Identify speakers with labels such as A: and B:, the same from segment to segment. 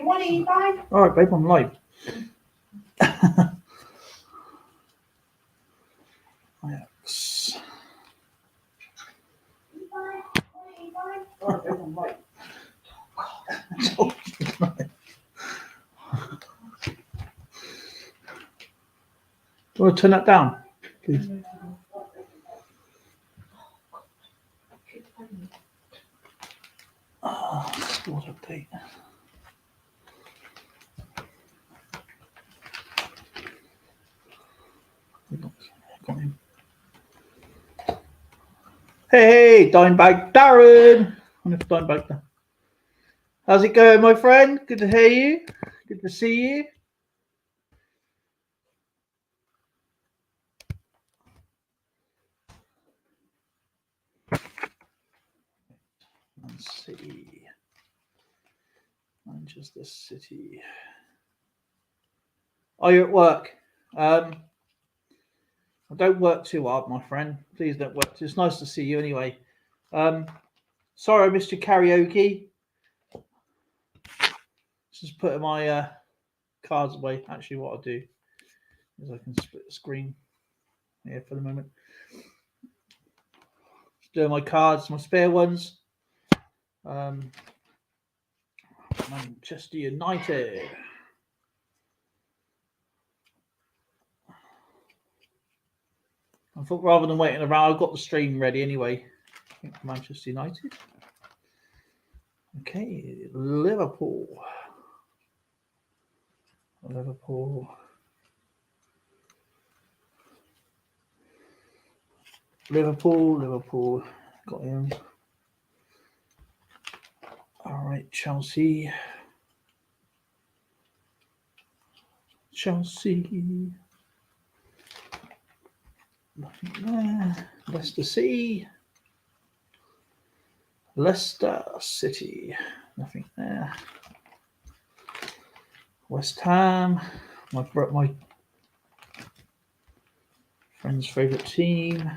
A: You want to eat, babe?
B: All right, babe, I'm live. Yes. All right, babe, I'm live. Do you want to turn that down, please? Sport update. Got him. Hey, Dimebag Darren. I wonder if Dimebag there. How's it going, my friend? Good to hear you. Good to see you. Let's see. Manchester City. Are you at work? I don't work too hard, my friend. Please don't work. It's nice to see you anyway. Sorry I missed your karaoke. Just putting my cards away. Actually, what I'll do is I can split the screen here for the moment. Just doing my cards, my spare ones. Manchester United. I thought rather than waiting around, I've got the stream ready anyway. I think Manchester United. Okay, Liverpool. Liverpool. Got him. All right, Chelsea. Nothing there. Leicester City. Leicester City. Nothing there. West Ham. My friend's favourite team.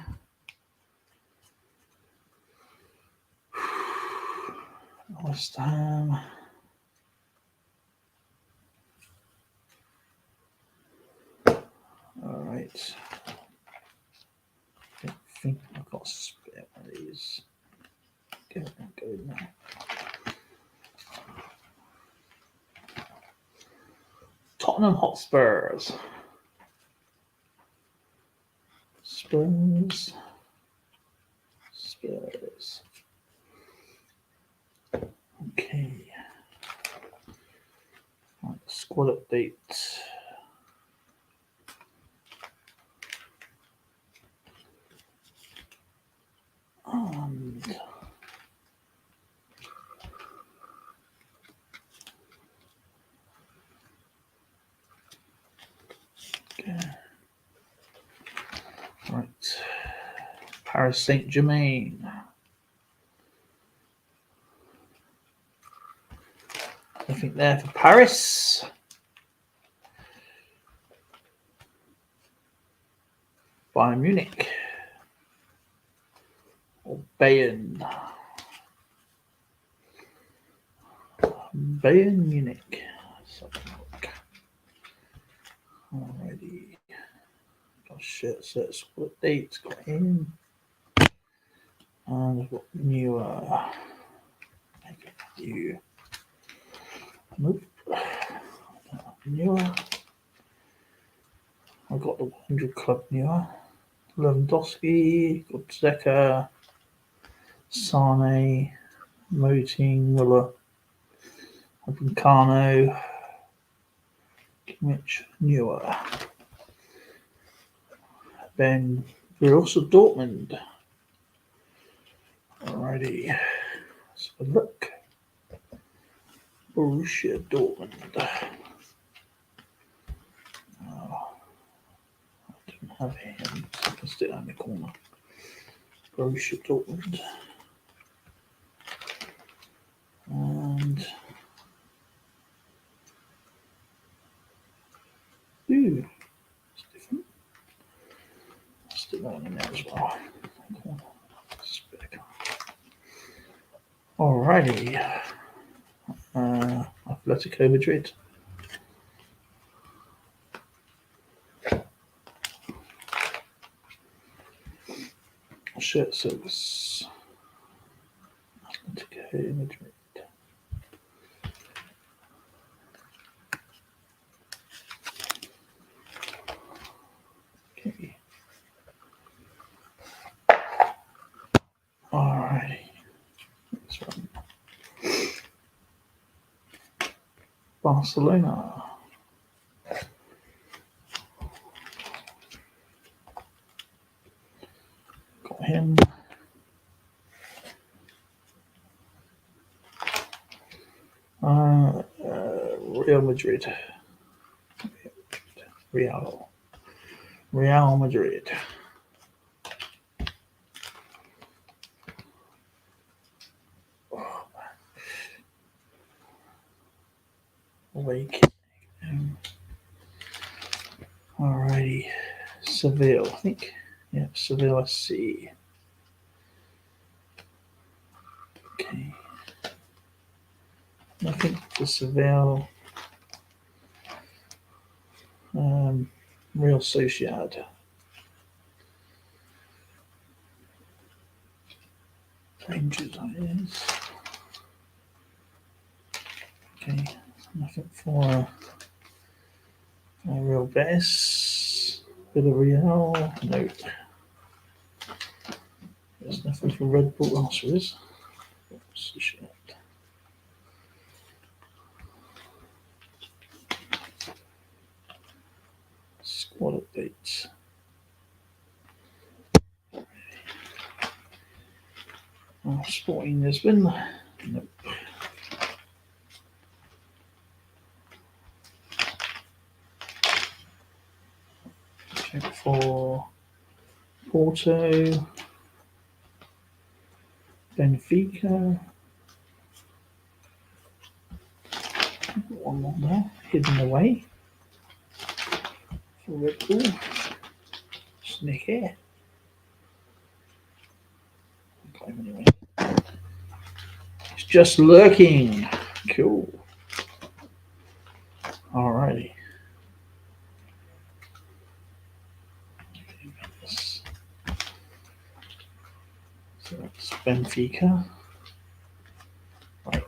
B: West Ham. All right. I think I've got a spare one of these. Go in there. Tottenham Hotspurs. Spurs. Okay. Right, squad update. And okay. Right. Paris Saint-Germain. Nothing there for Paris. Bayern Munich. Or Bayern Munich. Alrighty. Got shit sets. What dates got him? And I've got newer. Nope. Newer. I got the 100 club newer. Lewandowski, got Zeka, Sane, Moting, Muller, Upamecano, Kimmich, newer. Then we're also Dortmund. Alrighty, let's have a look. Borussia Dortmund. Oh, I don't have him, so I can stick that in the corner. Borussia Dortmund. And ooh, it's different. Let's stick that one in there as well. Alrighty. I Atletico Madrid. Shirt service. Atletico Madrid. Okay. Alrighty. This one. Barcelona. Got him. Real Madrid. Real Madrid. Awake. Alrighty. Seville, I think. Yeah, Seville SC. Okay. Nothing for Seville. Real Sociedad. Rangers, that is. Okay. Nothing for Real Betis. Villarreal. No. There's nothing for Red Bull. Oh, there is. Sociedad. Squad updates. Oh, Sporting Lisbon. Nope. Check for Porto. Benfica. One more there, hidden away. For Red Bull. Sneaky. Okay, anyway. It's just lurking. Cool. Alrighty. So that's Benfica. Right.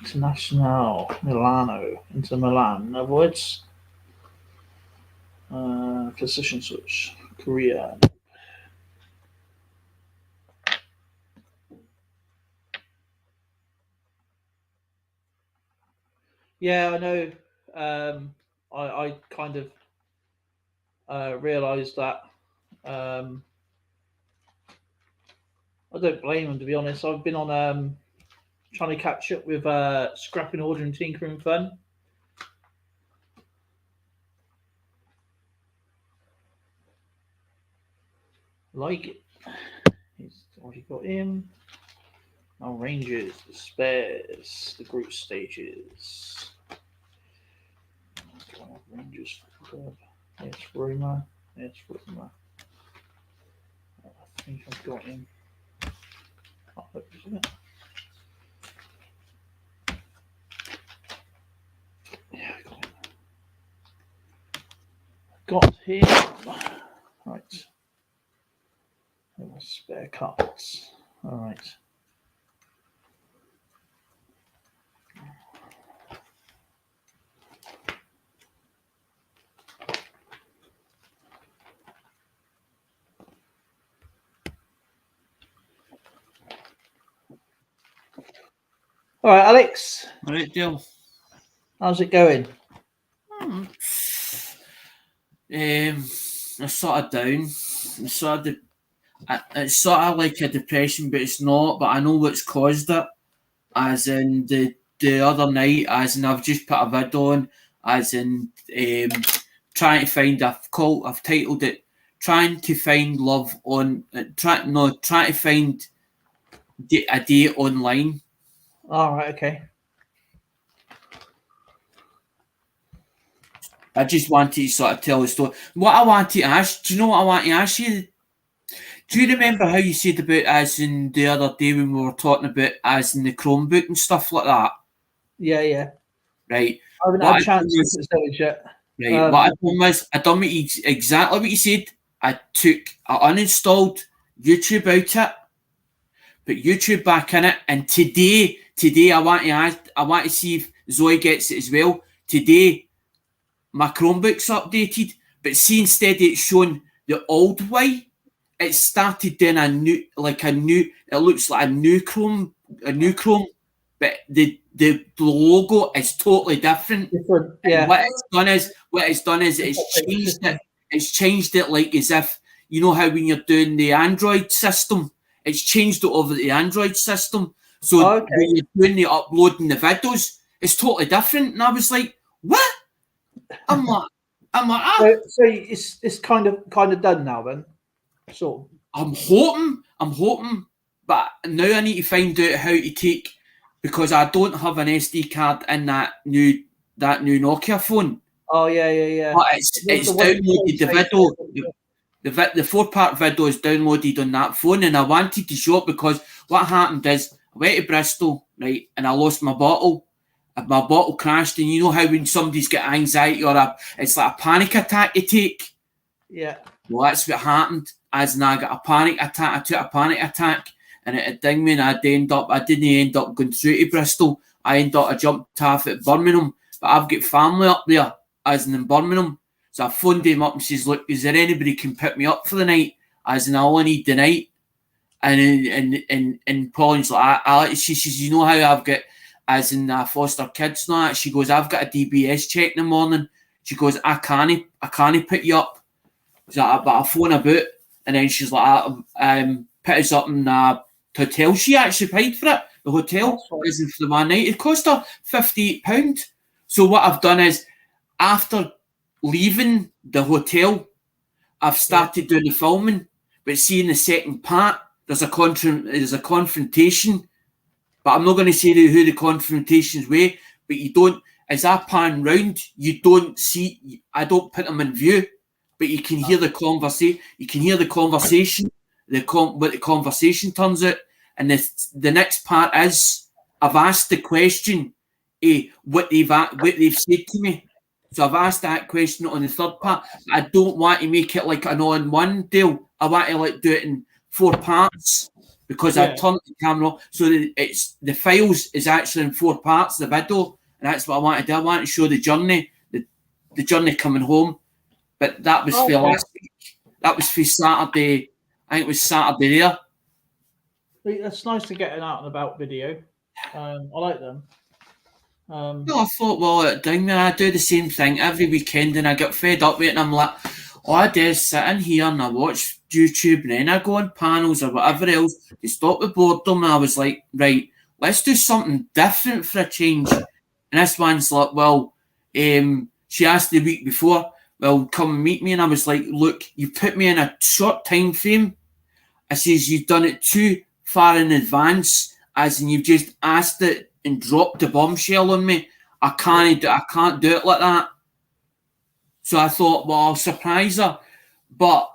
B: International Milano into Milan. In other words, position switch. Korea. Yeah, I know. I kind of realised that. I don't blame them, to be honest. I've been on trying to catch up with Scrapping Order and Tinkering Fun. Like it. He's already got him. Now Rangers, the spares, the group stages. Rangers. Yes, Roma. Yes, Roma. I think I've got him. Oh, look, isn't it? Yeah, I got him. Right. Spare cards. All right. All right, Alex.
A: All right, Dale.
B: How's it going?
A: It's sort of down. It's sort of, it's sort of like a depression, but it's not. But I know what's caused it. As in the other night, as in I've just put a vid on, as in trying to find. I've titled it "Trying to Find Love on." Trying to find a date online.
B: All right, okay.
A: I just wanted to sort of tell a story. What I want to ask, do you know what I want to ask you? Do you remember how you said about as in the other day when we were talking about as in the Chromebook and stuff like that?
B: Yeah.
A: right?
B: I haven't had a chance to look at those yet.
A: Right, what I done was I done exactly what you said. I uninstalled YouTube out it, put YouTube back in it, and today I want to see if Zoe gets it as well. Today my Chromebook's updated, but see, instead of it showing the old way, it started doing it looks like a new Chrome, but the logo is totally different.
B: Different,
A: And
B: yeah.
A: what it's done is it's changed it. It's changed it like as if you know how when you're doing the Android system, it's changed it over the Android system. So
B: Okay.
A: when you're doing the uploading the videos, it's totally different. And I was like, what? I'm like, ah.
B: So it's kind of done now then. So
A: I'm hoping, but now I need to find out how to take, because I don't have an SD card in that new Nokia phone.
B: oh yeah.
A: But it's downloaded the video. The 4-part video is downloaded on that phone, and I wanted to show it because what happened is I went to Bristol, right, and I lost my bottle. My bottle crashed, and you know how when somebody's got anxiety it's like a panic attack you take.
B: Yeah.
A: Well, that's what happened. As in, I got a panic attack. I took a panic attack, and it dinged me, and I didn't end up going through to Bristol. I jumped off at Birmingham, but I've got family up there, as in Birmingham. So I phoned him up and says, "Look, is there anybody can pick me up for the night? As in, I only need the night." And Pauline's like, she says, "You know how I've got, as in foster kids now." She goes, "I've got a DBS check in the morning." She goes, I can't pick you up." She's like, "But I'll phone about." And then she's like, put us up in the hotel. She actually paid for it. The hotel isn't for the one night. It cost her £58. So what I've done is, after leaving the hotel, I've started doing the filming. But see, in the second part, there's a confrontation. But I'm not going to say who the confrontation's with. But you don't, as I pan round, you don't see. I don't put them in view. But you can hear the conversation. You can hear the conversation. What the conversation turns out. And the next part is, I've asked the question, what they've said to me. So I've asked that question on the third part. I don't want to make it like an all-in-one deal. I want to do it in 4 parts, because I turned the camera so that it's the files is actually in 4 parts, the video, and that's what I want to do. I want to show the journey, the journey coming home. But that was for last week. That was for Saturday. I think it was Saturday there.
B: It's nice to get an out and about video. I like them.
A: No, I thought, well, I do the same thing every weekend, and I get fed up with it, and I'm like, all I do is sit in here and I watch YouTube, and then I go on panels or whatever else to stop the boredom. And I was like, right, let's do something different for a change. And this one's like, well, she asked the week before, well, come and meet me. And I was like, look, you put me in a short time frame. I says, you've done it too far in advance, as in you've just asked it and dropped the bombshell on me. I can't do it like that. So I thought, well, I'll surprise her. But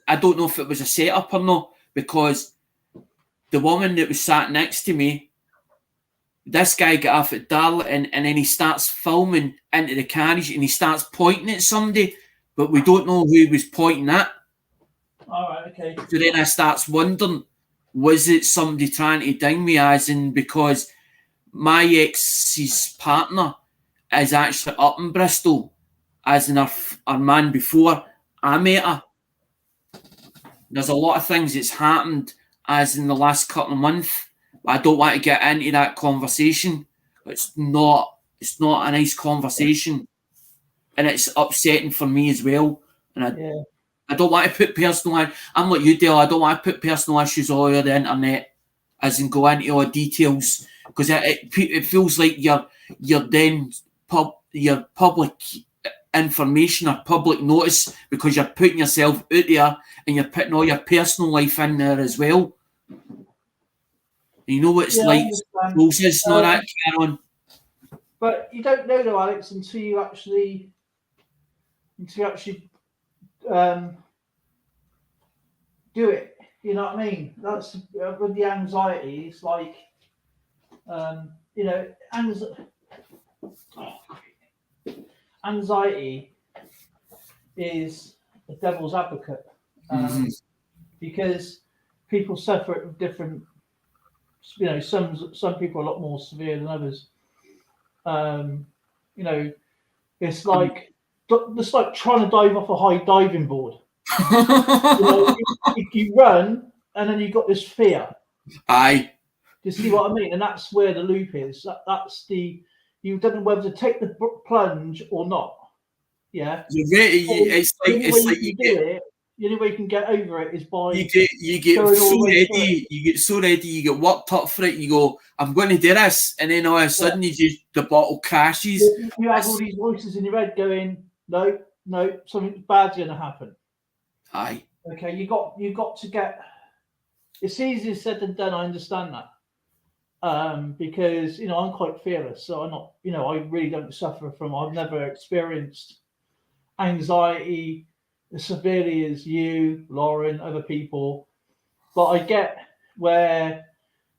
A: I don't know if it was a setup or not, because the woman that was sat next to me, this guy got off at Darlington, and then he starts filming into the carriage, and he starts pointing at somebody, but we don't know who he was pointing at.
B: All right, okay.
A: So then I starts wondering, was it somebody trying to ding me, as in, because my ex's partner is actually up in Bristol, as in our man before I met her. There's a lot of things that's happened as in the last couple of months. I don't want to get into that conversation. It's not a nice conversation, and it's upsetting for me as well. And I don't want to put personal. I'm like you, Dale. I don't want to put personal issues all over the internet, as in go into all details, because it feels like you're then your public information or public notice, because you're putting yourself out there and you're putting all your personal life in there as well. You know what it's like. It's not that carry on.
B: But you don't know though, Alex, until you actually do it. You know what I mean? That's with the anxiety. It's like, Anxiety is the devil's advocate because people suffer it with different. You know, some people are a lot more severe than others. You know, it's like trying to dive off a high diving board. You know, you run and then you've got this fear.
A: Aye.
B: Do you see what I mean? And that's where the loop is. That's the you don't know whether to take the plunge or not. Yeah.
A: It's like
B: the only way you can get over it is by
A: you get so ready, you get worked up for it, you go, I'm going to do this, and then all of a sudden the bottle crashes.
B: You have all these voices in your head going, no, something bad's going to happen.
A: Aye.
B: Okay, you got to get. It's easier said than done. I understand that, because you know I'm quite fearless, so I'm not. You know, I really don't suffer from. I've never experienced anxiety as severely as you, Lauren, other people, but I get where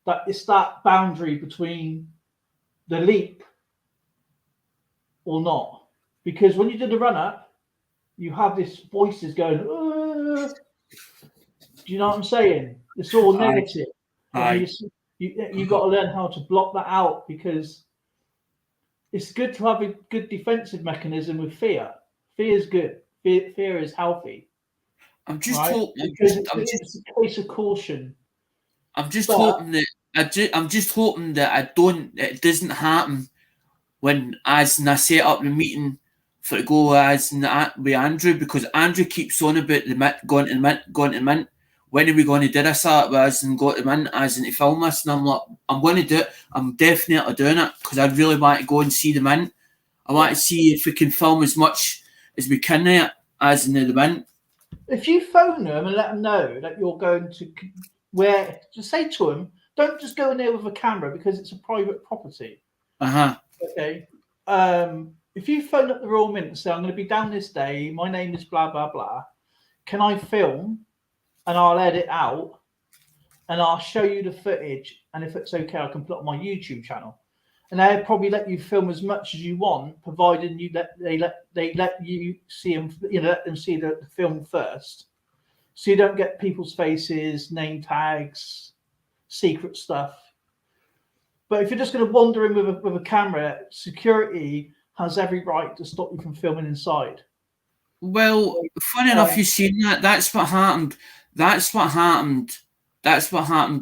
B: that it's that boundary between the leap or not, because when you do the run up, you have this voices going. Do you know what I'm saying? It's all negative.
A: Aye.
B: You got to learn how to block that out, because it's good to have a good defensive mechanism with fear. Fear is good. Fear is healthy.
A: I'm just
B: right?
A: hoping.
B: It's a case of caution.
A: I'm just hoping that it doesn't happen when I set up the meeting for to go with Andrew, because Andrew keeps on about going to mint. When are we going to do this with us and go to mint as in to film us? And I'm like, I'm going to do it. I'm definitely doing it because I really want to go and see the mint. I want to see if we can film as much as we can there as in the mint.
B: If you phone them and let them know that you're going to just say to them, don't just go in there with a camera because it's a private property. Okay. If you phone up the Royal Mint and say, I'm going to be down this day, my name is blah, blah, blah. Can I film? And I'll edit out and I'll show you the footage. And if it's okay, I can put it on my YouTube channel. And they'll probably let you film as much as you want, provided they let you see them, let them see the film first. So you don't get people's faces, name tags, secret stuff. But if you're just going to wander in with a camera, security has every right to stop you from filming inside.
A: Well, funny enough, you've seen that. That's what happened. That's what happened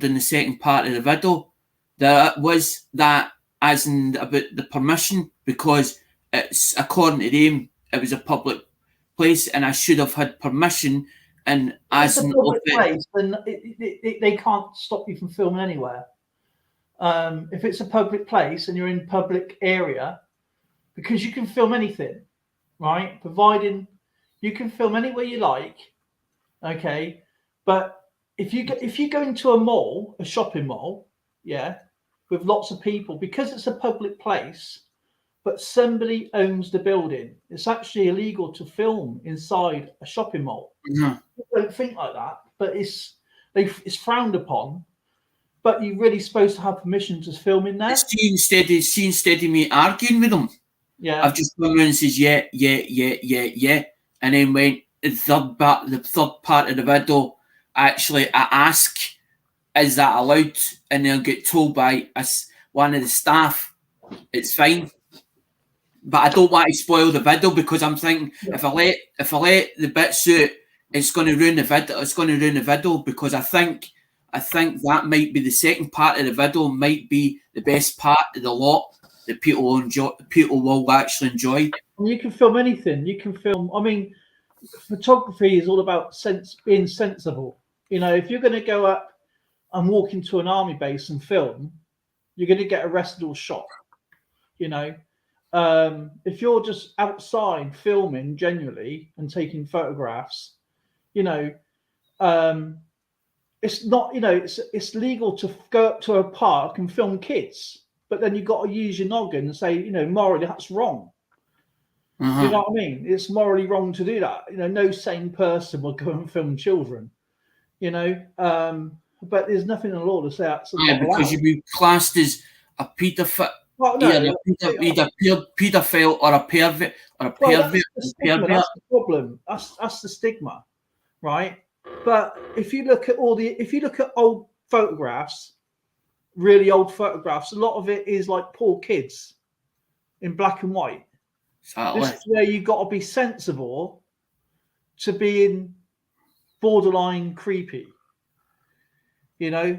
A: in the second part of the video. That was that as in about the permission, because it's according to them, it was a public place and I should have had permission. And as
B: it's a public place, then they can't stop you from filming anywhere. If it's a public place and you're in public area, because you can film anything, right? Providing you can film anywhere you like, okay. But if you go into a mall, a shopping mall, with lots of people, because it's a public place, but somebody owns the building, it's actually illegal to film inside a shopping mall.
A: Yeah.
B: People don't think like that, but it's frowned upon. But you're really supposed to have permission to film in there.
A: See, instead of me arguing with them, I've just come around and says yeah, and then when the third part of the video, actually I ask, is that allowed? And they'll get told by one of the staff, it's fine. But I don't want to spoil the video, because I'm thinking if I let the bits out, it's going to ruin the video. It's going to ruin the video, because I think that might be the second part of the video, might be the best part of the lot that people will actually enjoy.
B: You can film anything. You can film. I mean, photography is all about being sensible. If you're going to go up and walk into an army base and film, you're going to get arrested or shot. If you're just outside filming genuinely and taking photographs, it's not, it's legal to go up to a park and film kids, but then you've got to use your noggin and say, morally that's wrong. You know what I mean? It's morally wrong to do that. No sane person will go and film children, but there's nothing in the law to say that's
A: because you'd be classed as a
B: Well,
A: Yeah,
B: no,
A: either paedophile or a pervert or a
B: well,
A: pervert.
B: that's the stigma. That's the problem. That's the stigma, right? But if you look at old photographs, really old photographs, a lot of it is like poor kids in black and white.
A: Exactly.
B: This is where you got to be sensible to being borderline creepy. You know,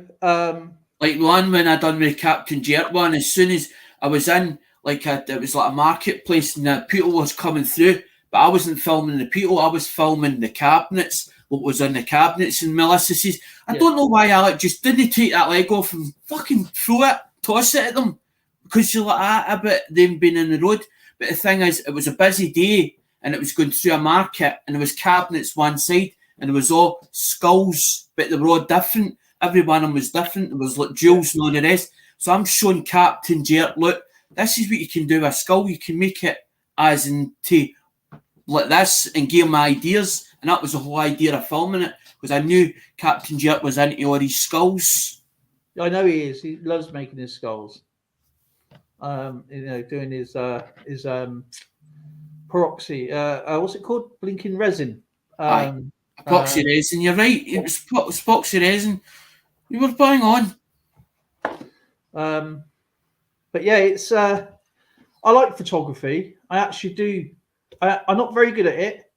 A: like one when I done with Captain Jerk one. As soon as I was in, it was like a marketplace, and the people was coming through, but I wasn't filming the people. I was filming the cabinets. What was in the cabinets? And Melissa says, "I don't know why Alec just didn't take that leg off and fucking throw it, toss it at them, because you're like that about them being in the road." But the thing is, it was a busy day, and it was going through a market, and there was cabinets one side, and there was all skulls, but they were all different. Every one of them was different. There was like jewels and all the rest. So I'm showing Captain Jerk, look, this is what you can do with a skull. You can make it as into like this and give him ideas. And that was the whole idea of filming it, because I knew Captain Jerk was into all these skulls.
B: I know he is. He loves making his skulls. Doing his peroxy. What's it called? Blinking resin.
A: Epoxy resin. You're right. It was epoxy resin. You were bang on.
B: But yeah, it's. I like photography. I actually do. I'm not very good at it.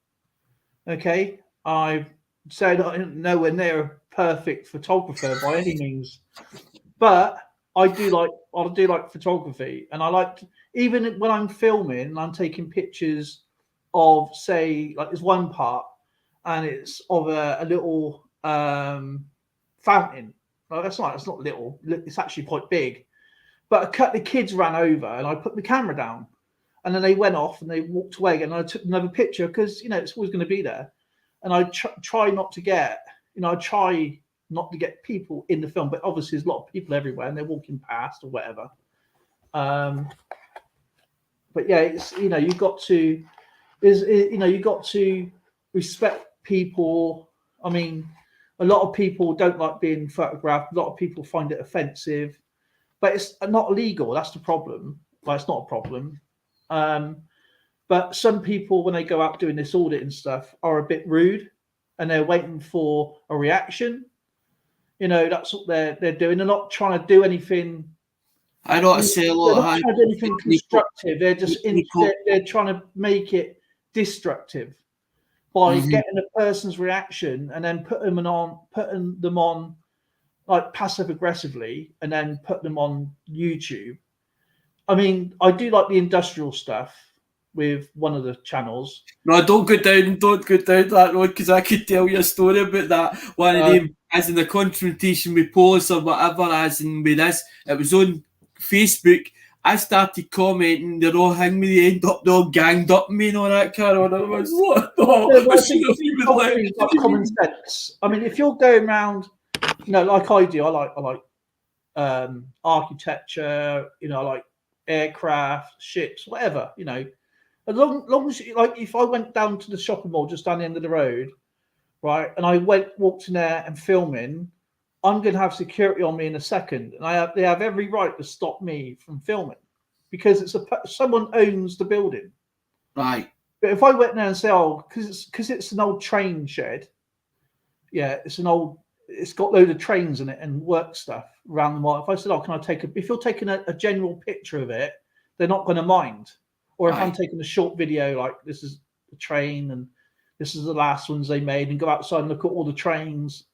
B: Okay, I've said I'm nowhere near a perfect photographer by any means, but I do like photography, and I like even when I'm filming and I'm taking pictures of, say, like there's one part, and it's of a little fountain. Well, it's not little. It's actually quite big. But the kids ran over, and I put the camera down, and then they went off and they walked away, and I took another picture because it's always going to be there. And I try not to get, I try not to get people in the film, but obviously there's a lot of people everywhere, and they're walking past or whatever. But yeah, it's you've got to respect people. I mean, a lot of people don't like being photographed. A lot of people find it offensive, but it's not illegal. That's the problem. Well, it's not a problem. But some people, when they go out doing this audit and stuff, are a bit rude, and they're waiting for a reaction. That's what they're doing. They're not trying to do anything.
A: I don't say a lot.
B: They're not trying to do anything constructive. They're just they're trying to make it destructive by getting a person's reaction and then putting them on like passive aggressively, and then put them on YouTube. I mean, I do like the industrial stuff with one of the channels.
A: No, don't go down that road, because I could tell you a story about that. One of them, as in the confrontation with police or whatever, as in with this, it was on Facebook. I started commenting, they're all hanging me, they end up, they're all ganged up me and all that kind of. I was like,
B: I think like common sense. I mean, if you're going around, like I do, I like architecture, I like aircraft, ships, whatever, as long as like, if I went down to the shopping mall just down the end of the road, right, and I walked in there and filming, I'm going to have security on me in a second, and they have every right to stop me from filming, because someone owns the building,
A: right?
B: But if I went there and say, because it's an old train shed, it's got load of trains in it and work stuff around the mall. If I said, can I if you're taking a general picture of it, they're not going to mind. Or if I'm taking a short video, like this is the train and this is the last ones they made, and go outside and look at all the trains.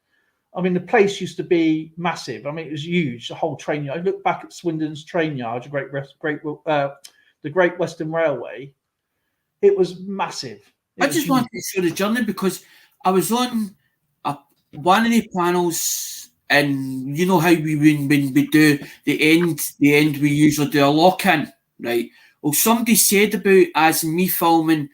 B: I mean, the place used to be massive. I mean, it was huge, the whole train yard. I look back at Swindon's train yard, the Great Western Railway. It was massive.
A: I just wanted to show the journey, because I was on one of the panels, and you know how when we do the end, we usually do a lock-in, right? Well, somebody said about as me filming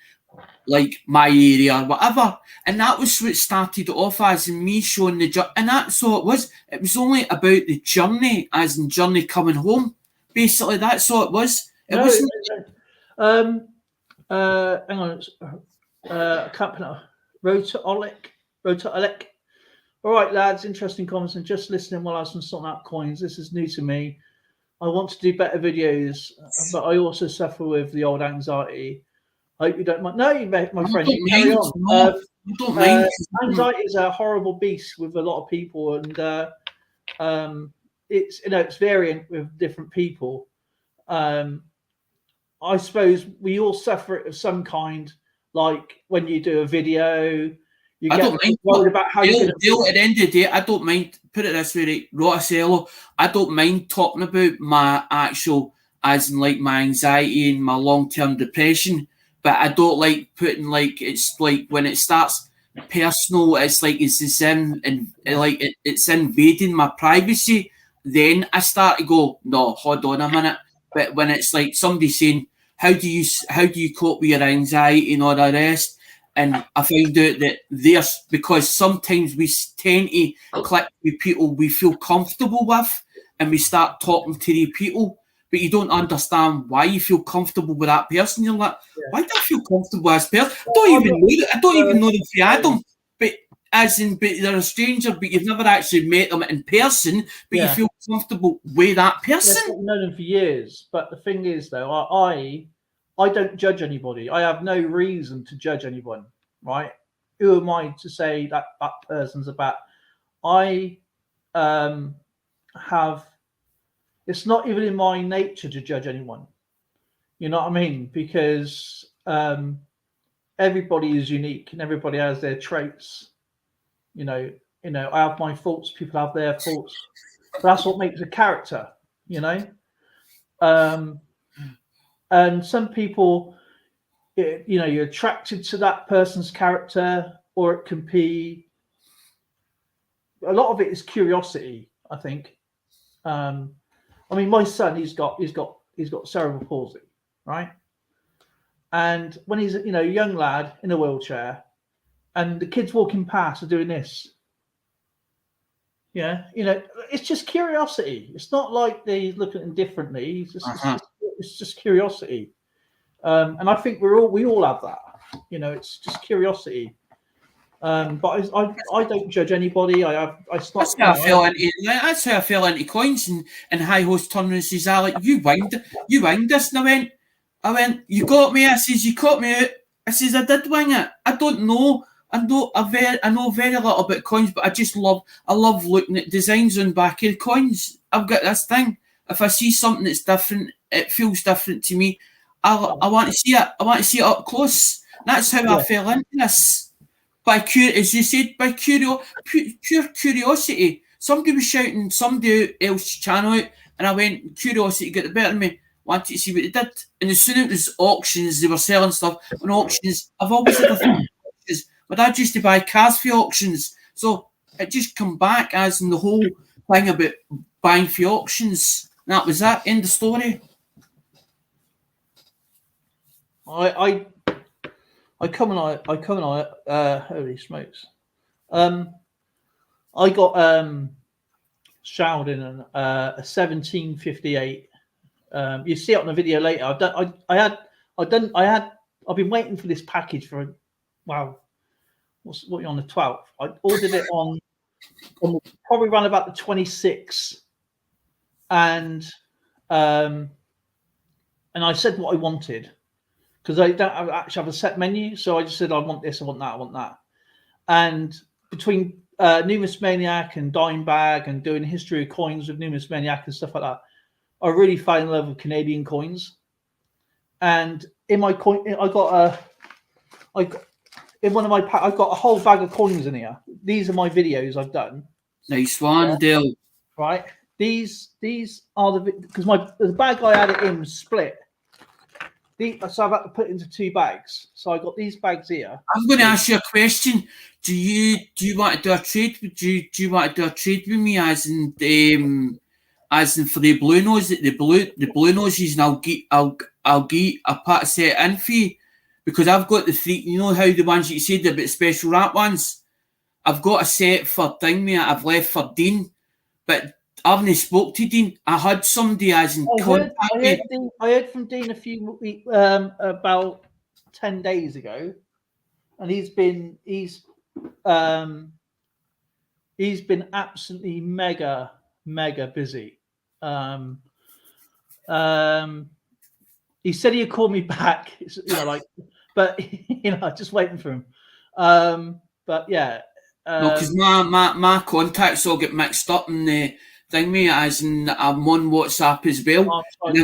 A: like my area or whatever, and that was what started off as me showing the journey, and that's all it was. It was only about the journey, as in journey coming home. Basically, that's all it was. It wasn't.
B: Hang on, I can't pronounce. Rota Alec. All right, lads, interesting comments, and just listening while I was sorting out coins. This is new to me. I want to do better videos, but I also suffer with the old anxiety. I hope you don't mind. No, my friend, you carry on.
A: No, you don't mind.
B: Anxiety is a horrible beast with a lot of people, and it's it's variant with different people. I suppose we all suffer it of some kind. Like when you do a video, you get worried about how you're going to.
A: At the end of the day, I don't mind. Put it this way, right? Roticello, I don't mind talking about my actual, as in like my anxiety and my long-term depression. But I don't like putting it's like when it starts personal. It's like it's in and like it's invading my privacy. Then I start to go, no, hold on a minute. But when it's like somebody saying, how do you cope with your anxiety and all the rest? And I find out that there's, because sometimes we tend to click with people we feel comfortable with, and we start talking to the people, but you don't understand why you feel comfortable with that person. You're like, why do I feel comfortable with this person? I don't even know them if you had them, but they're a stranger, but you've never actually met them in person, but you feel comfortable with that person.
B: I've known them for years, but the thing is, though, I don't judge anybody. I have no reason to judge anyone, right? Who am I to say that person's about? I have. It's not even in my nature to judge anyone. You know what I mean? Because everybody is unique and everybody has their traits. You know, I have my faults. People have their faults. But that's what makes a character. You know. And some people, you're attracted to that person's character, or it can be. A lot of it is curiosity, I think. I mean, my son, he's got cerebral palsy, right? And when he's a young lad in a wheelchair, and the kids walking past are doing this. Yeah, it's just curiosity. It's not like they look at him differently. It's just curiosity, and I think we all have that. It's just curiosity. But I don't judge anybody.
A: That's how I fell into coins and high host tournaments. Says, Alec, you winged us, and I went, you got me. I says, you caught me out. I says, I did wing it. I don't know. I know very little about coins, but I love looking at designs on back of coins. I've got this thing. If I see something that's different, it feels different to me. I want to see it. I want to see it up close. That's how I fell into this. As you said, by pure curiosity. Somebody was shouting somebody else's channel out, and I went, curiosity got the better of me. Wanted to see what they did. And as soon as it was auctions, they were selling stuff on auctions. I've always had a thing with auctions. My dad used to buy cars for auctions. So it just come back as in the whole thing about buying for auctions. And that was that. End of story.
B: I come on it. Holy smokes! I got showered in a 1758. You see it on the video later. I've been waiting for this package for what are you on the 12th? I ordered it on probably around about the 26th, and I said what I wanted. Because I don't actually have a set menu, so I just said I want this, I want that, I want that. And between Numis Maniac and Dime Bag and doing history of coins with Numis Maniac and stuff like that, I really fell in love with Canadian coins. And in my coin, I've got a whole bag of coins in here. These are my videos I've done.
A: Nice one, Dill.
B: Right, these are because the bag I had it in was split. So I've had to put it into two bags. So I got these bags here.
A: I'm going to ask you a question. Do you want to do a trade? Do you want to do a trade with me, as in for the blue nose? The blue noses, and I'll get a part set in for you, because I've got the three. You know how the ones you said about special wrap ones. I've got a set for thing me. I've left for Dean, but I haven't spoke to Dean. I had somebody as in contact me.
B: I heard from Dean a few weeks, about 10 days ago, and he's been absolutely mega busy. He said he'd call me back. But just waiting for him. But yeah.
A: No, because my contacts all get mixed up in the thing, mate, as in I'm on WhatsApp as well. And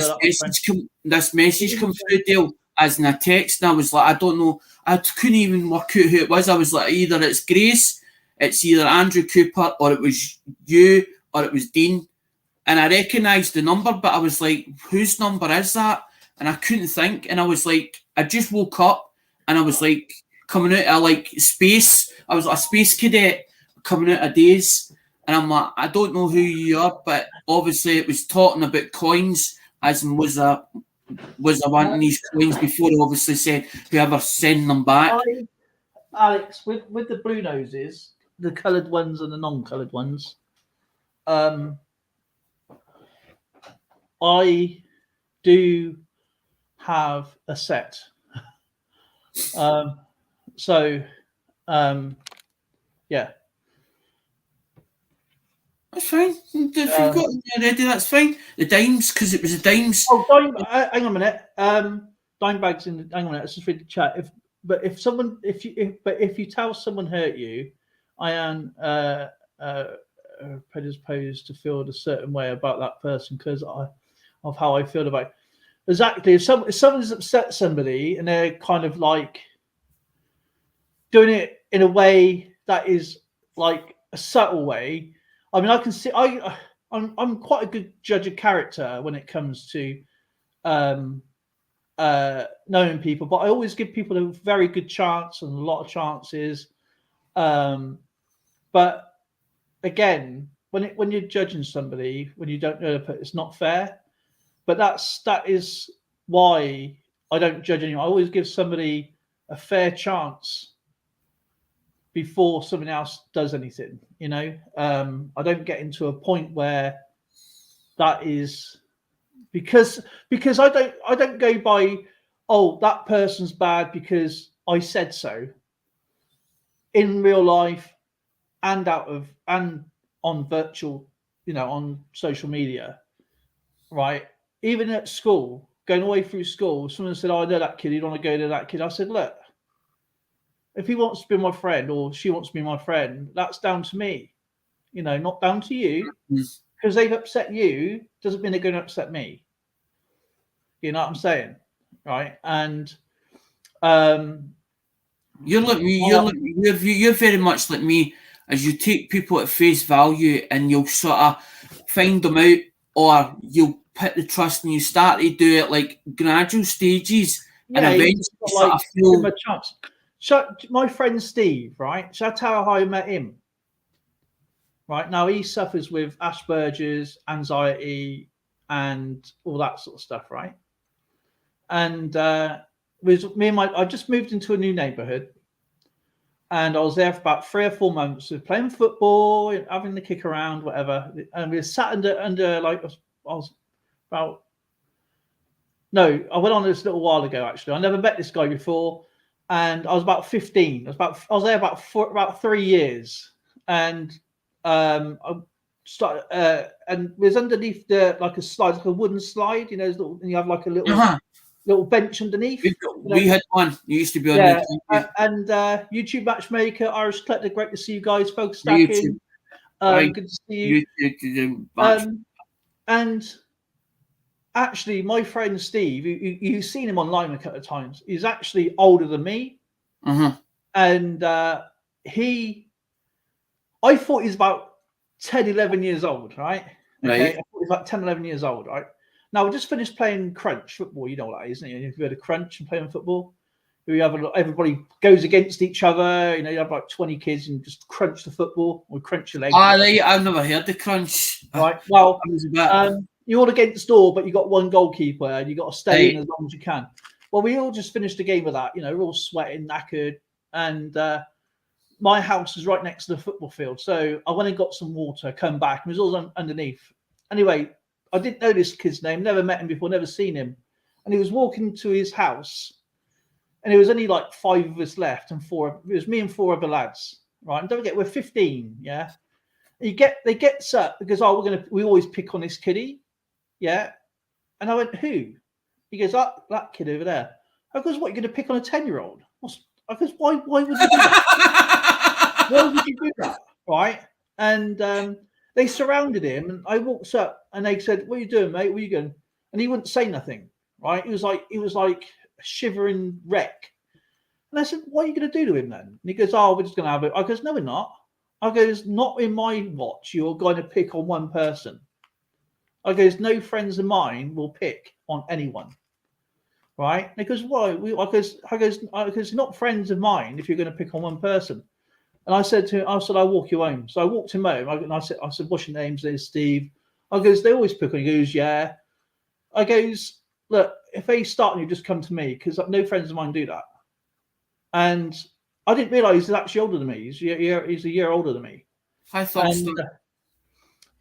A: this message come through, Dale, as in a text, and I was like, I don't know, I couldn't even work out who it was. I was like, either it's Grace, it's either Andrew Cooper, or it was you, or it was Dean. And I recognised the number, but I was like, whose number is that? And I couldn't think. And I was like, I just woke up, and I was like, coming out of like space. I was like a space cadet coming out of days. And I'm like, I don't know who you are, but obviously it was talking about coins, as in was I wanting these coins before he obviously said whoever send them back.
B: Alex, with the blue noses, the coloured ones and the non-coloured ones, I do have a set. Yeah.
A: That's fine. If you've got them ready, that's fine. The dimes, because it was the dimes.
B: Oh, hang on a minute. Dime bags in. Hang on a minute. Let's just read the chat. If you tell someone hurt you, I am predisposed to feel a certain way about that person because of how I feel about it. Exactly. If someone's upset somebody and they're kind of like doing it in a way that is like a subtle way. I mean, I can see. I'm quite a good judge of character when it comes to knowing people, but I always give people a very good chance and a lot of chances. But again, when you're judging somebody, when you don't know, it's not fair. But that is why I don't judge anyone. I always give somebody a fair chance before someone else does anything. I don't get into a point where that is because I don't go by, oh, that person's bad because I said so. In real life and on virtual, on social media, right? Even at school, going away through school, someone said, "Oh, I know that kid. You don't want to go to that kid." I said, "Look, if he wants to be my friend or she wants to be my friend, that's down to me. Not down to you. Because they've upset you doesn't mean they're going to upset me. You know what I'm saying, right?" And
A: you're like me. You're very much like me, as you take people at face value and you'll sort of find them out, or you'll put the trust and you start to do it like gradual stages, and eventually sort of feel.
B: Give him a chance. So my friend Steve, right? Shall I tell you how I met him? Right now, he suffers with Asperger's, anxiety, and all that sort of stuff, right? And with me and I just moved into a new neighborhood, and I was there for about 3 or 4 months, playing football, having the kick around, whatever. And we were sat under like I was about. No, I went on this a little while ago. Actually, I never met this guy before, and I was about 15. I was there about 3 years, and I started and it was underneath like a slide, like a wooden slide, and you have like a little bench underneath.
A: We had one. You used to be on
B: YouTube. And YouTube Matchmaker, Irish Collector, great to see you guys, folks. Stacking. Good to see you. And actually, my friend Steve, you've seen him online a couple of times. He's actually older than me. And I thought he's about 10, 11 years old, right? Okay. I thought he's about 10, 11 years old, right? Now, we just finished playing crunch football. You know what that is, isn't it? If you heard of crunch and playing football, everybody goes against each other. You have like 20 kids and just crunch the football or crunch your legs.
A: I've never heard the crunch.
B: Right. Well, you're all against all, but you got one goalkeeper and you got to stay in as long as you can. Well, we all just finished a game of that. We're all sweating, knackered, and my house is right next to the football field. So I went and got some water, come back, and it was all underneath. Anyway, I didn't know this kid's name, never met him before, never seen him. And he was walking to his house, and there was only like 5 of us left, and it was me and 4 other lads, right? And don't forget, we're 15, yeah? They get up because we always pick on this kiddie, yeah? And I went, who? He goes, that kid over there. I goes, what, you're going to pick on a 10-year-old? I goes, why would you do that? Why would you do that? Right? And they surrounded him, and I walked up, and they said, what are you doing, mate? Where are you going? And he wouldn't say nothing, right? He was like a shivering wreck. And I said, what are you going to do to him then? And he goes, oh, we're just going to have it. I goes, no, we're not. I goes, not in my watch. You're going to pick on one person. I goes, no friends of mine will pick on anyone. Right? And he goes, why? I goes, not friends of mine if you're going to pick on one person. And I said to him, I'll walk you home. So I walked him home. I said, what's your name? There's Steve. I goes, they always pick on you. He goes, yeah. I goes, look, if they start on you, just come to me, because no friends of mine do that. And I didn't realise he's actually older than me. He's a year older than me.
A: I thought so.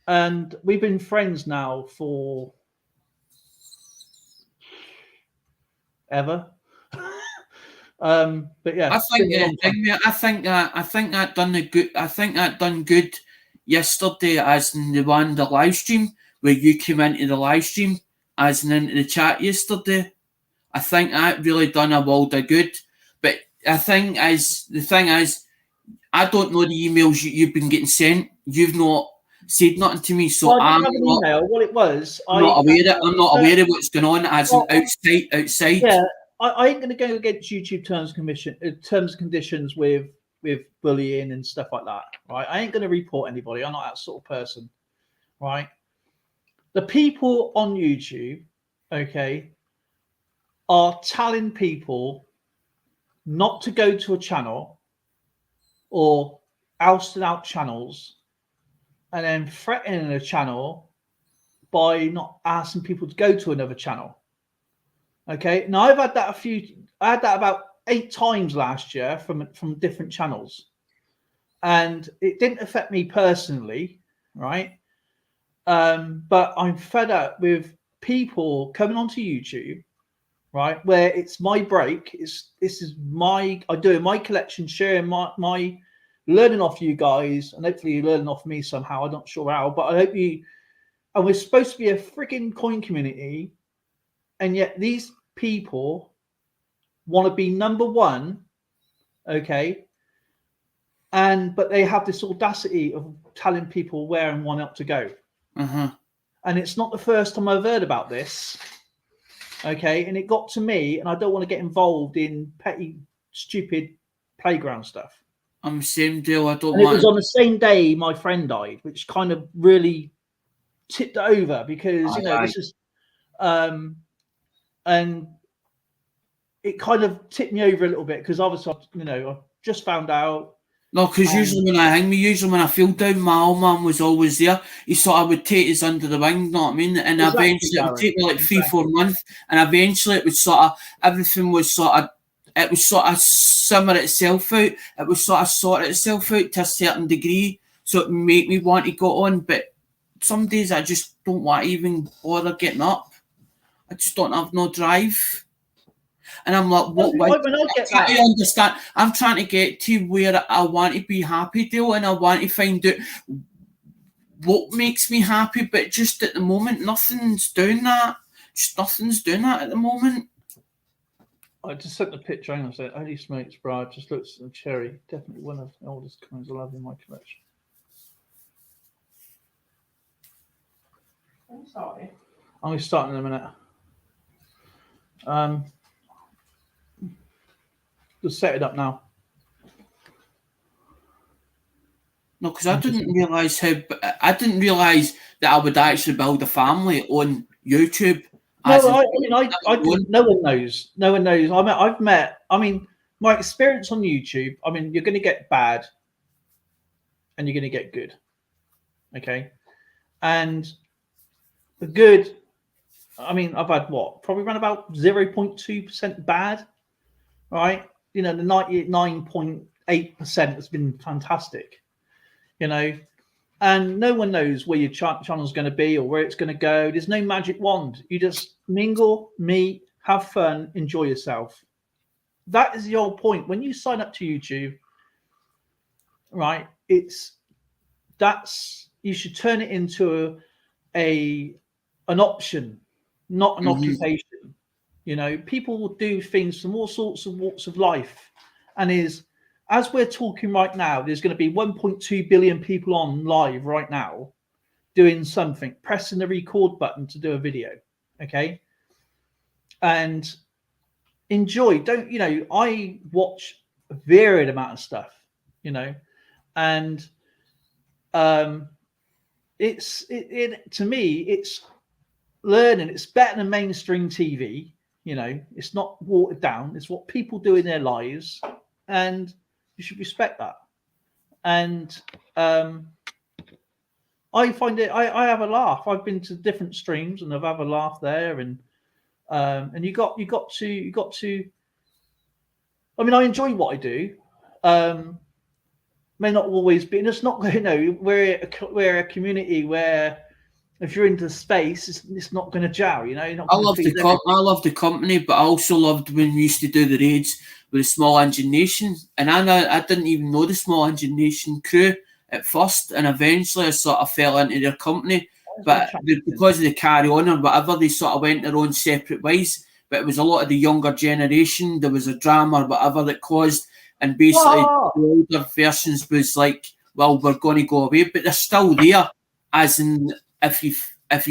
B: And we've been friends now for ever. But yeah,
A: I think that done good yesterday, as in the live stream where you came into the live stream as in into the chat yesterday. I think that really done a world of good. But the thing is, I don't know the emails you've been getting sent. You've not said nothing to me, so
B: I'm not. Email. What it was,
A: I'm not aware of what's going on as outside.
B: Yeah, I ain't going to go against YouTube terms and conditions with bullying and stuff like that, right? I ain't going to report anybody. I'm not that sort of person, right? The people on YouTube, okay, are telling people not to go to a channel or ousting out channels and then threatening a channel by not asking people to go to another channel. Okay, now I had that about 8 times last year from different channels, and it didn't affect me personally, right? But I'm fed up with people coming onto YouTube, right, where it's my break. I'm doing my collection, sharing my learning off you guys, and hopefully you're learning off me somehow. I'm not sure how, but I hope you. And we're supposed to be a freaking coin community, and yet these people want to be number one, okay? But they have this audacity of telling people where and when not to go.
A: Uh-huh.
B: And it's not the first time I've heard about this, okay? And it got to me, and I don't want to get involved in petty, stupid playground stuff.
A: I'm the same deal. It
B: was on the same day my friend died, which kind of really tipped it over, because this is and it kind of tipped me over a little bit, because obviously I just found out.
A: No, because usually when I feel down, my old man was always there. He sort of would take us under the wing, you know what I mean? And eventually it would take me like 3-4 months, and eventually it was sort of, everything was sort of simmer itself out. It was sort of sort itself out to a certain degree, so it made me want to go on. But some days I just don't want to even bother getting up. I just don't have no drive. And I'm like, I understand. I'm trying to get to where I want to be happy, Dale, and I want to find out what makes me happy. But just at the moment, nothing's doing that. Just nothing's doing that at the moment.
B: I just sent the picture and I said, only smokes bride, just looks like a cherry. Definitely one of the oldest kinds I love in my collection. I'm sorry. I'm going to start in a minute. Just set it up now.
A: No, because I didn't realise that I would actually build a family on YouTube.
B: No, no one knows. No one knows. My experience on YouTube, you're going to get bad and you're going to get good. Okay. And the good, I've had probably around about 0.2% bad, right? The 99.8% has been fantastic, and no one knows where your channel's going to be or where it's going to go. There's no magic wand. You just mingle, meet, have fun, enjoy yourself. That is the whole point. When you sign up to YouTube, right, you should turn it into an option, not an occupation. You know, people will do things from all sorts of walks of life, and as we're talking right now, there's going to be 1.2 billion people on live right now doing something, pressing the record button to do a video. Okay. And enjoy. Don't, you know, I watch a varied amount of stuff, you know, and it to me, it's learning. It's better than mainstream TV. You know, it's not watered down. It's what people do in their lives, and you should respect that. And I find it. I have a laugh. I've been to different streams and I've had a laugh there, and you got to. I mean, I enjoy what I do. May not always be, and it's not. You know, we're a community where if you're into space, it's not going to jow. You know, you're not
A: I love the company, but I also loved when we used to do the raids with the Small Engine Nation, and I didn't even know the Small Engine Nation crew at first, and eventually I sort of fell into their company. But because of the carry on or whatever, they sort of went their own separate ways. But it was a lot of the younger generation. There was a drama or whatever that caused, and basically the older versions was like, well, we're going to go away, but they're still there. As in, if you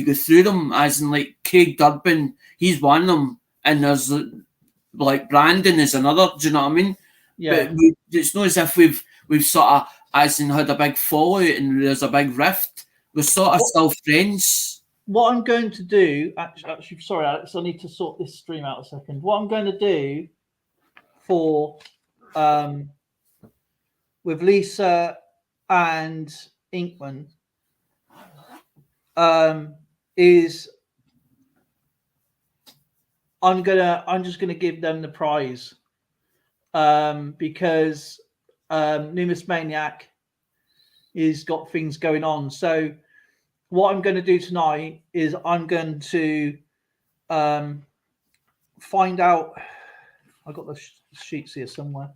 A: go through them, as in like Craig Durbin, he's one of them, and there's like Brandon is another. Do you know what I mean?
B: Yeah.
A: But it's not as if we've sort of as in had a big fallout and there's a big rift. We're sort of still friends.
B: What I'm going to do, actually, sorry, Alex, I need to sort this stream out a second. What I'm going to do for with Lisa and Inkman is I'm just gonna give them the prize because Numis Maniac is got things going on. So what I'm going to do tonight is I'm going to find out. I got the sheets here somewhere.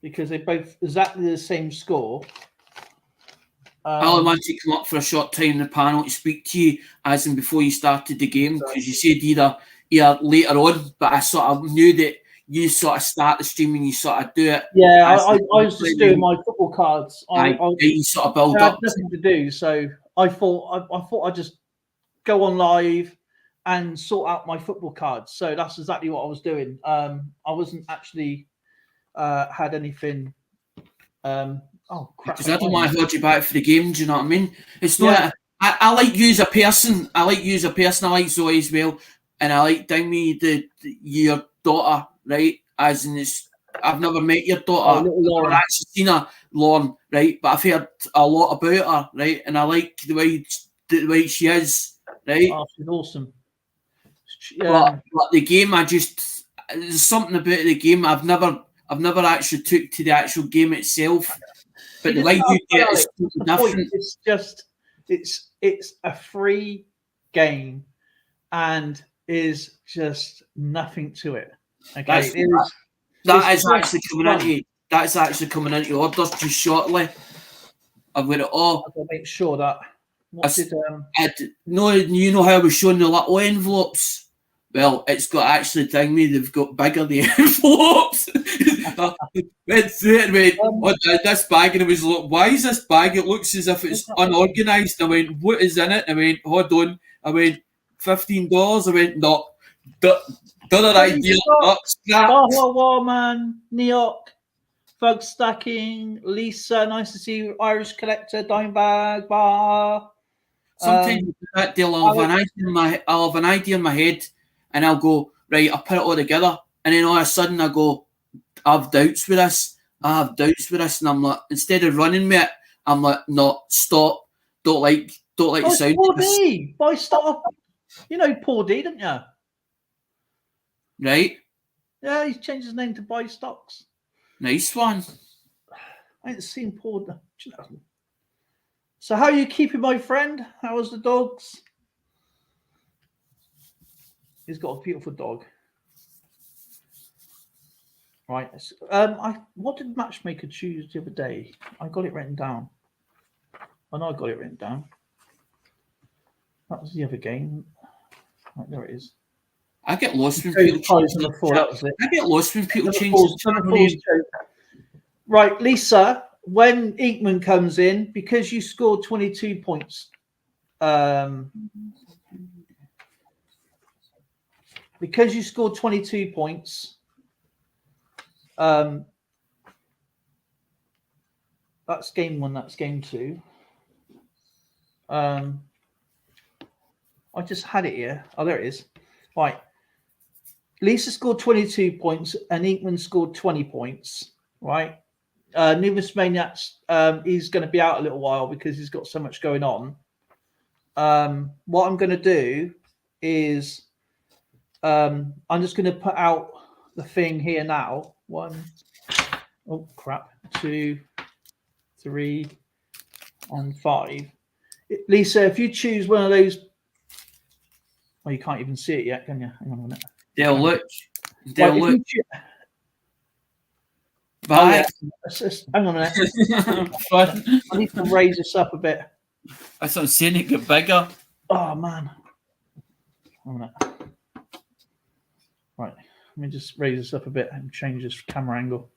B: Because they both exactly the same score.
A: I'll imagine you come up for a short time in the panel to speak to you, as in before you started the game, because you said either later on, but I sort of knew that you sort of start the stream and you sort of do it.
B: Yeah, I was just doing my football cards.
A: You sort of build up.
B: Nothing to do, so I thought I'd just go on live and sort out my football cards. So that's exactly what I was doing. I wasn't actually had anything. Oh crap!
A: Because I don't want to hold you back for the game. Do you know what I mean? It's not. Yeah. I like you as a person. I like Zoe as well, and I like Dingmy, your daughter, right? As in, I've never met your daughter. I've never actually seen her, Lauren, right? But I've heard a lot about her, right? And I like the way she is, right?
B: Oh, she's awesome.
A: But the game, there's something about the game I've never actually took to the actual game itself. But the way you do it is different.
B: It's just it's a free game and is just nothing to it. Okay,
A: that is actually coming into orders just shortly. I've got it all.
B: I've got to make sure that
A: you know how I was showing the little envelopes. Well, it's got actually they've got bigger the envelopes. Went through it and went, this bag, and it was like, why is this bag? It looks as if it's unorganised. I went, what is in it? I went, hold on. I went, $15. I went, no, don't idea.
B: Wah, man, New York, Thug Stacking, Lisa, nice to see you, Irish Collector, Dimebag, Bar.
A: Sometimes I'll have an idea in my head, and I'll go, right, I'll put it all together, and then all of a sudden I go, I have doubts with this, and I'm like, instead of running with it, I'm like, no, stop, don't like the sound.
B: Paul D, boy, stop. You know Paul D, don't you?
A: Right?
B: Yeah, he's changed his name to Buy Stocks.
A: Nice one.
B: I ain't seen Paul. So how are you keeping, my friend? How was the dogs? He's got a beautiful dog. Right. What did Matchmaker choose the other day? I got it written down. I know I got it written down. That was the other game. Right, there it is.
A: I get lost when people change.
B: Number 4, that was it.
A: I get lost when people change.
B: Right, Lisa, when Inkman comes in, because you scored 22 points, because you scored 22 points, that's game 1, that's game 2. I just had it here. Oh, there it is. Right. Lisa scored 22 points and Inkman scored 20 points. Right. Numerous Maniacs, he's going to be out a little while because he's got so much going on. What I'm going to do is I'm just going to put out the thing here now. 1, oh crap, 2, 3, and 5. Lisa, if you choose one of those, well, you can't even see it yet, can you? Hang on a minute.
A: They'll look. They'll
B: look.
A: Bye.
B: Hang on a minute. I need to raise this up a bit.
A: That's what I'm saying. It get bigger.
B: Oh man. Hang on a minute. Right. Let me just raise this up a bit and change this camera angle.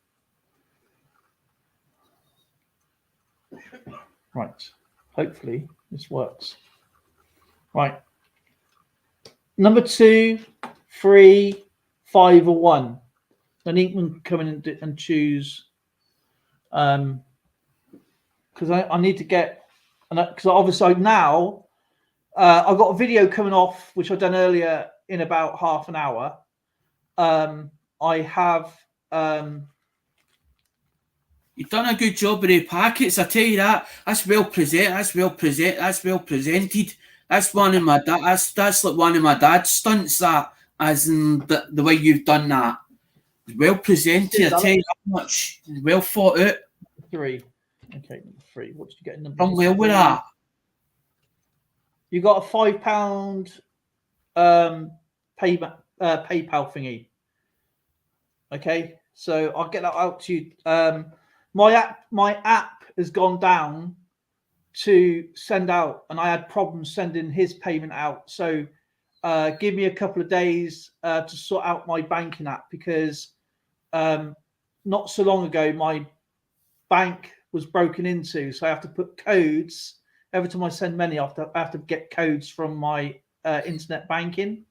B: Right. Hopefully this works. Right. Number 2, 3, 5, or 1. Then Inkman come in and choose. Because I need to get, because obviously now I've got a video coming off which I've done earlier in about half an hour. I have.
A: You've done a good job with the packets. I tell you that. That's well presented. That's well presented. That's one of my that's like one of my dad's stunts. That as in the way you've done that. Well presented. I tell you that much. Well thought out.
B: 3. Okay, 3. What did you get in number?
A: Done well with that.
B: You got a £5 PayPal thingy. Okay, so I'll get that out to you. My app has gone down to send out, and I had problems sending his payment out. So give me a couple of days to sort out my banking app, because not so long ago my bank was broken into, so I have to put codes every time I send money. I have to get codes from my internet banking.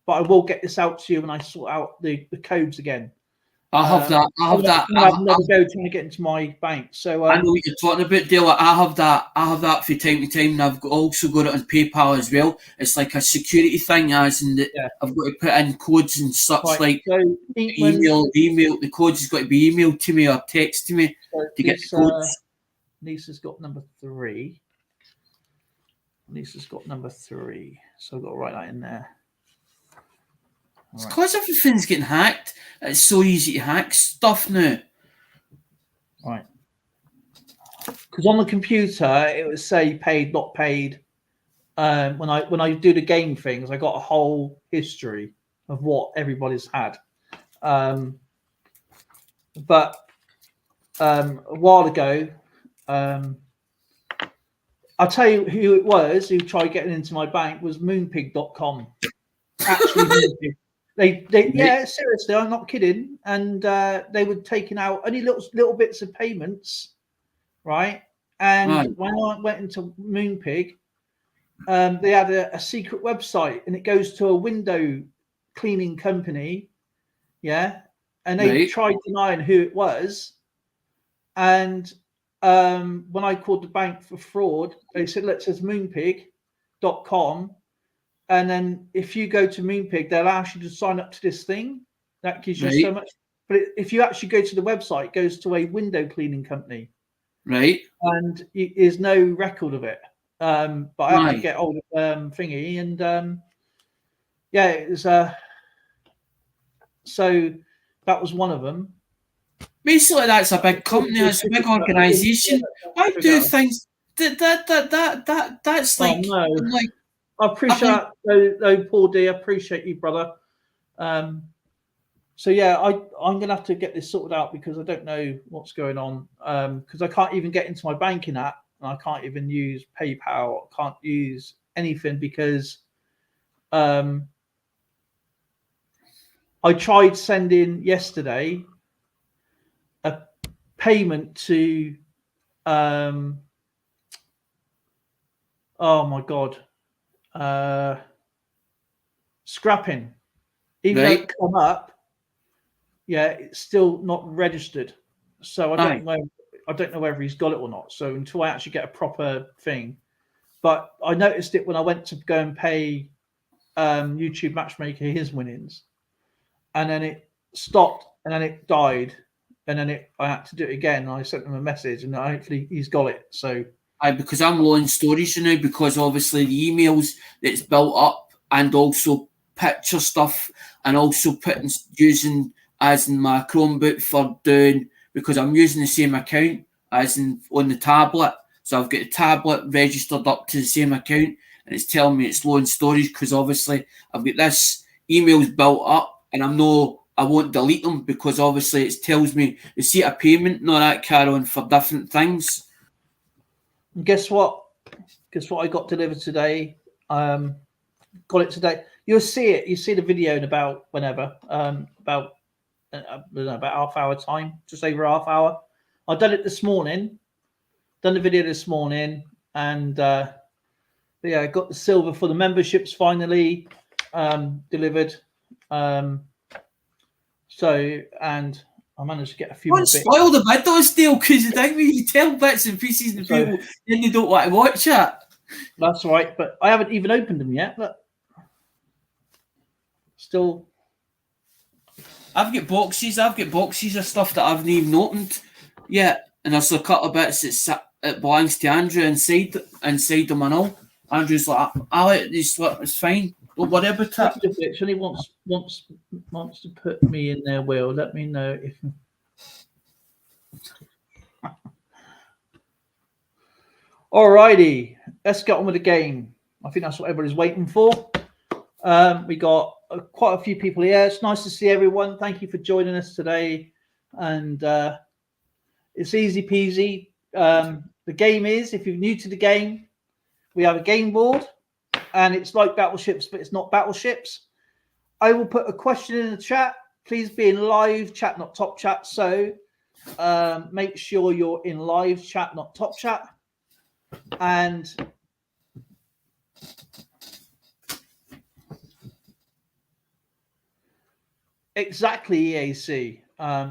B: But I will get this out to you when I sort out the codes again.
A: I have that. I have
B: another go trying to get into my bank. So
A: I know what you're talking about, Dale. I have that from time to time, and I've also got it on PayPal as well. It's like a security thing, as in that I've got to put in codes and such, like
B: so
A: email. The codes has got to be emailed to me or text to me to get the codes.
B: Lisa's got number 3. Lisa's got number 3, so I've got to write that in there.
A: It's because everything's getting hacked. It's so easy to hack stuff now.
B: Right. Because on the computer it would say paid, not paid. When I do the game things, I got a whole history of what everybody's had. But a while ago, I'll tell you who it was who tried getting into my bank was moonpig.com. Actually, Moonpig. They yeah, seriously, I'm not kidding. And they were taking out only little bits of payments, right? And when I went into Moonpig, they had a secret website, and it goes to a window cleaning company, yeah. And they tried denying who it was. And when I called the bank for fraud, they said, "Look, it says Moonpig.com." And then if you go to Moonpig, they'll ask you to sign up to this thing. That gives you so much. But if you actually go to the website, it goes to a window cleaning company.
A: Right.
B: And there's no record of it. But I have to get hold of thingy. And yeah, it was. So that was one of them.
A: Basically, that's a big company. It's a big organisation. Why do things? That's like.
B: Oh, no. Like, I appreciate though, Paul D. I appreciate you, brother. So yeah, I'm gonna have to get this sorted out because I don't know what's going on. Because I can't even get into my banking app, and I can't even use PayPal. I can't use anything because I tried sending yesterday a payment to oh my god, scrapping. Even though it come up, it's still not registered. So I don't know. I don't know whether he's got it or not. So until I actually get a proper thing, but I noticed it when I went to go and pay YouTube Matchmaker his winnings, and then it stopped, and then it died, and then I had to do it again. I sent him a message, and hopefully he's got it. So
A: because I'm low in storage now, because obviously the emails that's built up, and also picture stuff, and also using as in my Chromebook for doing, because I'm using the same account as in on the tablet. So I've got the tablet registered up to the same account, and it's telling me it's low in storage because obviously I've got this emails built up, and I won't delete them because obviously it tells me receipt of payment and all that carry on for different things.
B: And guess what? I got delivered today. Got it today. You'll see it. You see the video in about whenever. About half hour time, just over half hour. I done it this morning. Done the video this morning, and I got the silver for the memberships finally delivered. So, and I managed to get a few more bits.
A: Spoil the videos still, because you tell bits and pieces and people, then they don't want to watch it.
B: That's right, but I haven't even opened them yet. But still,
A: I've got boxes of stuff that I haven't even opened yet, and there's a couple of bits that belongs to Andrew inside them and all. Andrew's like, it's fine. Don't worry about it.
B: It only wants to put me in their will. Let me know if. Alrighty, let's get on with the game. I think that's what everybody's waiting for. We got quite a few people here. It's nice to see everyone. Thank you for joining us today. And it's easy peasy. The game is, if you're new to the game, we have a game board. And it's like battleships, but it's not battleships. I will put a question in the chat. Please be in live chat, not top chat. So make sure you're in live chat, not top chat. And exactly, EAC.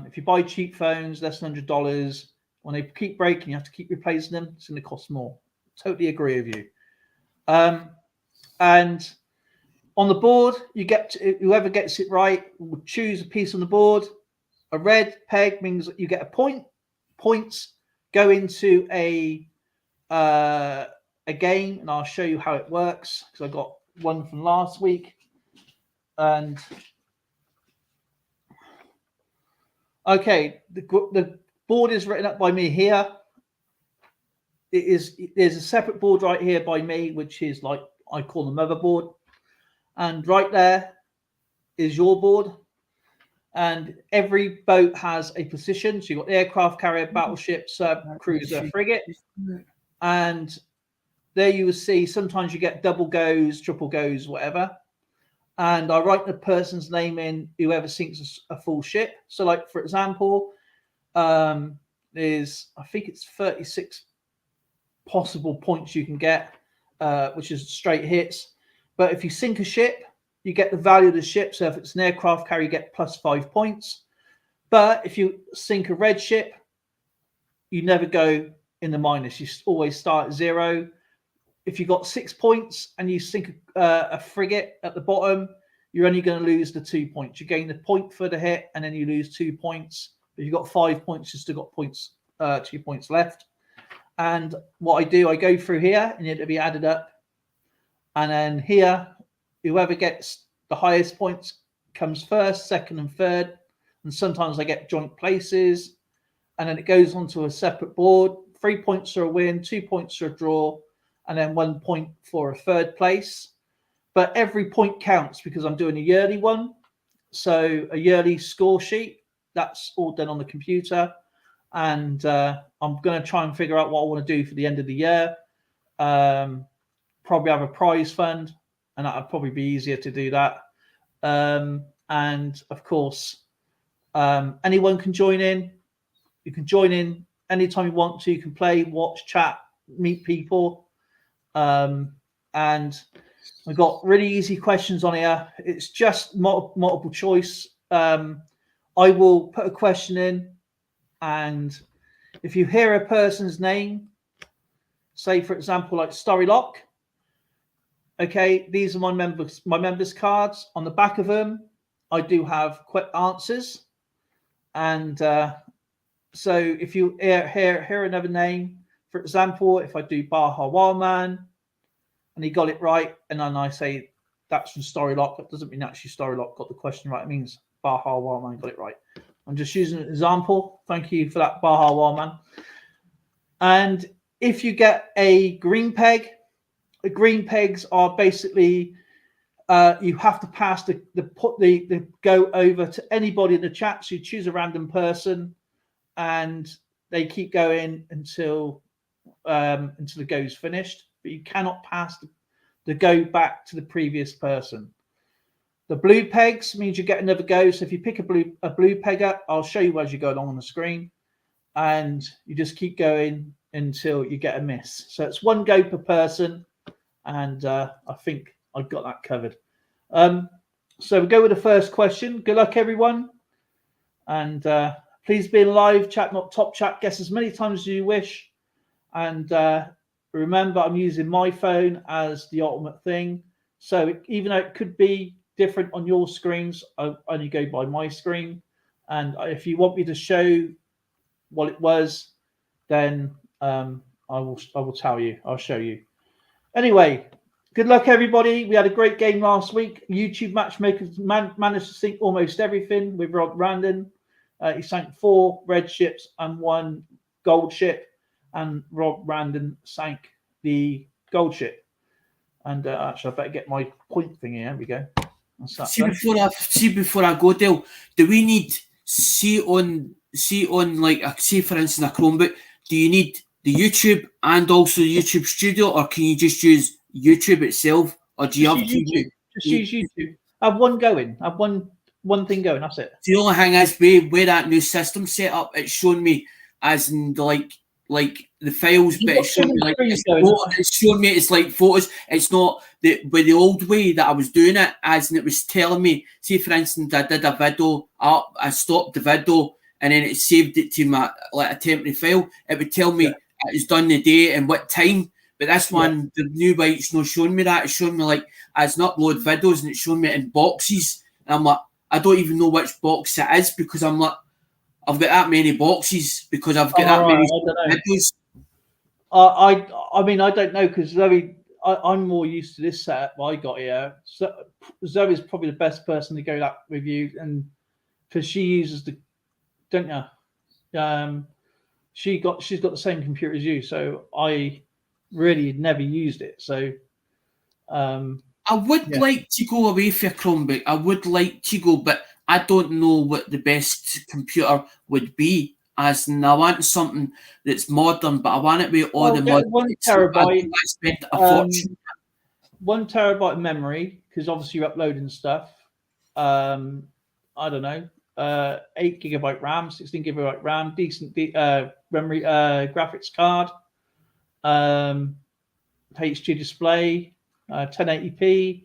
B: If you buy cheap phones, less than $100, when they keep breaking, you have to keep replacing them. It's going to cost more. Totally agree with you. And on the board, you get whoever gets it right will choose a piece on the board. A red peg means that you get a point. Points go into a game, and I'll show you how it works because I got one from last week. And okay, the board is written up by me here. There's a separate board right here by me, which is like I call the motherboard, and right there is your board. And every boat has a position. So you've got aircraft carrier, battleship, sub, cruiser, frigate. And there you will see sometimes you get double goes, triple goes, whatever. And I write the person's name in, whoever sinks a full ship. So like, for example, there's, I think it's 36 possible points you can get, which is straight hits. But if you sink a ship, you get the value of the ship. So if it's an aircraft carrier, you get plus 5 points. But if you sink a red ship, you never go in the minus. You always start at 0. If you got 6 points and you sink a frigate at the bottom, you're only going to lose the 2 points. You gain the point for the hit, and then you lose 2 points. If you've got 5 points, you've still got points, 2 points left. And what I do, I go through here, and it'll be added up. And then here, whoever gets the highest points comes first, second, and third. And sometimes I get joint places. And then it goes onto a separate board. 3 points are a win, 2 points are a draw, and then 1 point for a third place. But every point counts because I'm doing a yearly one. So a yearly score sheet, that's all done on the computer. And I'm going to try and figure out what I want to do for the end of the year. probably have a prize fund, and that would probably be easier to do that. And of course, anyone can join in. You can join in anytime you want to. You can play, watch, chat, meet people. And we've got really easy questions on here. It's just multiple choice. I will put a question in, and if you hear a person's name, say for example like Storylock, okay, these are my members cards. On the back of them, I do have quick answers, and so if you hear another name, for example, if I do Baha Wildman and he got it right, and then I say that's from Storylock, that doesn't mean actually Storylock got the question right. It means Baha Wildman got it right. I'm just using an example. Thank you for that, Baha Wildman. And if you get a green peg, the green pegs are basically you have to pass the go over to anybody in the chat. So you choose a random person, and they keep going until the go's finished. But you cannot pass the go back to the previous person. The blue pegs means you get another go. So if you pick a blue peg up, I'll show you as you go along on the screen, and you just keep going until you get a miss. So it's one go per person, and I think I've got that covered. So we go with the first question. Good luck, everyone, and please be in live chat, not top chat. Guess as many times as you wish, and remember, I'm using my phone as the ultimate thing. So even though it could be different on your screens, I only go by my screen. And if you want me to show what it was, then I will tell you. I'll show you. Anyway, good luck, everybody. We had a great game last week. YouTube Matchmakers managed to sink almost everything with Rob Randon. He sank 4 red ships and 1 gold ship, and Rob Randon sank the gold ship. And actually, I better get my point thing here. There we go.
A: Before I go, Dale, do we need see on like say for instance a Chromebook? Do you need the YouTube and also the YouTube Studio, or can you just use YouTube itself, or do you have
B: YouTube? Just use YouTube. Have one going. Have one thing going. That's it.
A: The only thing is where that new system set up, it's showing me as in like the files, but it's showing me like it's showing me it's like photos. It's not the old way that I was doing it, as in it was telling me. Say for instance, I did a video, I stopped the video, and then it saved it to my like a temporary file. It would tell me it was done the day and what time. But this one, the new way, it's not showing me that. It's showing me like as an upload videos, and it's showing me in boxes. And I'm like, I don't even know which box it is, because I'm like, I've got that many boxes because I've got that many videos.
B: I mean, I don't know, because Zoe, I'm more used to this setup I got here. So Zoe's probably the best person to go that with you, and because she uses the, don't you? She's got the same computer as you, so I really never used it. So
A: I would like to go away for a Chromebook. I would like to go, but I don't know what the best computer would be. As in, I want something that's modern, but I want it with all the modern.
B: 1 terabyte.
A: I spent a fortune.
B: 1 terabyte of memory, because obviously you're uploading stuff. I don't know. 8 gigabyte RAM, 16 gigabyte RAM, decent memory, graphics card, HD display, 1080p.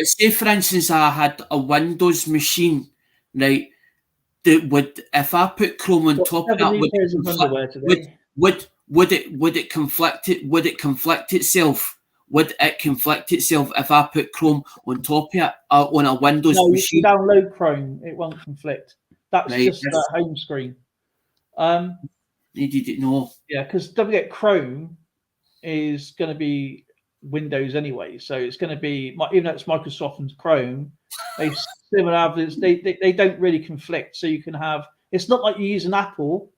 A: Say for instance, I had a Windows machine, right? That would, if I put Chrome on top of that, would it conflict it? Would it conflict itself? Would it conflict itself if I put Chrome on top of it on a Windows machine?
B: No, if you download Chrome, it won't conflict. That's right, just the home screen.
A: You didn't know.
B: Yeah, because don't forget, Chrome is going to be Windows anyway, so it's going to be, even though it's Microsoft and Chrome, they they don't really conflict. So you can have, it's not like you use an Apple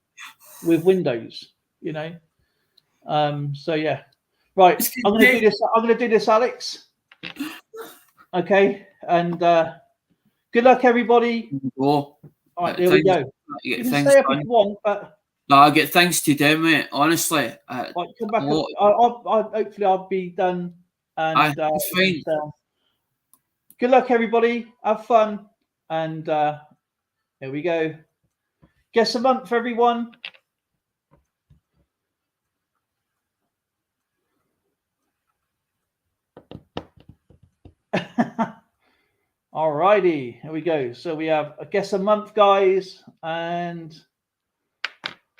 B: with Windows, you know. So yeah, right. I'm going to do this. I'm going to do this, Alex. Okay, and good luck, everybody.
A: All
B: right, there we go. You can stay up if you want, but
A: No, I get things to do, mate. Honestly,
B: Right, come back. Hopefully I'll be done. And
A: it's fine.
B: Good luck, everybody. Have fun. And here we go. Guess a month for everyone. Alrighty, here we go. So we have a guess a month, guys, and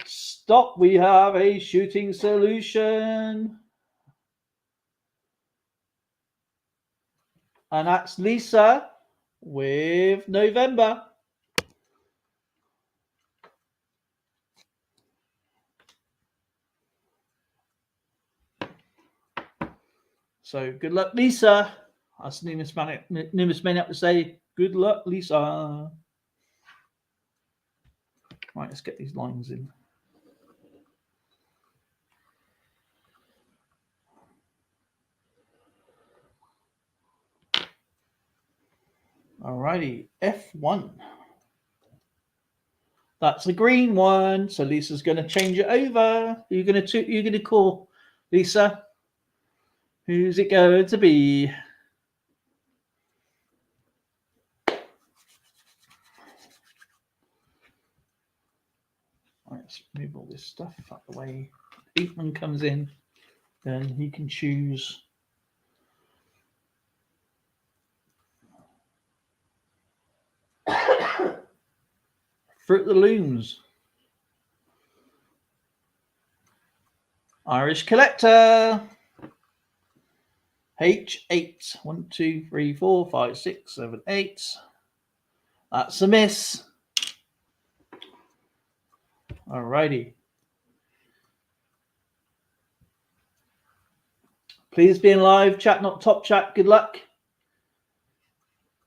B: stop. We have a shooting solution, and that's Lisa with November. So good luck, Lisa. As Nimbus may have to say, good luck, Lisa. Right, let's get these lines in. Alrighty, F1. That's a green one. So Lisa's going to change it over. You're going to call, Lisa. Who's it going to be? Right, let's move all this stuff out the way. Eatman comes in, then he can choose. Fruit of the Looms. Irish Collector. H8. 1, 2, 3, 4, 5, 6, 7, 8. That's a miss. Alrighty. Please be in live chat, not top chat. Good luck.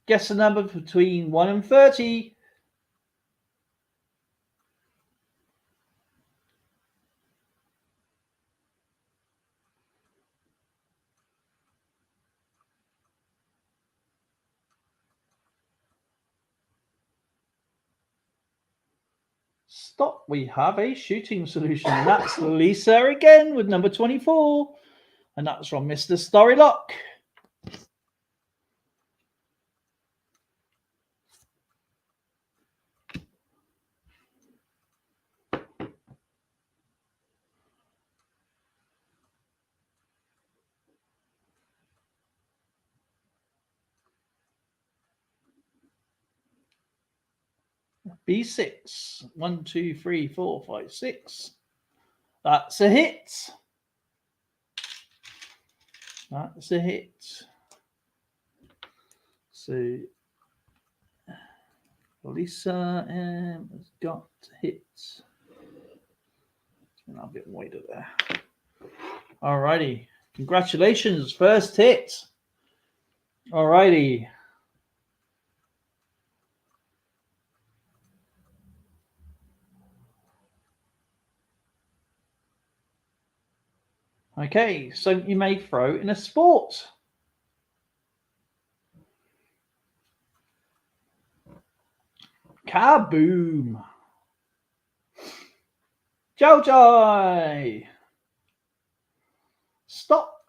B: Guess a number between 1 and 30. Stop. We have a shooting solution. And that's Lisa again with number 24. And that's from Mr. Storylock. B6. 1, 2, 3, 4, 5, 6. That's a hit. That's a hit. So Lisa has got hits. A bit wider there. Alrighty. Congratulations. First hit. Alrighty. Okay, so you may throw in a sport. Kaboom. Jojo. Stop.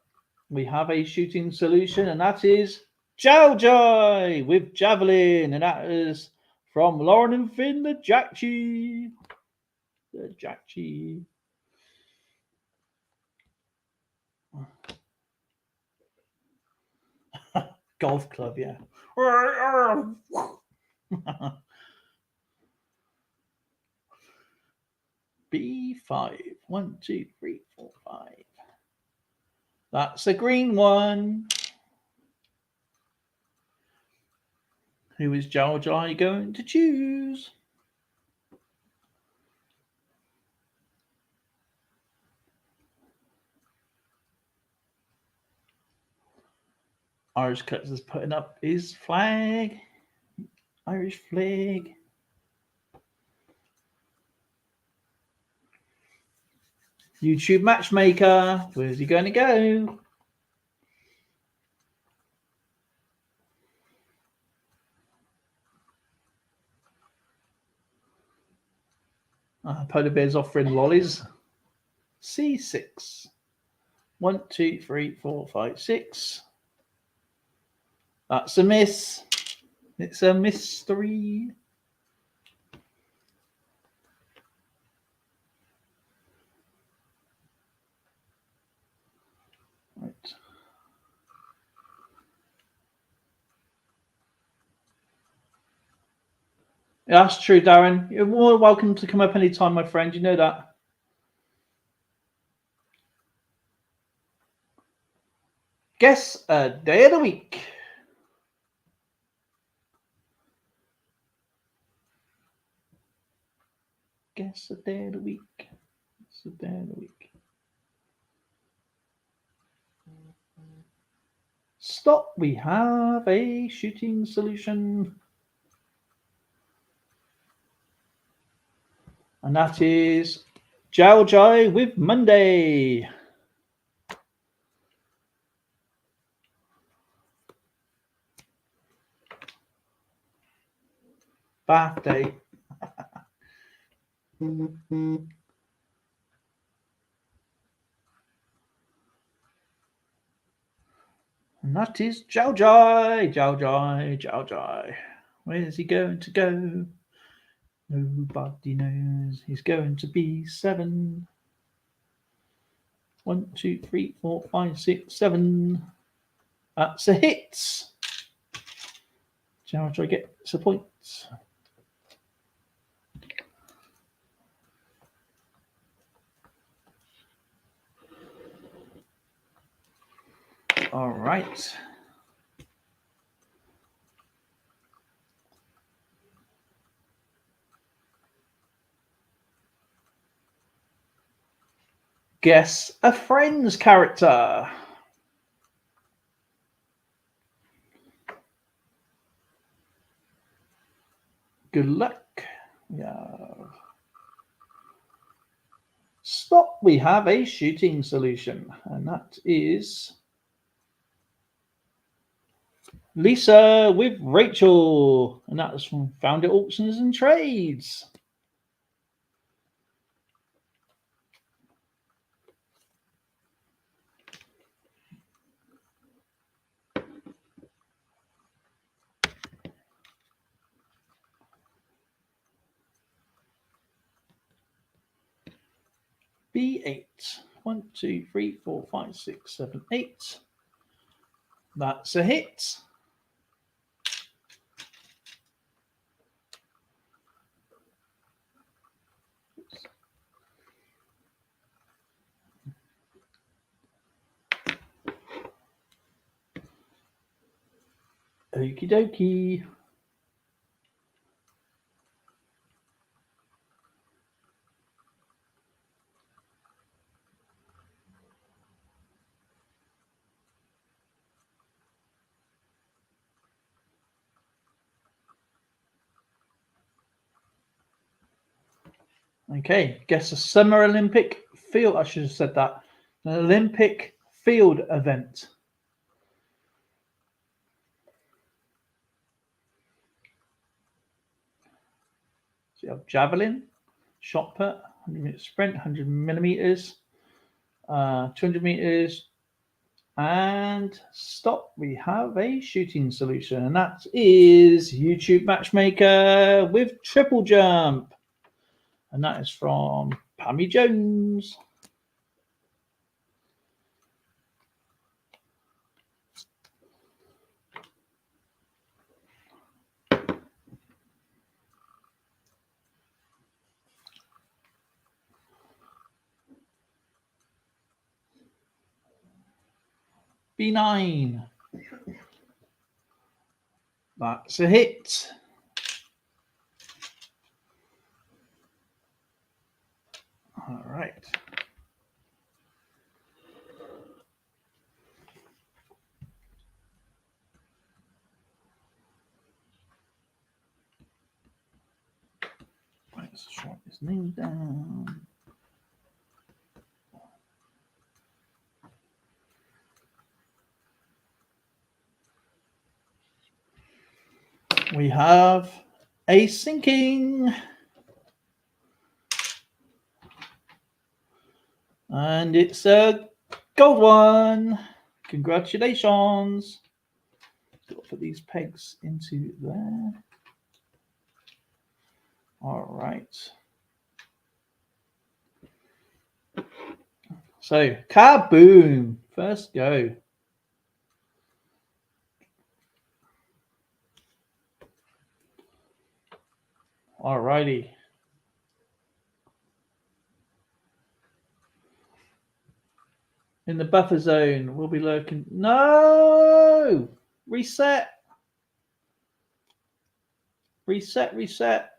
B: We have a shooting solution, and that is Jojo with javelin, and that is from Lauren and Finn, the Jackchi. The Jackchi. Golf club, yeah. B5. 1, 2, 3, 4, 5. That's a green one. Who is George I going to choose? Irish Cuts is putting up his flag. Irish flag. YouTube matchmaker. Where's he going to go? Polar bear's offering lollies. C6. 1, 2, 3, 4, 5, 6. That's a miss. It's a mystery. Right. Yeah, that's true, Darren. You're more welcome to come up anytime, my friend. You know that. Guess a day of the week. Guess a day of the week. Guess a day of the week. Stop. We have a shooting solution. And that is Jiao Jai with Monday. Bath day. And that is Jiao Jai. Jiao Jai. Jiao Jai. Where's he going to go? Nobody knows. He's going to be 7. 1, 2, 3, 4, 5, 6, 7. That's a hit. Jiao Jai gets a point. All right. Guess a Friends character. Good luck. Yeah. Stop. We have a shooting solution, and that is Lisa with Rachel, and that's from Found It Auctions and Trades. B8. 1, 2, 3, 4, 5, 6, 7, 8. That's a hit. Okie dokie. Okay, guess a Summer Olympic field. I should have said that. An Olympic field event. So you have javelin, shot put, 100-meter sprint, 100 millimeters, 200 meters, and stop. We have a shooting solution, and that is YouTube Matchmaker with triple jump, and that is from Pammy Jones. B9. That's a hit. All right. Let's write his name down. We have a sinking. And it's a gold one. Congratulations. Got to put these pegs into there. All right. So, kaboom. First go. All righty. In the buffer zone, we'll be lurking. No! Reset. Reset, reset.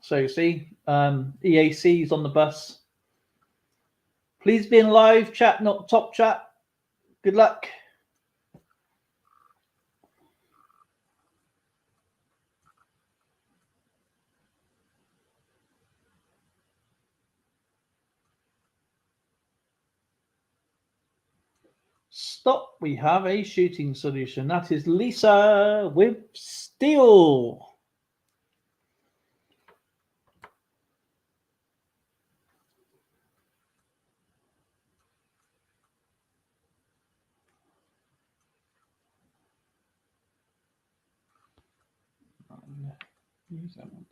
B: So you see, EAC's on the bus. Please be in live chat, not top chat. Good luck. Stop. We have a shooting solution. That is Lisa with steel. Use that one.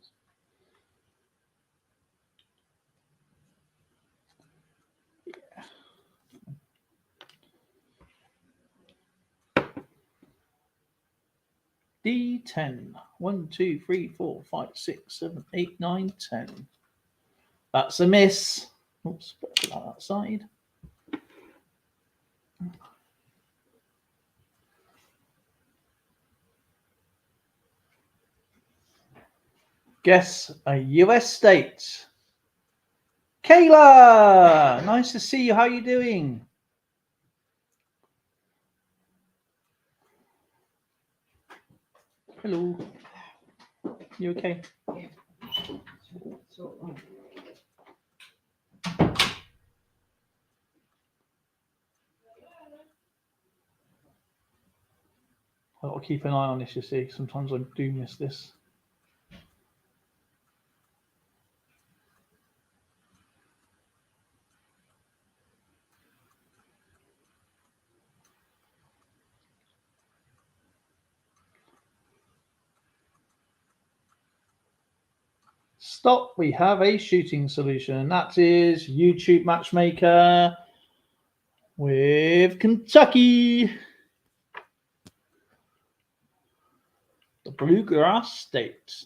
B: D10. 1, 2, 3, 4, 5, 6, 7, 8, 9, 10. That's a miss. Oops, put that outside. Guess a US state. Kayla! Nice to see you. How are you doing? Hello. You okay? Yeah. I'll keep an eye on this, you see. Sometimes I do miss this. Stop. We have a shooting solution. That is YouTube Matchmaker with Kentucky. The Bluegrass State.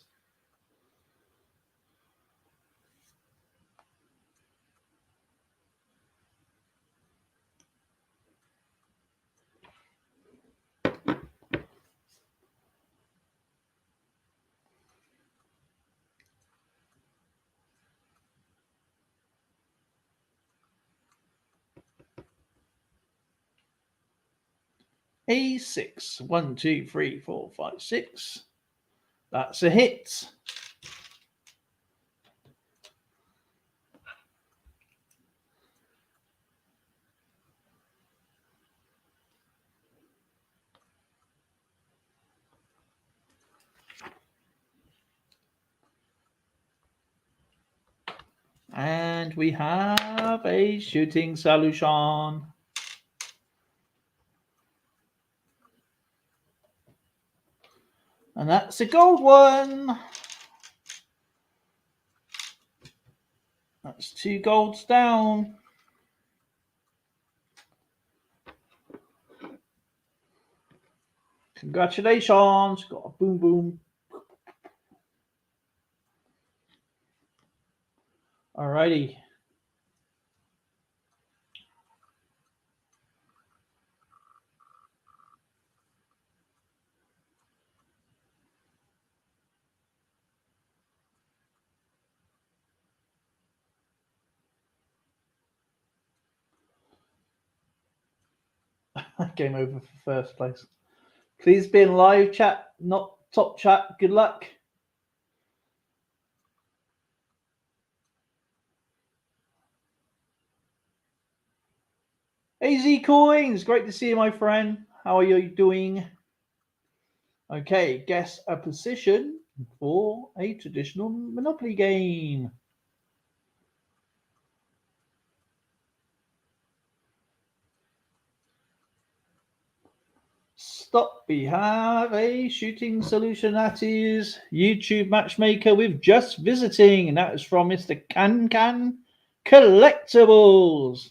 B: A6. 1, 2, 3, 4, 5, 6. That's a hit. And we have a shooting solution. And that's a gold one. That's 2 golds down. Congratulations. Got a boom boom. Alrighty. Game over for first place. Please be in live chat, not top chat. Good luck. AZ Coins, great to see you, my friend. How are you doing? Okay, guess a position for a traditional Monopoly game. Stop. We have a shooting solution that is YouTube Matchmaker with just visiting, and that is from Mr. Can Collectibles.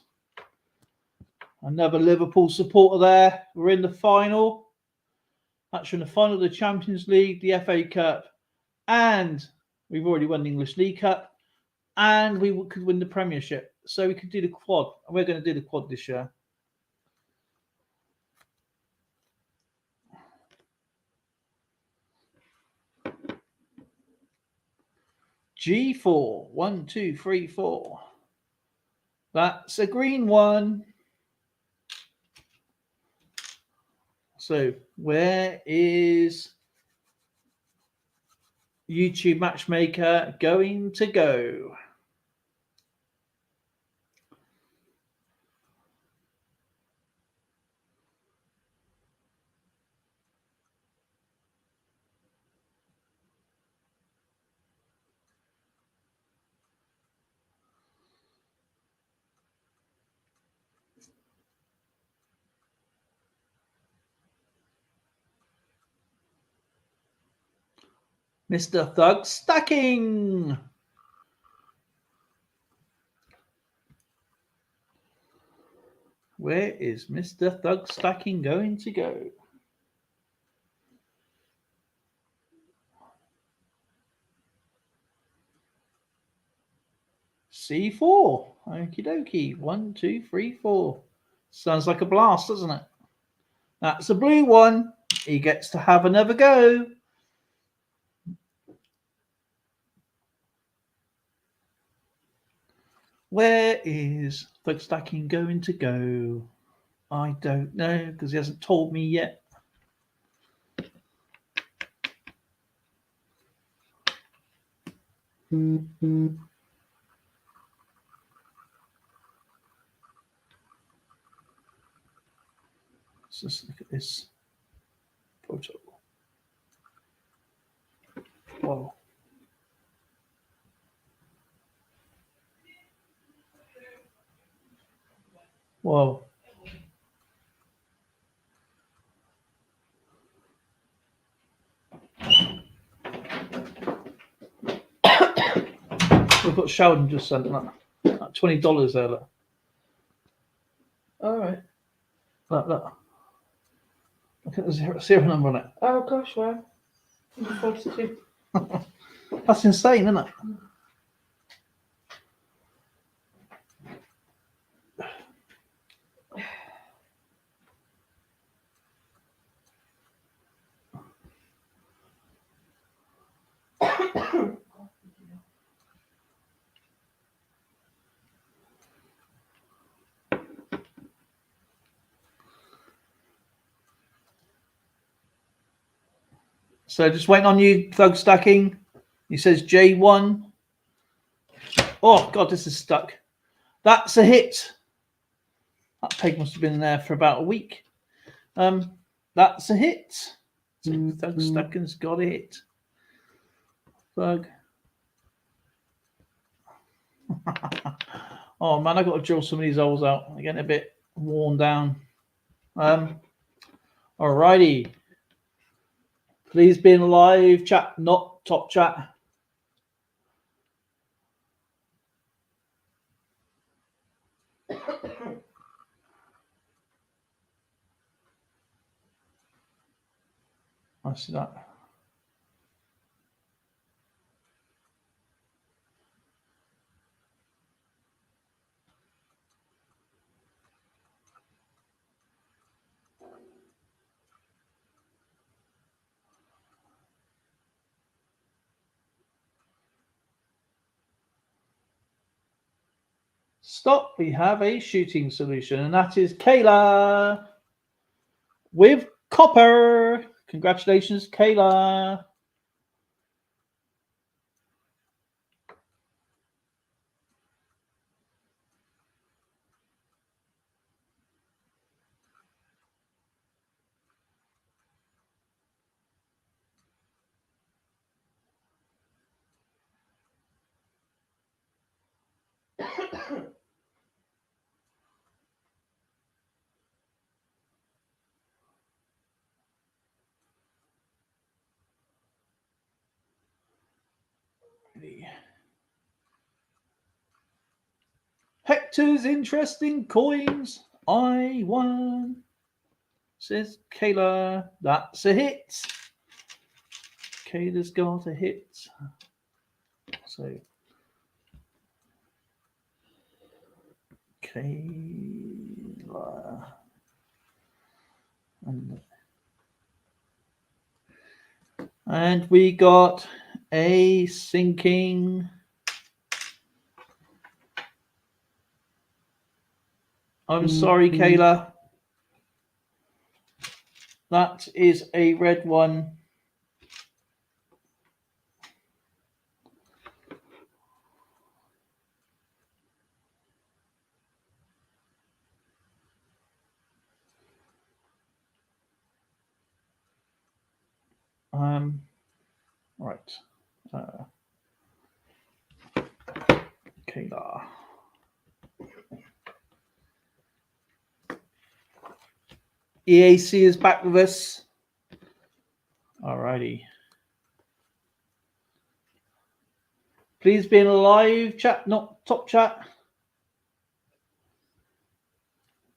B: Another Liverpool supporter there. We're in the final. Actually, in the final of the Champions League, the FA Cup, and we've already won the English League Cup, and we could win the Premiership. So we could do the quad. We're going to do the quad this year. G4. 1, 2, 3, 4. That's a green one. So where is YouTube Matchmaker going to go? Mr. Thug Stacking. Where is Mr. Thug Stacking going to go? C4. Okie dokie. 1, 2, 3, 4. Sounds like a blast, doesn't it? That's a blue one. He gets to have another go. Where is Thug Stacking going to go? I don't know because he hasn't told me yet. Let's just look at this photo. Whoa. Whoa. We've got Sheldon just sent that. $20 there, look.
C: All right.
B: Look. Look at the serial number on it.
C: Oh gosh, wow. 42.
B: That's insane, isn't it? So just waiting on you, Thug Stacking. He says J1. Oh, God, this is stuck. That's a hit. That peg must have been in there for about a week. That's a hit. So Thug Stacking's got a hit. Thug. Oh, man, I've got to drill some of these holes out. They're getting a bit worn down. Alrighty. Please be in live chat, not top chat. I see that. Stop. We have a shooting solution, and that is Kayla with copper. Congratulations, Kayla. Hector's interesting coins. I won. Says Kayla. That's a hit. Kayla's got a hit. So Kayla. And we got a sinking. I'm sorry, Kayla. That is a red one. Right. Kayla. EAC is back with us. Alrighty. Please be in a live chat, not top chat.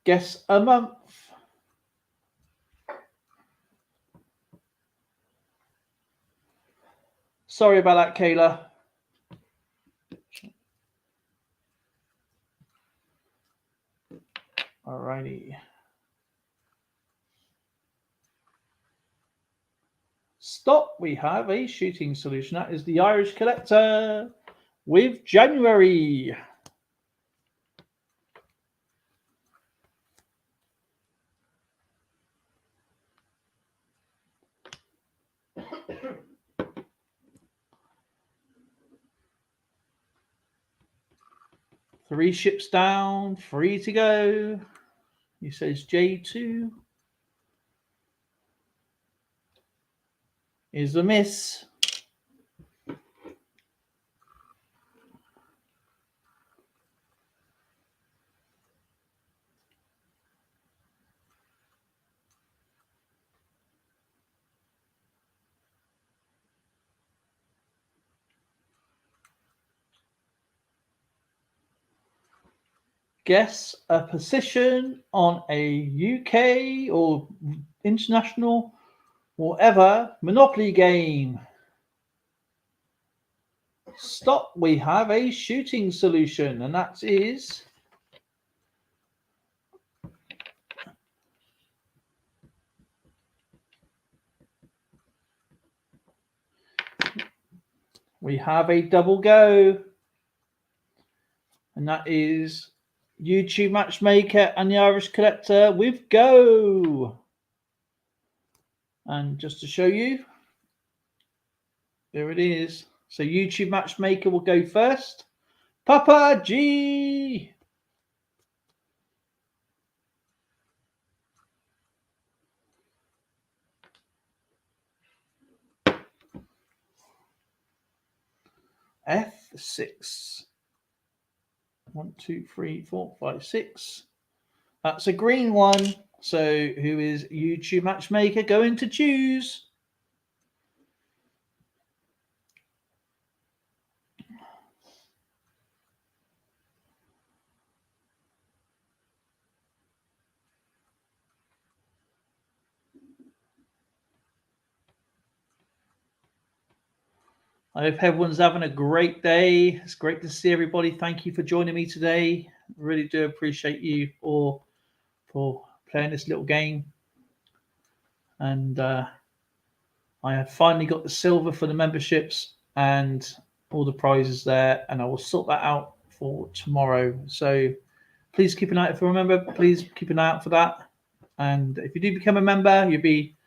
B: Guess a month. Sorry about that, Kayla. Alrighty. Stop. We have a shooting solution. That is the Irish Collector with January. Three ships down, 3 to go. He says J2 is a miss. Guess a position on a UK or international, whatever, Monopoly game. Stop. We have a shooting solution, and that is we have a double go, and that is YouTube Matchmaker and the Irish Collector with go. And just to show you, there it is. So YouTube Matchmaker will go first. Papa G. F6. 1, 2, 3, 4, 5, 6. That's a green one. So who is YouTube Matchmaker going to choose? I hope everyone's having a great day. It's great to see everybody. Thank you for joining me today. Really do appreciate you for playing this little game. And I have finally got the silver for the memberships and all the prizes there, and I will sort that out for tomorrow. So please keep an eye out for a member. Please keep an eye out for that. And if you do become a member, you'll be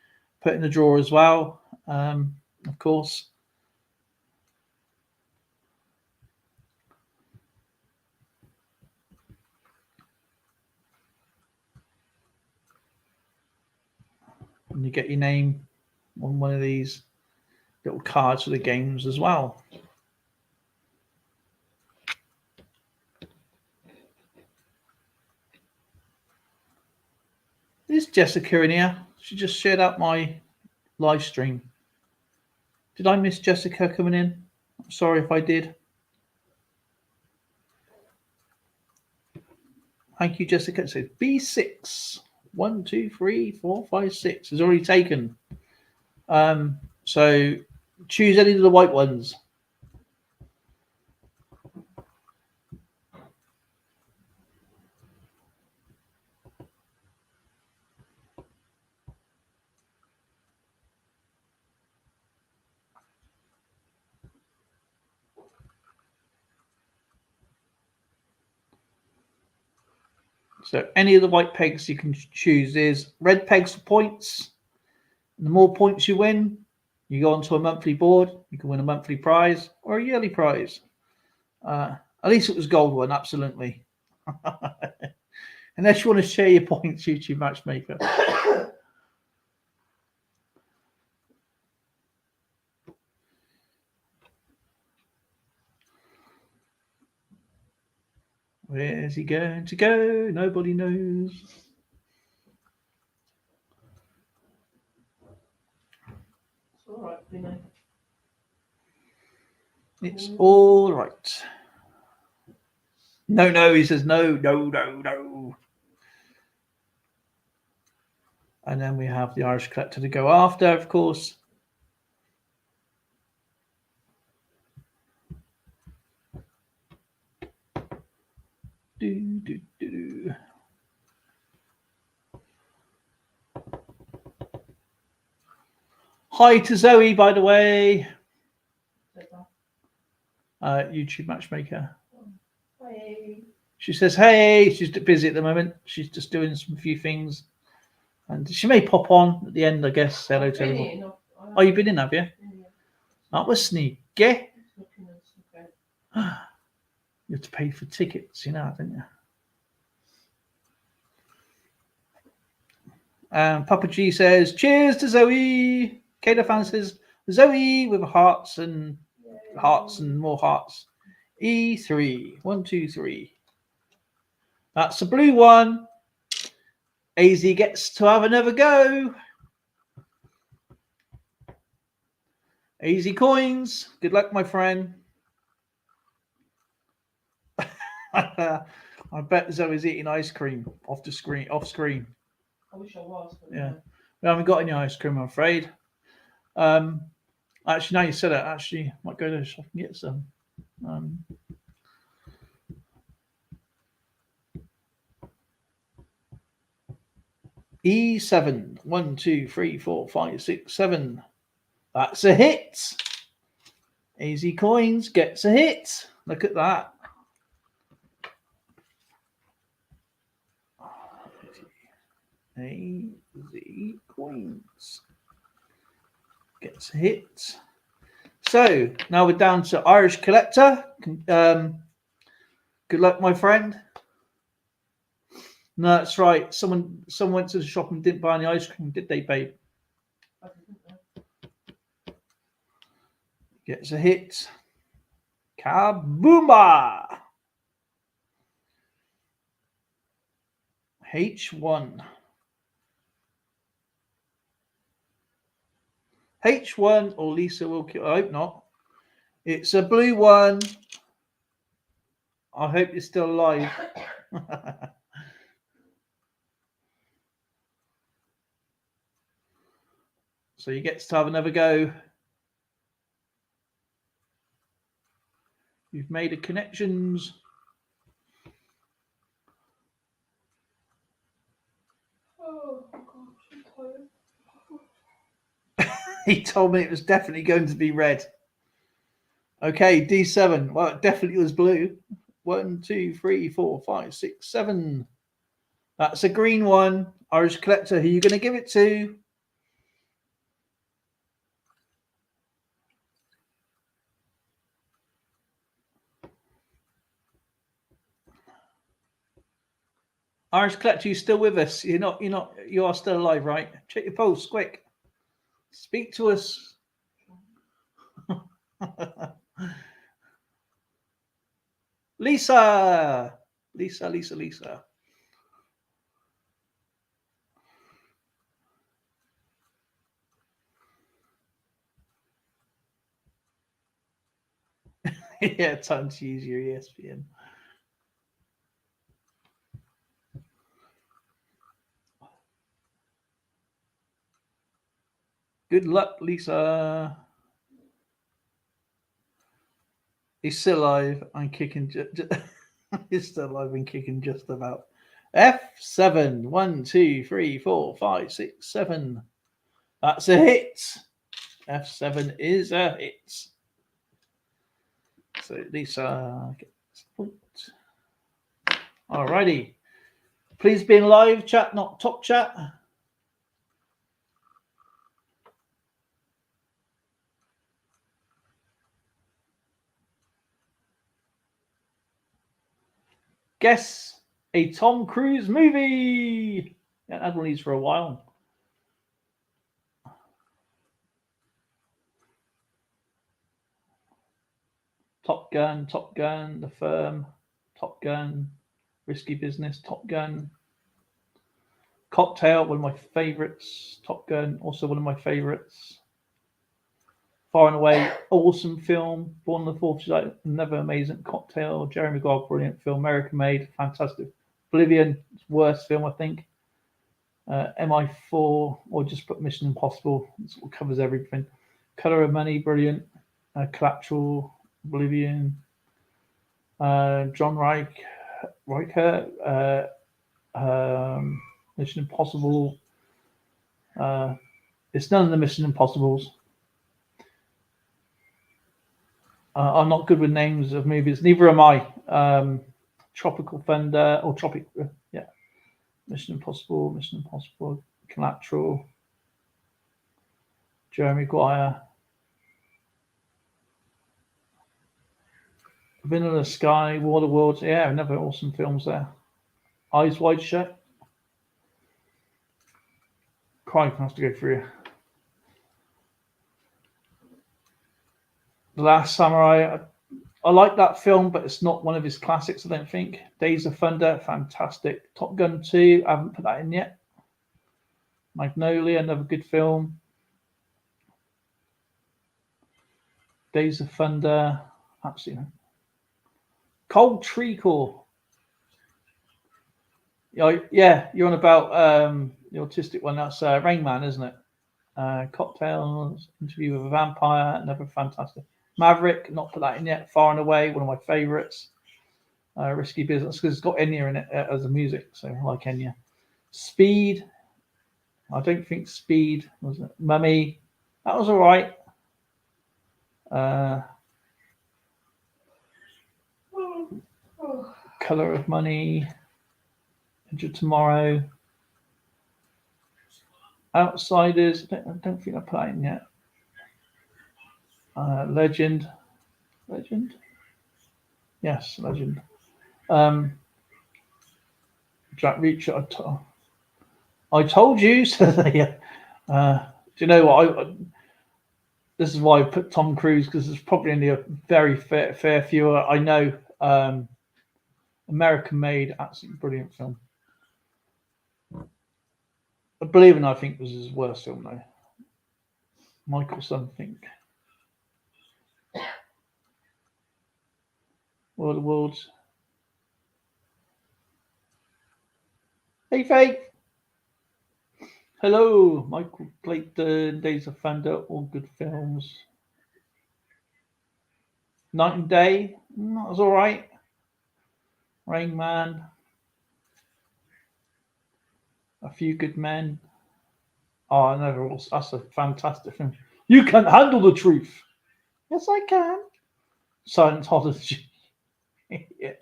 B: put in the draw as well, of course. And you get your name on one of these little cards for the games as well. is Jessica in here? She just shared out my live stream. Did I miss Jessica coming in? I'm sorry if I did. Thank you, Jessica. So B6. 1, 2, 3, 4, 5, 6 is already taken. So choose any of the white ones. So any of the white pegs you can choose. Is red pegs for points. And the more points you win, you go onto a monthly board. You can win a monthly prize or a yearly prize. At least it was gold one, absolutely. Unless you want to share your points, YouTube Matchmaker. Where's he going to go? Nobody knows.
C: It's all right, you know.
B: It's all right. No, he says no. And then we have the Irish Collector to go after, of course. Hi to Zoe, by the way. YouTube Matchmaker.
C: Hey.
B: She says, hey, she's busy at the moment. She's just doing some few things. And she may pop on at the end, I guess. Hello to everyone. Oh, you've been in, have you?
C: Yeah.
B: That was sneaky. You have to pay for tickets, you know, didn't you? Papa G says, cheers to Zoe. Kata fan says, Zoe with hearts and more hearts. E3. 1, 2, 3. That's a blue one. AZ gets to have another go. AZ coins. Good luck, my friend. I bet Zoe's eating ice cream off screen.
C: I wish I was. But
B: Yeah. We haven't got any ice cream, I'm afraid. Actually, now you said it, actually, might go to the shop and get some. E7. 1, 2, 3, 4, 5, 6, 7. That's a hit. AZ coins gets a hit. Look at that. AZ coins gets a hit. So now we're down to Irish Collector. Good luck, my friend. No, that's right. Someone went to the shop and didn't buy any ice cream, did they, babe?
C: I didn't know.
B: Gets a hit. Kaboomba! H1. H1 or Lisa will kill. I hope not. It's a blue one. I hope you're still alive. So you get to have another go. You've made a connections.
C: Oh gosh, I'm tired.
B: He told me it was definitely going to be red. Okay, D7. Well, it definitely was blue. 1, 2, 3, 4, 5, 6, 7. That's a green one. Irish Collector, who are you going to give it to? Irish Collector, you still with us? You are still alive, right? Check your pulse, quick. Speak to us. Lisa. Yeah, time to use your ESPN. Good luck, Lisa. He's still alive and kicking. He's still alive and kicking just about. F7. 1, 2, 3, 4, 5, 6, 7. That's a hit. F7 is a hit. So Lisa gets a point. Alrighty. Please be in live chat, not top chat. Guess a Tom Cruise movie. Yeah, I've had one of these for a while. Top Gun, The Firm, Top Gun, Risky Business, Top Gun, Cocktail, one of my favourites. Top Gun, also one of my favourites. Far and away, awesome film. Born on the 4th of July, another amazing. Cocktail, Jeremy Maguire, brilliant film. American Made, fantastic. Oblivion, worst film, I think. MI4, or just put Mission Impossible. It sort of covers everything. Color of Money, brilliant. Collateral, Oblivion. John Riker, Mission Impossible. It's none of the Mission Impossibles. I'm not good with names of movies. Neither am I. Tropical Thunder or Mission Impossible, Collateral, Jeremy Maguire, Vanilla Sky, War of the Worlds. Yeah, another awesome films there. Eyes Wide Shut. Crime has to go through. The Last Samurai. I like that film, but it's not one of his classics, I don't think. Days of Thunder, fantastic. Top Gun 2, I haven't put that in yet. Magnolia, another good film. Days of Thunder, absolutely. Cold Treacle. Yeah, you're on about the autistic one. That's Rain Man, isn't it? Cocktails, Interview with a Vampire, another fantastic. Maverick, not put that in yet. Far and Away, one of my favourites. Risky Business, because it's got Enya in it as a music, so I like Enya. Speed, I don't think Speed was it. Mummy, that was all right. Color of Money, Edge of Tomorrow, Outsiders. I don't think I put that in yet. Legend. Yes, Legend. Jack Reacher. I told you. So do you know what? This is why I put Tom Cruise, because there's probably only a very fair few I know. American Made, absolutely brilliant film. Believe I think was his worst film though. Michael something. World of Worlds. Hey Faith. Hello, Michael Clayton, Days of Thunder, all good films. Night and Day, that was all right. Rain Man, A Few Good Men. Oh, that's a fantastic film. You can handle the truth. Yes, I can. Scientology. Yeah.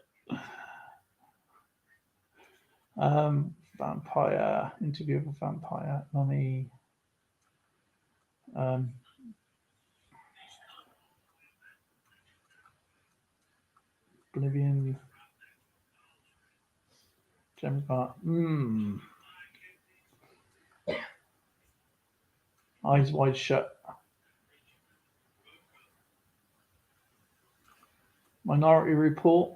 B: Vampire, Interview with a Vampire, Mummy. Oblivion. Eyes Wide Shut. Minority Report.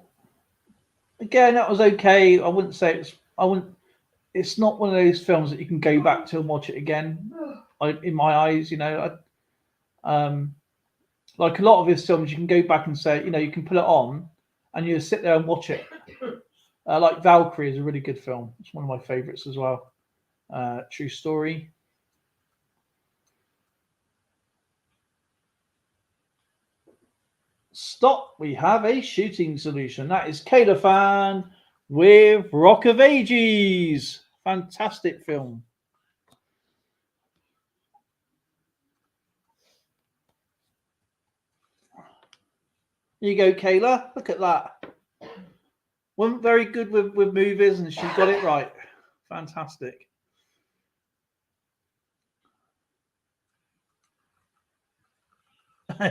B: Again, that was okay. I wouldn't say it's not one of those films that you can go back to and watch it again. In my eyes, Like a lot of his films, you can go back and say, you can put it on and you sit there and watch it. Like Valkyrie is a really good film. It's one of my favorites as well. True story. Stop. We have a shooting solution. That is Kayla Fan with Rock of Ages. Fantastic film. Here you go, Kayla. Look at that. Wasn't very good with movies, and she got it right. Fantastic.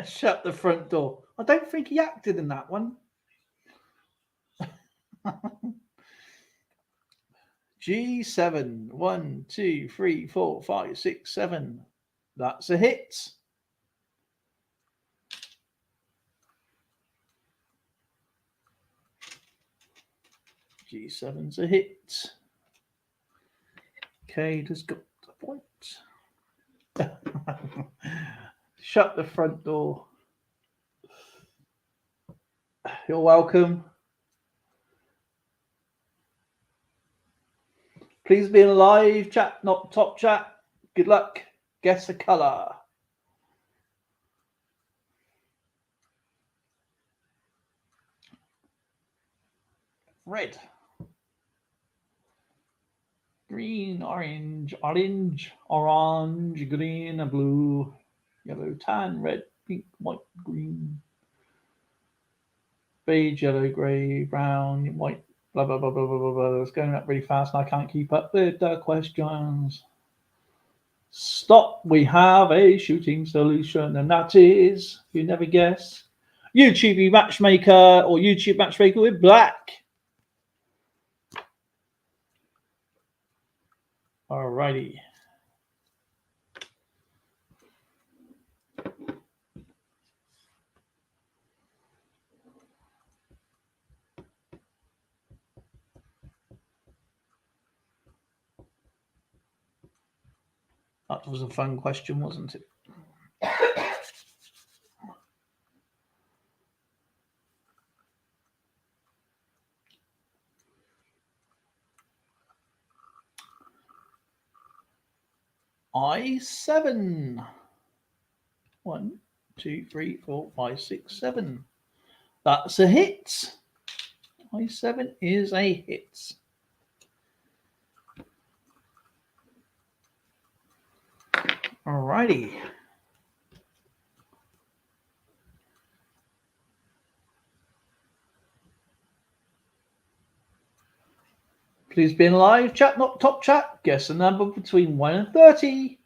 B: Shut the front door. I don't think he acted in that one. G7. 1, 2, 3, 4, 5, 6, 7. That's a hit. G7's a hit. Cade has got the point. Shut the front door. You're welcome. Please be in live chat, not top chat. Good luck. Guess a colour. Red. Green, orange, orange, orange, green, blue, yellow, tan, red, pink, white, green, beige, yellow, grey, brown, white, blah, blah, blah, blah, blah, blah, blah. It's going up really fast and I can't keep up with the questions. Stop. We have a shooting solution, and that is, you never guess, YouTube Matchmaker or YouTube Matchmaker with black. Alrighty. That was a fun question, wasn't it? I7. 1, 2, 3, 4, 5, 6, 7. That's a hit. I7 is a hit. Alrighty. Please be in live chat, not top chat. Guess a number between 1 and 30.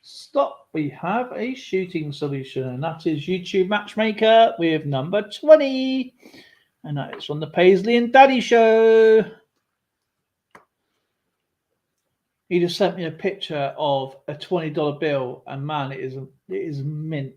B: Stop. We have a shooting solution, and that is YouTube Matchmaker with number 20. And that is from the Paisley and Daddy show. He just sent me a picture of a $20 bill, and man, it is mint.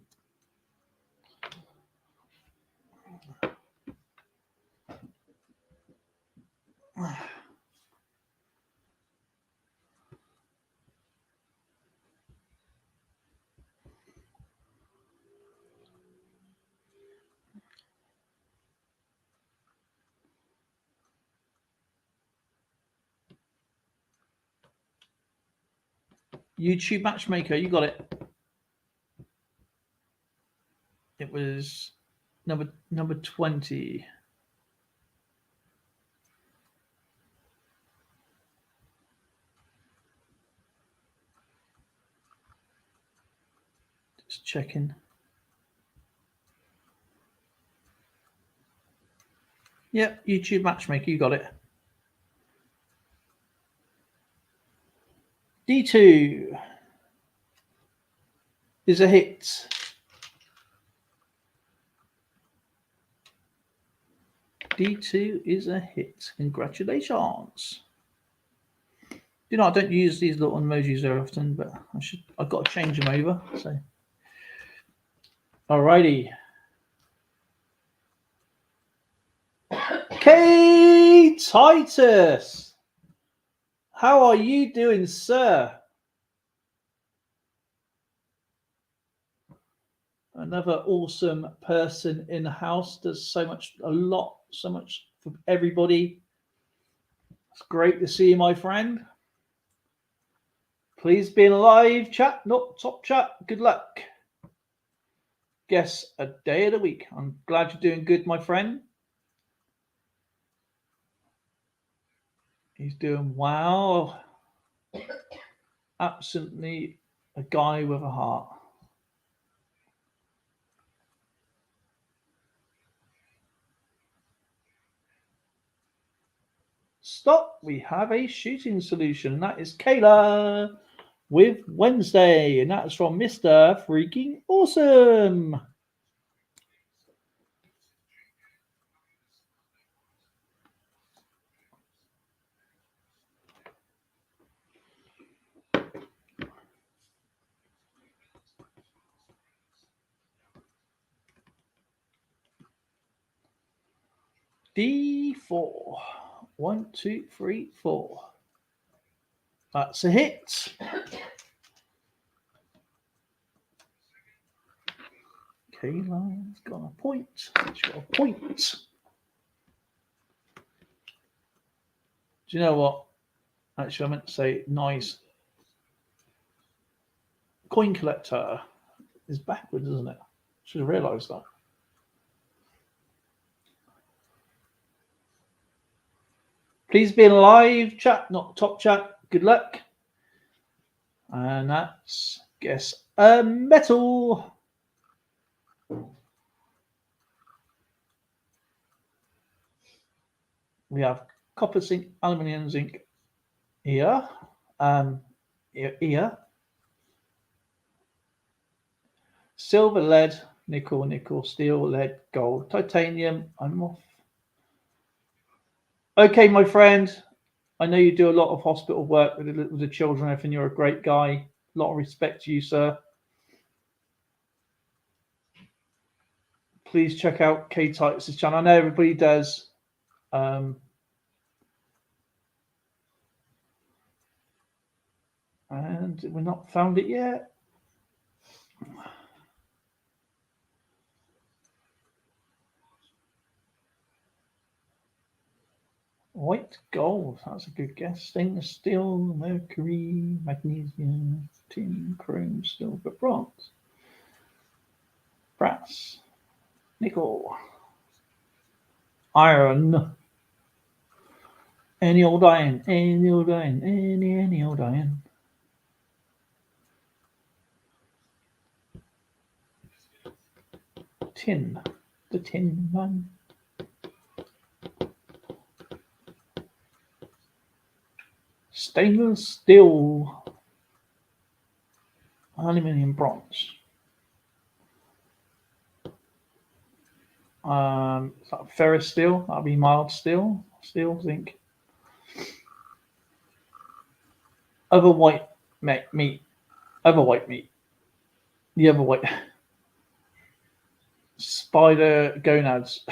B: YouTube Matchmaker, you got it. It was number 20. Just checking. Yep, YouTube Matchmaker, you got it. D2 is a hit. D2 is a hit. Congratulations. You know, I don't use these little emojis very often, but I've got to change them over. So, alrighty. K Titus, how are you doing, sir? Another awesome person in the house. Does so much for everybody. It's great to see you, my friend. Please be in a live chat, not top chat. Good luck. Guess a day of the week. I'm glad you're doing good, my friend. He's doing well. Absolutely a guy with a heart. Stop. We have a shooting solution. That is Kayla with Wednesday. And that's from Mr. Freaking Awesome. D4. 1, 2, 3, 4. That's a hit. Kayla's got a point. She's got a point. Do you know what? Actually, I meant to say nice. Coin collector is backwards, isn't it? Should have realised that. Please be in a live chat, not top chat. Good luck. And that's, guess, a metal. We have copper, zinc, aluminium, zinc here. Here. Silver, lead, nickel, steel, lead, gold, titanium. I'm off. Okay, my friend. I know you do a lot of hospital work with the children. I think you're a great guy. A lot of respect to you, sir. Please check out K Titus' channel. I know everybody does. And we've not found it yet. White gold. That's a good guess. Stainless steel, mercury, magnesium, tin, chrome, silver, bronze, brass, nickel, iron. Any old iron. Any old iron. Tin. The tin one. Stainless steel, aluminium, bronze. Ferrous steel, that'll be mild steel, zinc. Other white meat. The other white. Spider gonads.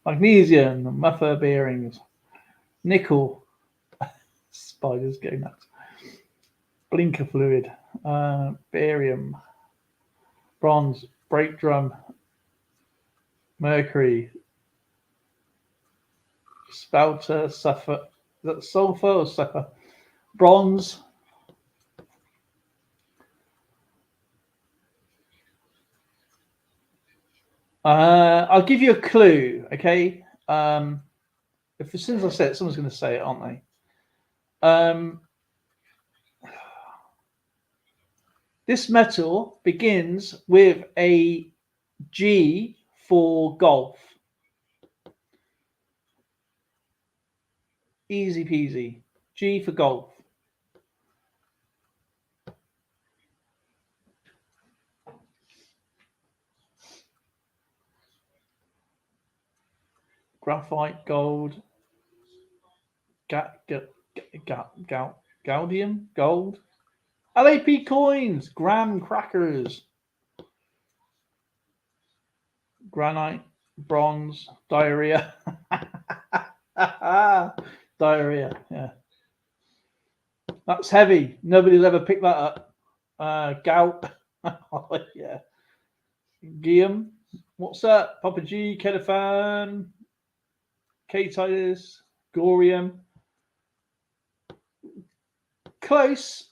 B: Magnesium, muffler bearings. Nickel. Spiders gonads. Blinker fluid. Barium. Bronze. Brake drum. Mercury. Spouter. Sulfur. Is that sulfur or sulfur? Bronze. I'll give you a clue, okay? If as soon as I say it, someone's going to say it, aren't they? This metal begins with a G for golf. Easy peasy. G for golf. Graphite, gold. Gaudium, gold. LAP coins, graham crackers, granite, bronze, diarrhea. Diarrhea, yeah. That's heavy. Nobody's ever picked that up. Gout. Oh, yeah. Guillaume. What's that? Papa G, Kedafan, K-Titus, Gorium. Close.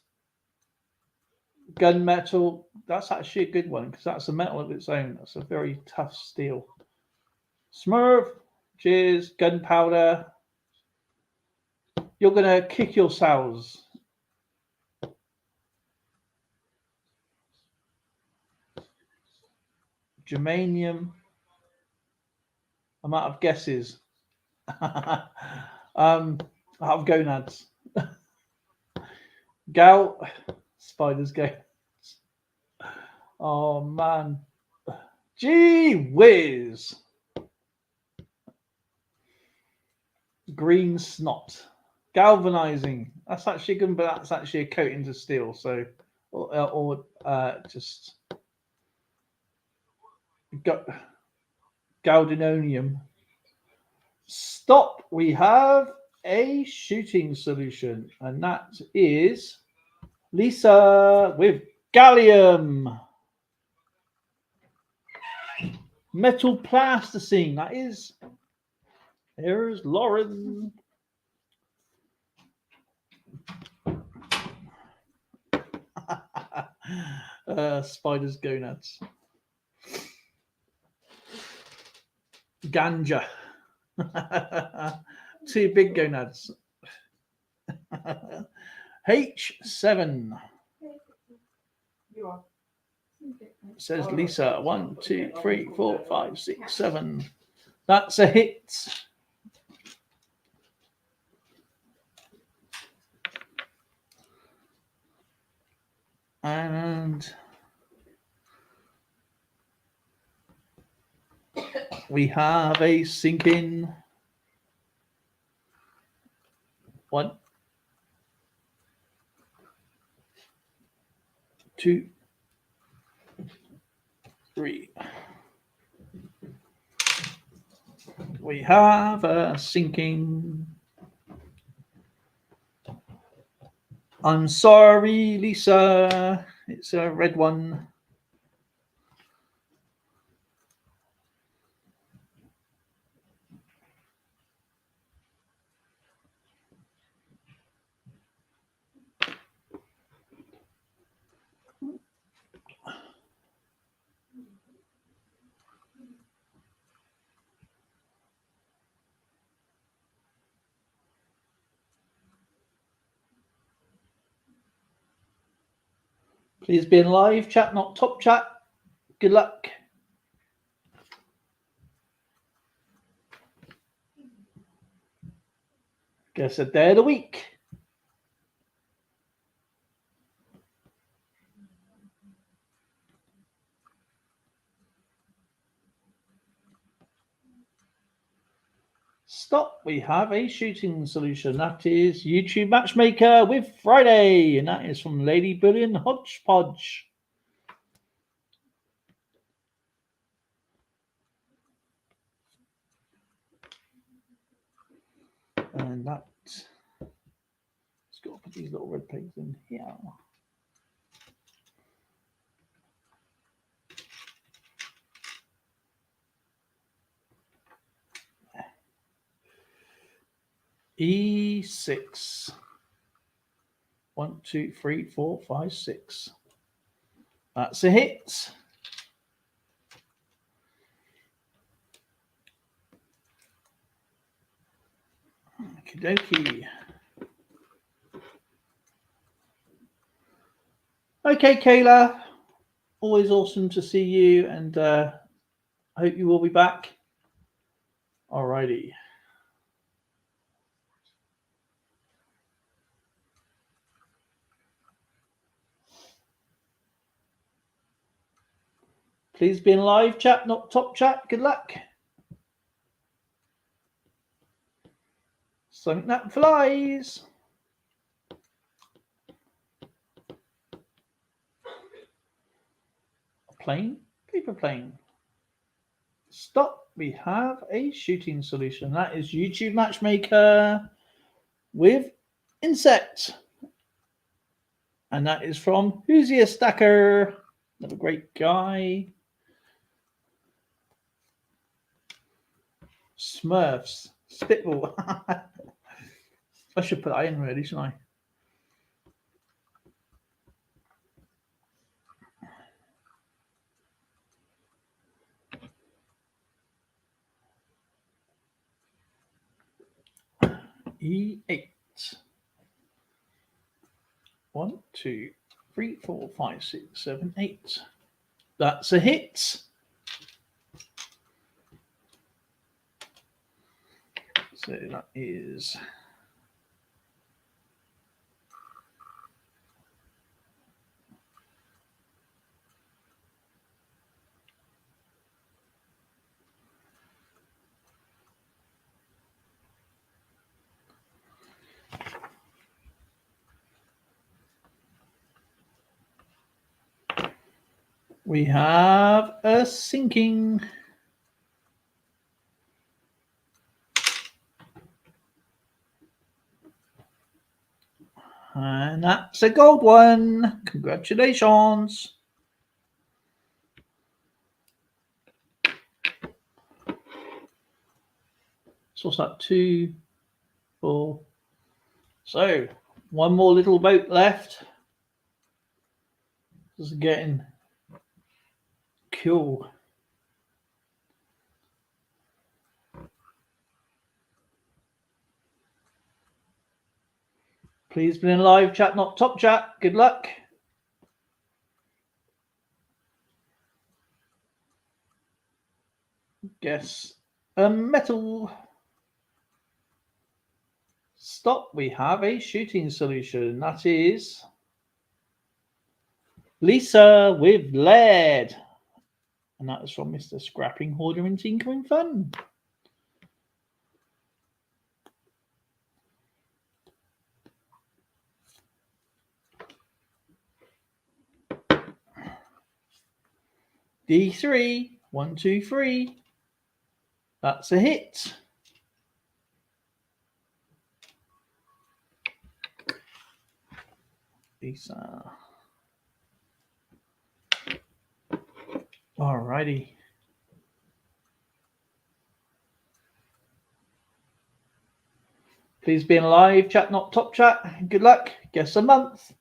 B: Gunmetal. That's actually a good one because that's a metal of its own. That's a very tough steel. Smurf. Cheers. Gunpowder. You're going to kick yourselves. Germanium. I'm out of guesses. Out of gonads. Gout. Spiders go. Oh man. Gee whiz. Green snot. Galvanizing. That's actually good, but that's actually a coating to steel. So, or just Galdinonium. Stop. We have a shooting solution, and that is Lisa with gallium. Metal plasticine. That is. Here's Lauren. Spiders go nuts. Ganja. Two big gonads. H7. Says Lisa. 1, 2, 3, 4, 5, 6, 7. That's a hit. And we have a sinking. 1, 2, 3. We have a sinking. I'm sorry, Lisa. It's a red one. Please be in live chat, not top chat. Good luck. Guess a day of the week. Stop. We have a shooting solution. That is YouTube Matchmaker with Friday. And that is from Lady Bullion Hodgepodge. And that. Let's go put these little red pegs in here. E6. 1, 2, 3, 4, 5, 6. That's a hit. Okie dokie. Okay, Kayla. Always awesome to see you, and I hope you will be back. Alrighty. Please be in live chat, not top chat. Good luck. Something that flies. Plane, paper plane. Stop. We have a shooting solution. That is YouTube Matchmaker with insect. And that is from Who's Your Stacker? Another great guy. Smurfs. Spitball. I should put that in really, shouldn't I? E8. 1, 2, 3, 4, 5, 6, 7, 8. That's a hit. So that is we have a sinking. And that's a gold one. Congratulations. So what's that? 2, 4. So one more little boat left. This is getting cool. Please be in live chat, not top chat. Good luck. Guess a metal. Stop. We have a shooting solution. That is Lisa with lead. And that is from Mr. Scrapping Hoarder and Tinkering Fun. D3. 1, 2, 3. That's a hit. Lisa. Alrighty. Please be in live chat, not top chat. Good luck. Guess a month.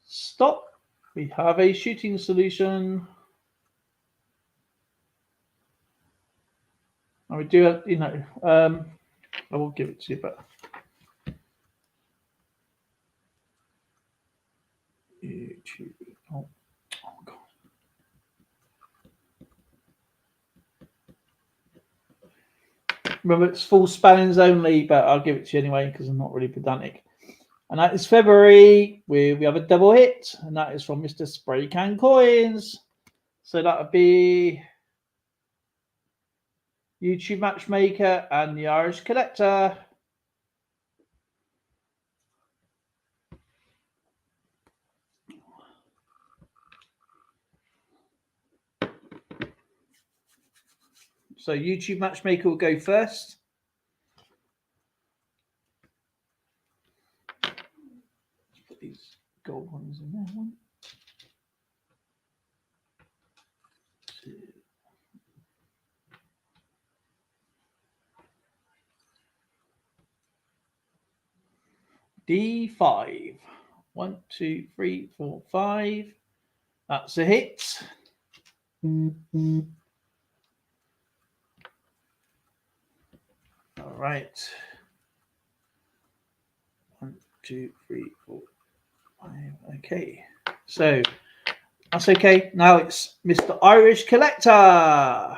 B: Stop. We have a shooting solution. And we do have, I will give it to you, but YouTube. Oh God. Remember, it's full spellings only, but I'll give it to you anyway because I'm not really pedantic. And that is February. We have a double hit, and that is from Mr. Spray Can Coins. So that would be YouTube Matchmaker and the Irish Collector. So YouTube Matchmaker will go first. Let's put these gold ones in there. 1, 2. D5. 1, 2, 3, 4, 5. That's a hit. All right. 1, 2, 3, 4, 5. Okay. So that's okay. Now it's Mr. Irish Collector.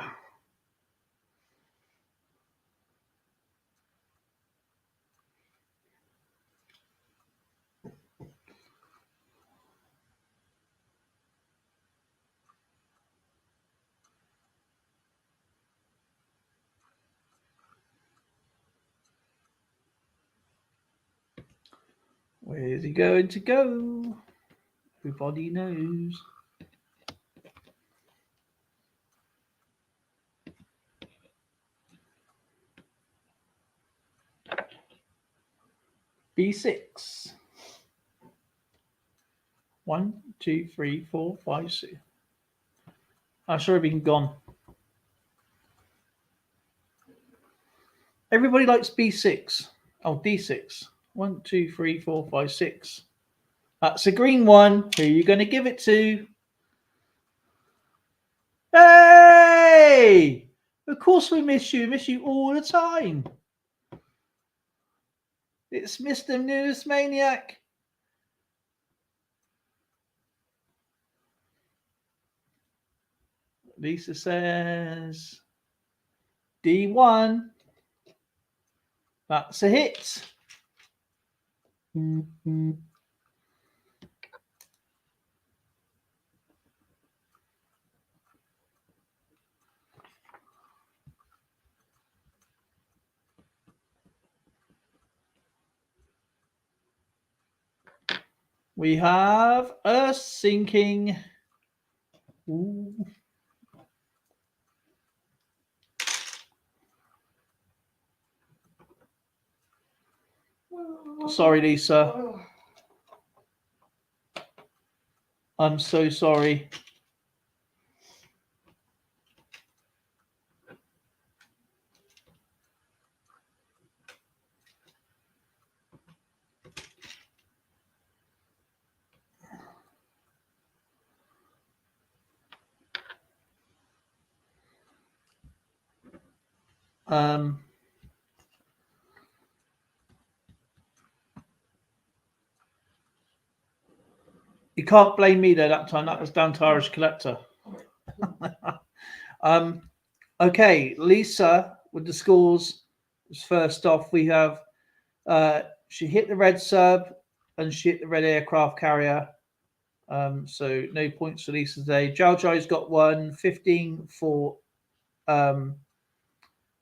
B: Where's he going to go? Everybody knows. B6. 1, 2, 3, 4, 5, 6. I should have been gone. Everybody likes B6. Oh, D6. 1, 2, 3, 4, 5, 6. That's a green one. Who are you going to give it to? Hey! Of course we miss you. Miss you all the time. It's Mr. News Maniac. Lisa says D1. That's a hit. We have a sinking. Ooh. Sorry, Lisa. I'm so sorry. You can't blame me there that time. That was down to Irish Collector. Okay, Lisa with the scores. First off, we have she hit the red sub and she hit the red aircraft carrier. So no points for Lisa today. Jaljai's got 1, 15 for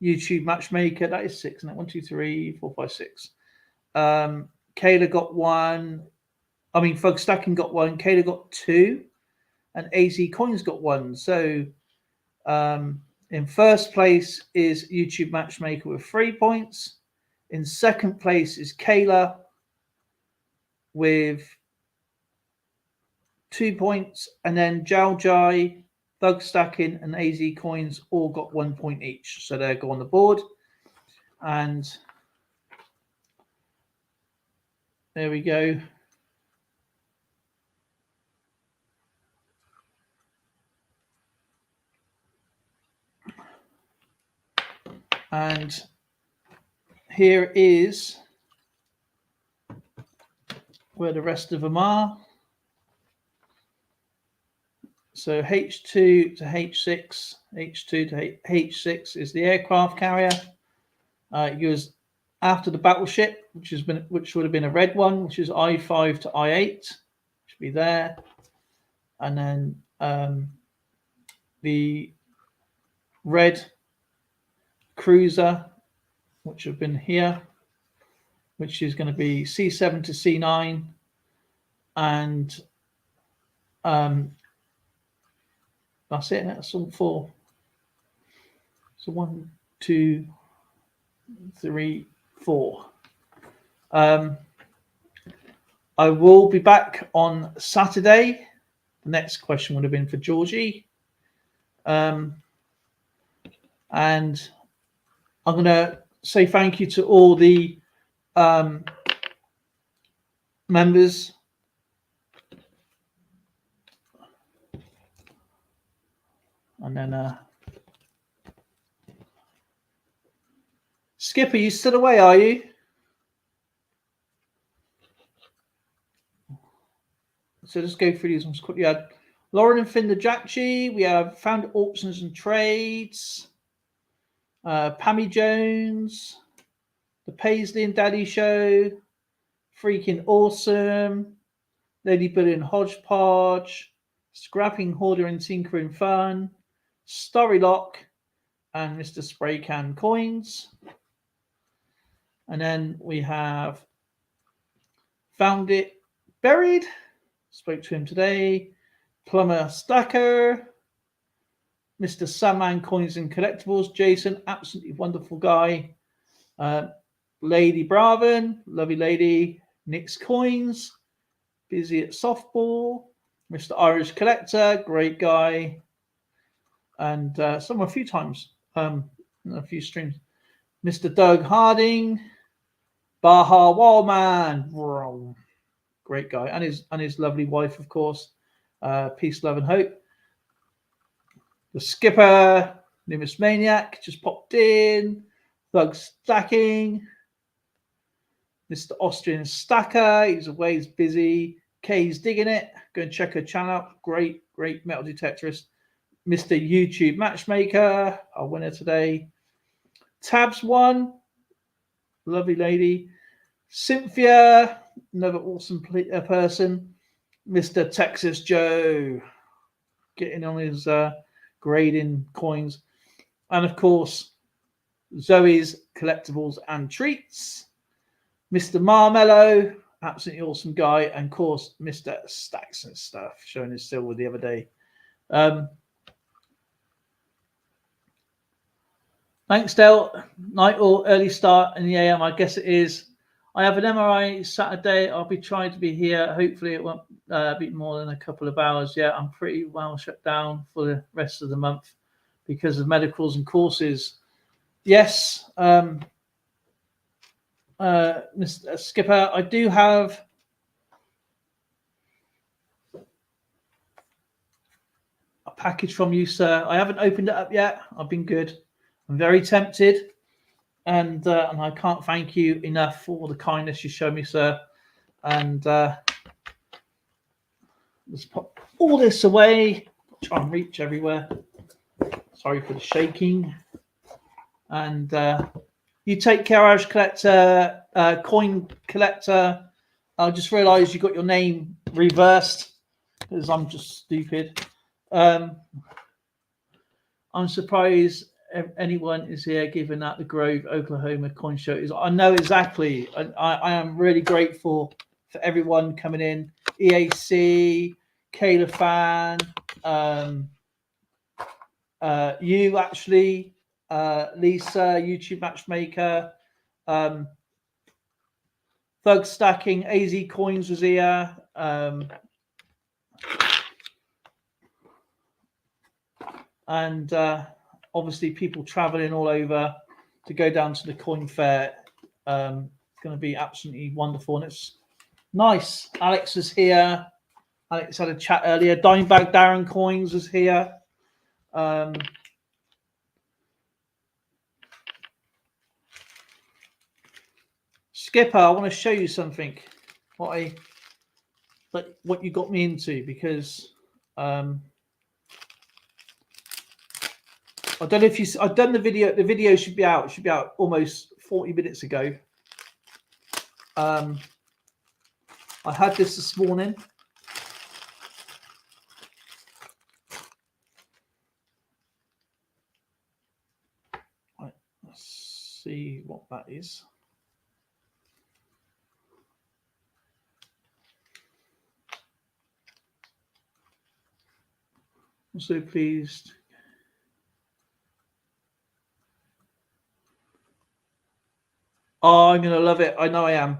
B: YouTube Matchmaker. That is 6, isn't it? 1, 2, 3, 4, 5, 6. Kayla got 1. I mean, Fug Stacking got 1. Kayla got 2. And AZ Coins got 1. So in first place is YouTube Matchmaker with 3 points. In second place is Kayla with 2 points. And then Jaljai, Thug Stacking, and AZ Coins all got 1 point each. So they go on the board. And there we go. And here is where the rest of them are. So H2 to H6, H2 to H6 is the aircraft carrier. It goes after the battleship, which would have been a red one, which is I5 to I8, should be there, and then the red cruiser, which have been here, which is going to be C7 to C9, and that's it. That's all 4. So 1, 2, 3, 4. I will be back on Saturday. The next question would have been for Georgie. And I'm going to say thank you to all the members. And then Skip, are you still away, are you? So let's go through these ones quickly. We had Lauren and Finn the Jack G. We have Found Auctions and Trades. Pammy Jones. The Paisley and Daddy Show. Freaking Awesome. Lady Billy and Hodgepodge. Scrapping Hoarder and Tinkering Fun. Storylock. And Mr. Spray Can Coins. And then we have found it buried. Spoke to him today. Plumber Stacker. Mr. Sandman Coins and Collectibles. Jason, absolutely wonderful guy. Lady Braven, lovely lady. Nick's Coins. Busy at softball. Mr. Irish Collector, great guy. And someone a few times, a few streams. Mr. Doug Harding, Baja Wallman, great guy, and his lovely wife, of course. Peace, love, and hope. The Skipper, Nimbus Maniac, just popped in. Thug Stacking, Mr. Austrian Stacker, he's away, he's busy. Kay's digging it. Go and check her channel out. Great metal detectorist. Mr. YouTube Matchmaker, our winner today. Tabs one, lovely lady. Cynthia, another awesome person. Mr. Texas Joe, getting on his grading coins. And of course, Zoe's Collectibles and Treats. Mr. Marmello, absolutely awesome guy. And of course, Mr. Stacks and Stuff, showing his silver the other day. Thanks, Del. Night or early start in the AM, I guess it is. I have an MRI Saturday. I'll be trying to be here. Hopefully it won't be more than a couple of hours. Yeah, I'm pretty well shut down for the rest of the month because of medicals and courses. Yes, Mr. Skipper, I do have a package from you, sir. I haven't opened it up yet. I've been good. I'm very tempted, and I can't thank you enough for all the kindness you show me, sir. And let's put all this away. Try and reach everywhere. Sorry for the shaking. And you take care, Irish Collector, Coin Collector. I just realised you got your name reversed because I'm just stupid. I'm surprised anyone is here giving out the Grove, Oklahoma coin show. I know exactly. I am really grateful for everyone coming in. EAC, Kayla Fan, you actually, Lisa, YouTube Matchmaker, Thug Stacking, AZ Coins was here. And obviously people traveling all over to go down to the coin fair. It's going to be absolutely wonderful, and it's nice. Alex is here. Alex had a chat earlier. Dimebag Darren Coins was here. Skipper, I want to show you something. What you got me into, because I don't know if I've done the video. The video should be out. It should be out almost 40 minutes ago. I had this morning. Right, let's see what that is. I'm so pleased. Oh, I'm going to love it. I know I am.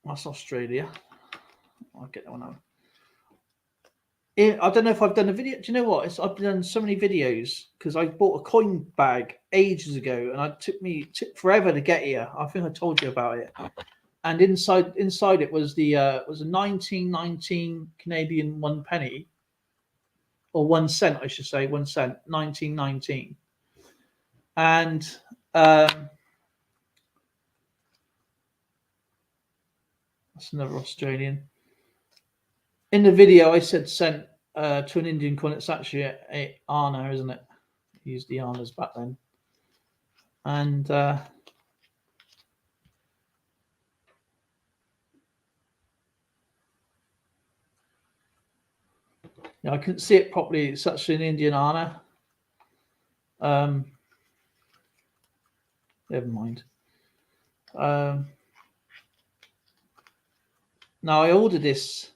B: That's Australia. I'll get that one out. I don't know if I've done a video. Do you know what? I've done so many videos because I bought a coin bag ages ago, and it took forever to get here. I think I told you about it. And inside it was a 1919 Canadian 1 penny, or 1 cent, I should say, 1 cent, 1919. And that's another Australian. In the video, I said cent to an Indian coin. It's actually a Anna, isn't it? I used the Annas back then. And yeah, I couldn't see it properly. It's actually an Indian Anna. Never mind. Now I ordered this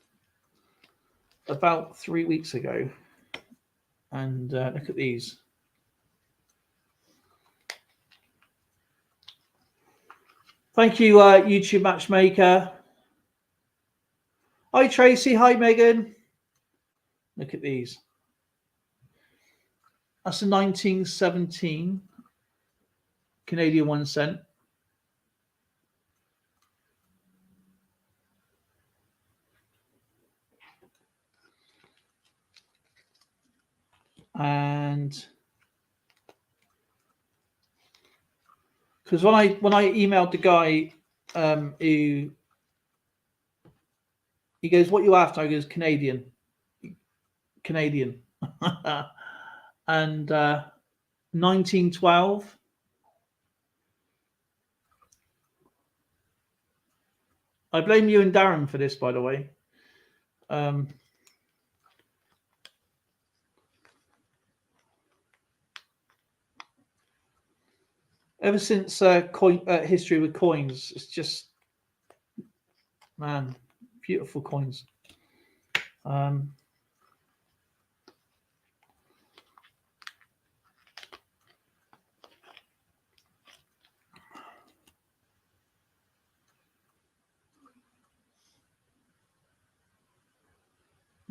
B: about 3 weeks ago, and look at these. Thank you, YouTube Matchmaker. Hi Tracy, hi Megan. Look at these. That's a 1917 Canadian 1 cent. And because when I emailed the guy who he goes, "What you after?" I goes, Canadian. And 1912. I blame you and Darren for this, by the way. Ever since history with coins, it's just, man, beautiful coins.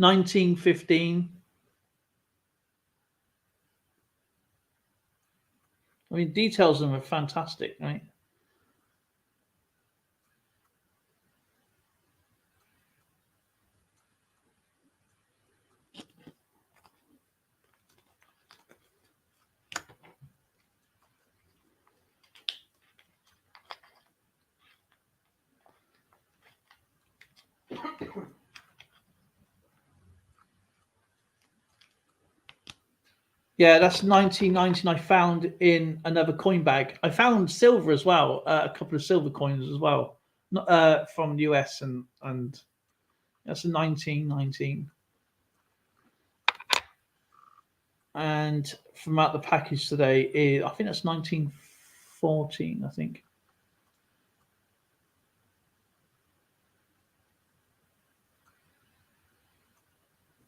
B: 1915. I mean, details of them are fantastic, right? Yeah, that's 1919. I found in another coin bag. I found silver as well, a couple of silver coins as well, from the US, and that's a 1919. And from out the package today, I think that's 1914. I think.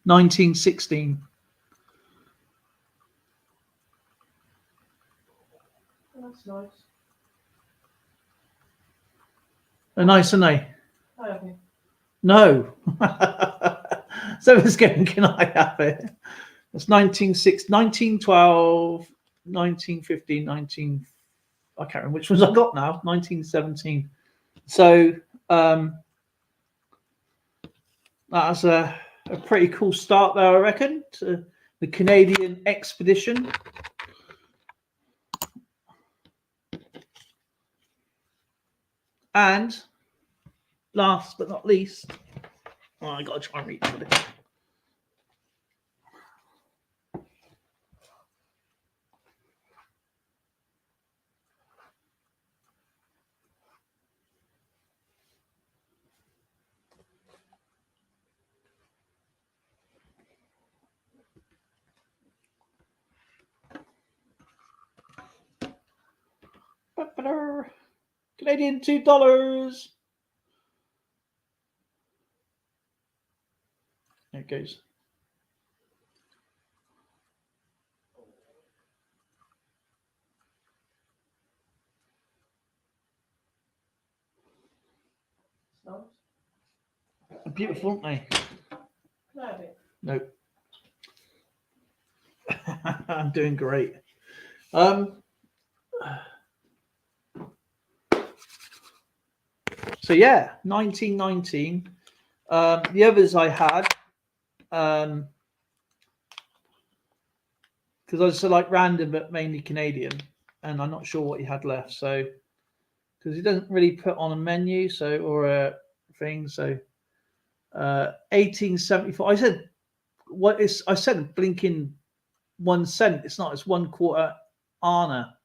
B: $1916.
C: That's nice.
B: They're nice, aren't they?
C: I have it.
B: No. So it's going, can I have it? It's 1912, 1915, 19. I can't remember which ones I got now. 1917. So that's a pretty cool start there, I reckon, to the Canadian expedition. And last but not least, I got to try and reach for this. Canadian $2. There it goes.
C: Nice.
B: Beautiful, aren't they?
C: Can I have it?
B: Nope. I'm doing great. So yeah, 1919. The others I had, because I was like random but mainly Canadian, and I'm not sure what he had left. So because he doesn't really put on a menu, so or a thing. So 1874. I said what is? I said blinking 1 cent. It's not. It's 1/4 Anna.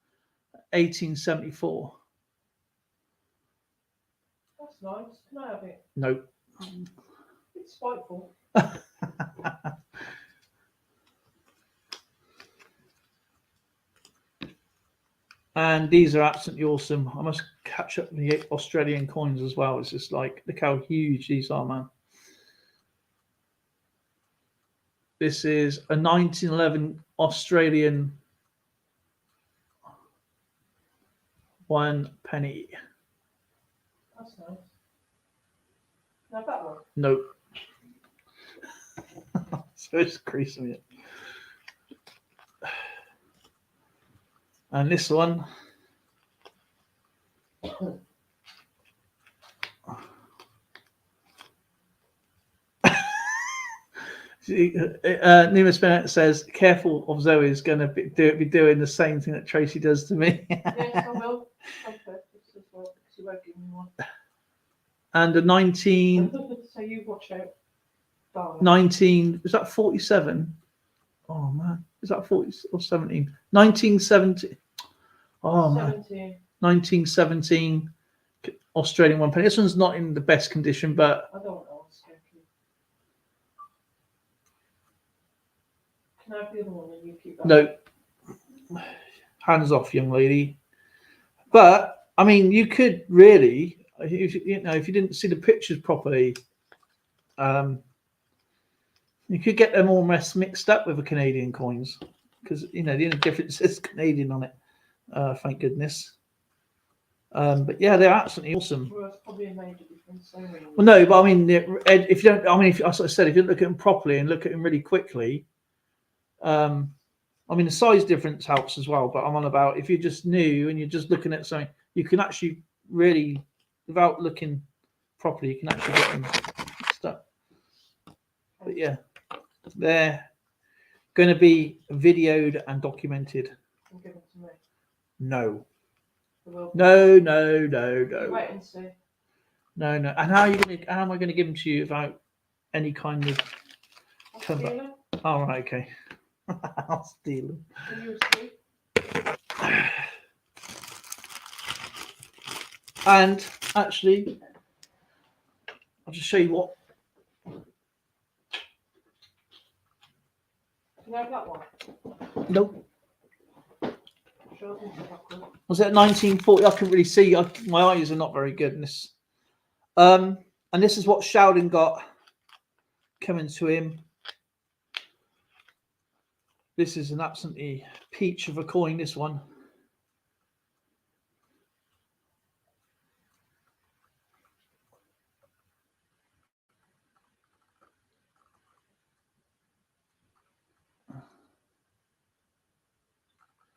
B: 1874.
C: That's nice. Can I have it?
B: Nope.
C: It's spiteful.
B: And these are absolutely awesome. I must catch up with the Australian coins as well. It's just like, look how huge these are, man. This is a 1911 Australian 1 penny.
C: That's nice. Now that one.
B: Nope. So it's creasing it. And this one. Numis Bennett says, "Careful of Zoe is going to be doing the same thing that Tracy does to me."
C: Yes, I will. Okay, she won't give me one.
B: And a 19.
C: So you watch out. Darling.
B: 19. Is that 47? Oh man, is that 40 or 17? 1970. Oh man, 1917 Australian 1 penny. This one's not in the best condition, but
C: I don't know. Can I have the other one and you keep that?
B: No, hands off, young lady. But I mean, you could really, if you didn't see the pictures properly, you could get them almost mixed up with the Canadian coins, because the only difference is Canadian on it. Thank goodness. But yeah, they're absolutely awesome.
C: Well, it's probably a major difference.
B: Well, no, but I mean, if you don't, I mean, as I said, if you look at them properly and look at them really quickly. I mean, the size difference helps as well, but I'm on about if you're just new and you're just looking at something, you can actually really, without looking properly, you can actually get them stuck. But yeah, they're going to be videoed and documented.
C: And give them to me.
B: No.
C: No.
B: Wait
C: and see.
B: No. And how am I going to give them to you without any kind of cover? Oh, right, okay. I'll steal them. And actually, I'll just show you what.
C: Can I have that one?
B: Nope. Was it 1940? I couldn't really see. My eyes are not very good in this. And this is what Sheldon got coming to him. This is an absolutely peach of a coin, this one.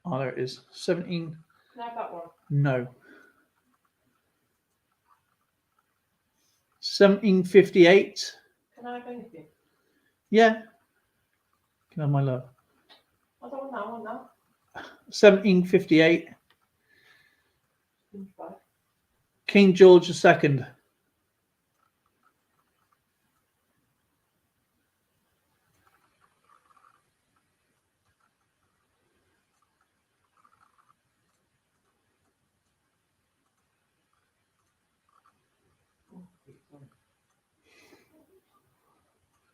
B: Oh, there it is. 17.
C: Can I have that one?
B: No. 1758.
C: Can I have anything?
B: Yeah. Can I have my love?
C: I don't want that.
B: 1758. King George II.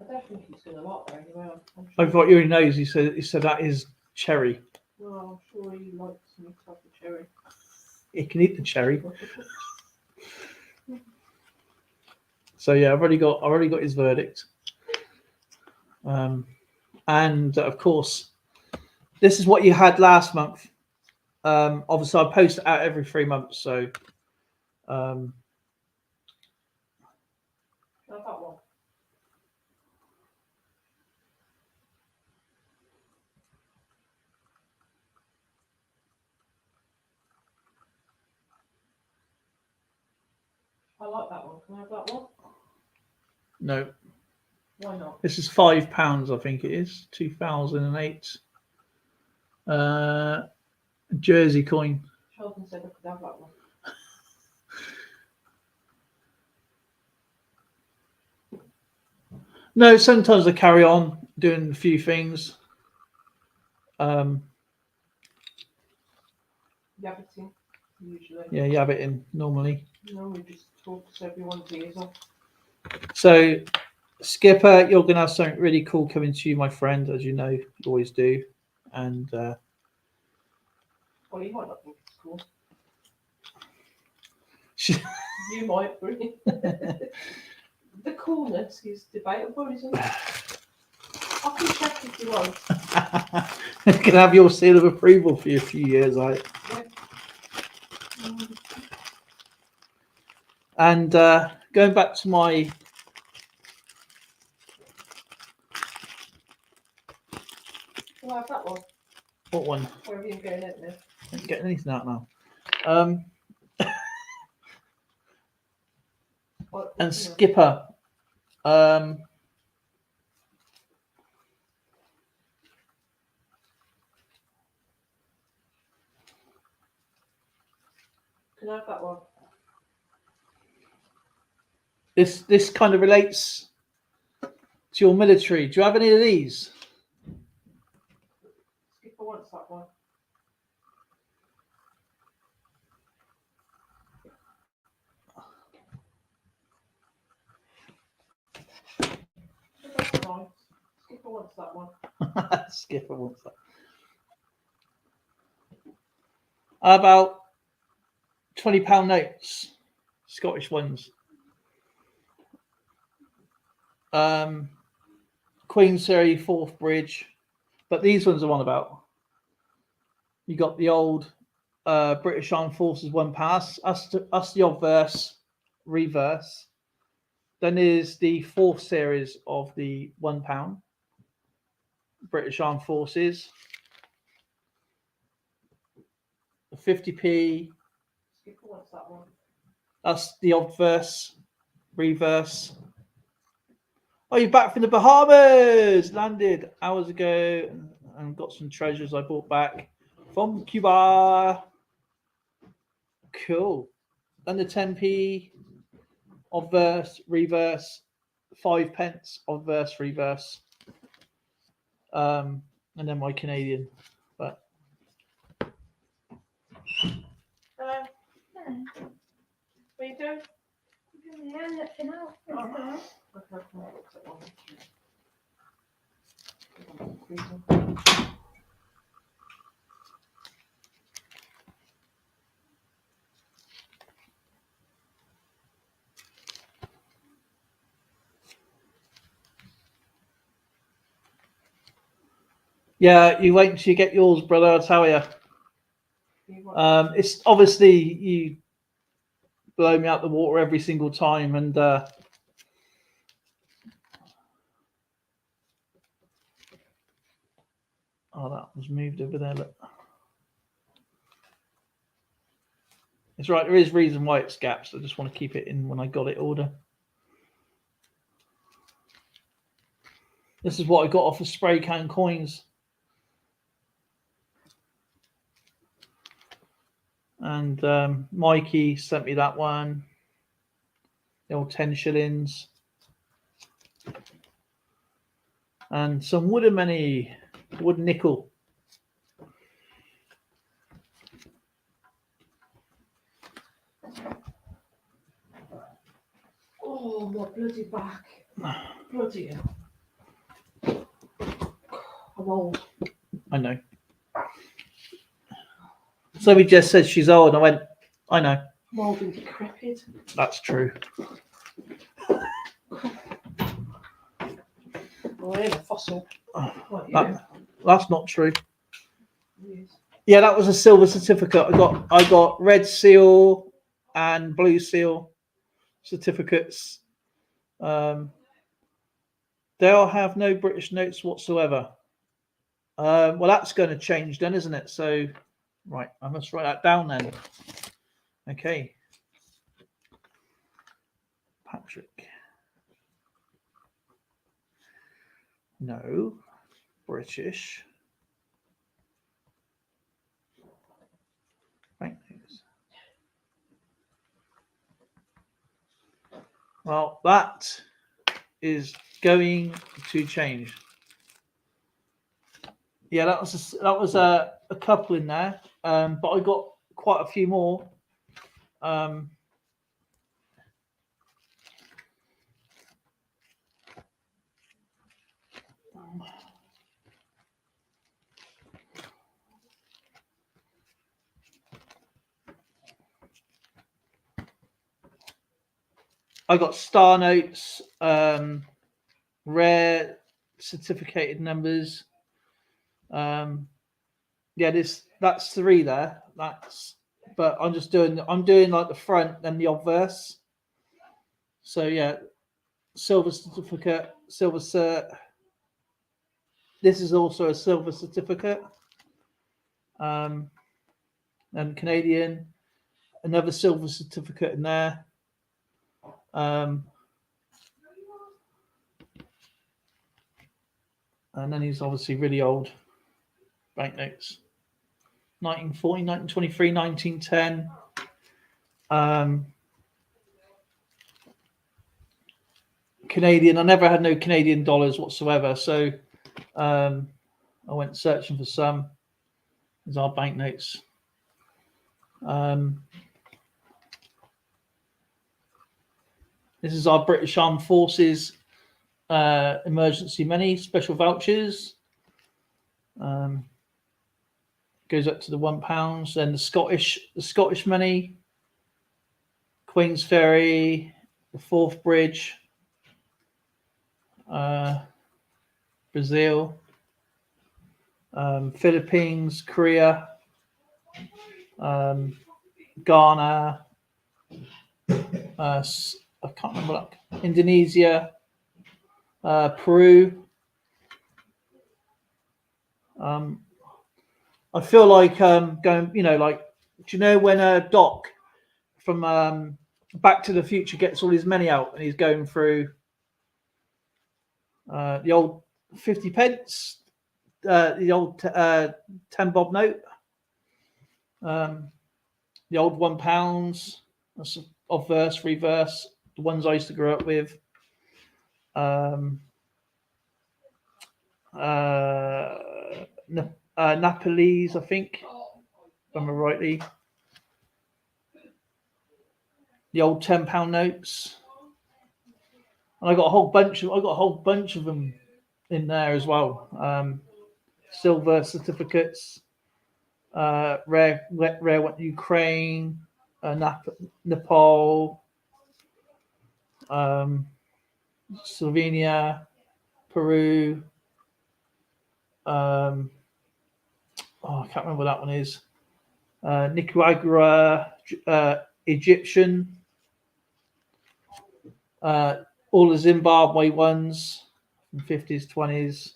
C: I don't think he's seen a lot there anyway.
B: I thought you already knows. He said that is cherry.
C: Well, I'm sure he likes me to have the cherry.
B: He can eat the cherry. So yeah, I've already got his verdict. And of course, this is what you had last month. Obviously, I post it out every 3 months, so.
C: That one. I like that one. Can I have that one?
B: No.
C: Why not?
B: This is £5, I think it is. 2008. Jersey coin.
C: Sheldon said I could have that one.
B: No, sometimes I carry on doing a few things.
C: Yabbiting, usually.
B: Yeah, yabbiting normally.
C: No, we just talk so everyone's ears off.
B: So, Skipper, you're going to have something really cool coming to you, my friend, as you know, you always do. And
C: well, you might not think it's school. You might bring it. The coolness is debatable, isn't it? I can check if you want.
B: You can have your seal of approval for a few years, like.
C: Yeah.
B: And going back to my
C: Can I have that one?
B: what one?
C: Where are you going out now?
B: I ain't getting anything out now. And Skipper.
C: Can I have that one?
B: This kind of relates to your military. Do you have any of these?
C: Skipper wants that one. That's nice. Skipper wants that one.
B: Skipper wants that. How about £20 notes? Scottish ones. Queensferry, Forth Bridge. But these ones are on about. You got the old British Armed Forces £1. Us the obverse, reverse. Then there's the fourth series of the £1 British Armed Forces. The 50p.
C: Skipper wants that one.
B: That's the obverse, reverse. Oh, you're back from the Bahamas! Landed hours ago and got some treasures I brought back from Cuba. Cool. Then the 10p, obverse, reverse, 5p, obverse, reverse. And then my Canadian. But
C: Hello. What are you doing?
D: Yeah, looking out.
C: Okay.
B: yeah, you wait until you get yours, brother. I'll tell you. It's obviously you blow me out the water every single time, and oh, that was moved over there. Look, it's right. There is reason why it's gaps. I just want to keep it in when I got it order. This is what I got off of Spray Can Coins. And Mikey sent me that one. The old 10 shillings. And some wooden money, wood nickel.
C: Oh, my bloody back. Bloody hell. I'm old.
B: I know. Somebody just said she's old. I went, I know.
C: I'm old and decrepit.
B: That's true.
C: Oh, I am a fossil. Like you.
B: That's not true.
C: Yes.
B: Yeah, that was a silver certificate. I got red seal and blue seal certificates. They'll have no British notes whatsoever. Well, that's going to change then, isn't it? So, right, I must write that down then. Okay. Patrick. No. British. Banknotes. Well, that is going to change. Yeah, that was a couple in there, but I got quite a few more. I got star notes, rare certificated numbers. That's 3 there. But I'm doing like the front and the obverse. So yeah, silver certificate, silver cert. This is also a silver certificate. And Canadian, another silver certificate in there. And then he's obviously really old banknotes. 1940, 1923, 1910. Canadian. I never had no Canadian dollars whatsoever, so I went searching for some. These are banknotes. This is our British Armed Forces emergency money, special vouchers. Goes up to the £1. Then the Scottish money, Queen's Ferry, the Forth Bridge, Brazil, Philippines, Korea, Ghana, I can't remember, Indonesia, Peru. I feel like going, like, do you know when Doc from Back to the Future gets all his money out and he's going through the old 50 pence, the old 10 bob note, the old £1, that's obverse, reverse, the ones I used to grow up with. Nepalese, I think, if I remember rightly. The old £10 notes, and I got a whole bunch of them in there as well. Silver certificates, rare Ukraine, Nepal, Slovenia, Peru. I can't remember what that one is. Nicaragua, Egyptian, all the Zimbabwe ones from 50s, 20s.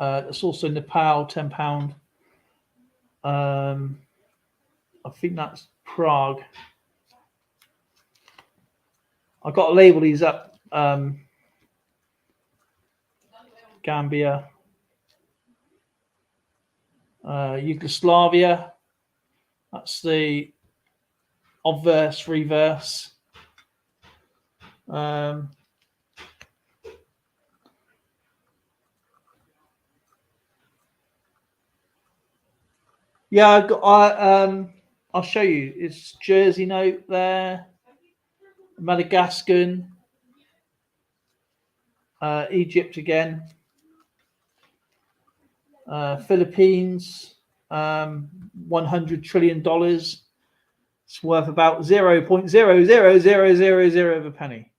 B: It's also Nepal, £10. I think that's Prague. I've got to label these up. Gambia, Yugoslavia. That's the obverse, reverse. Yeah, I'll show you. It's Jersey note there, Madagascar, Egypt again, Philippines, $100 trillion. It's worth about 0.00000 of a penny.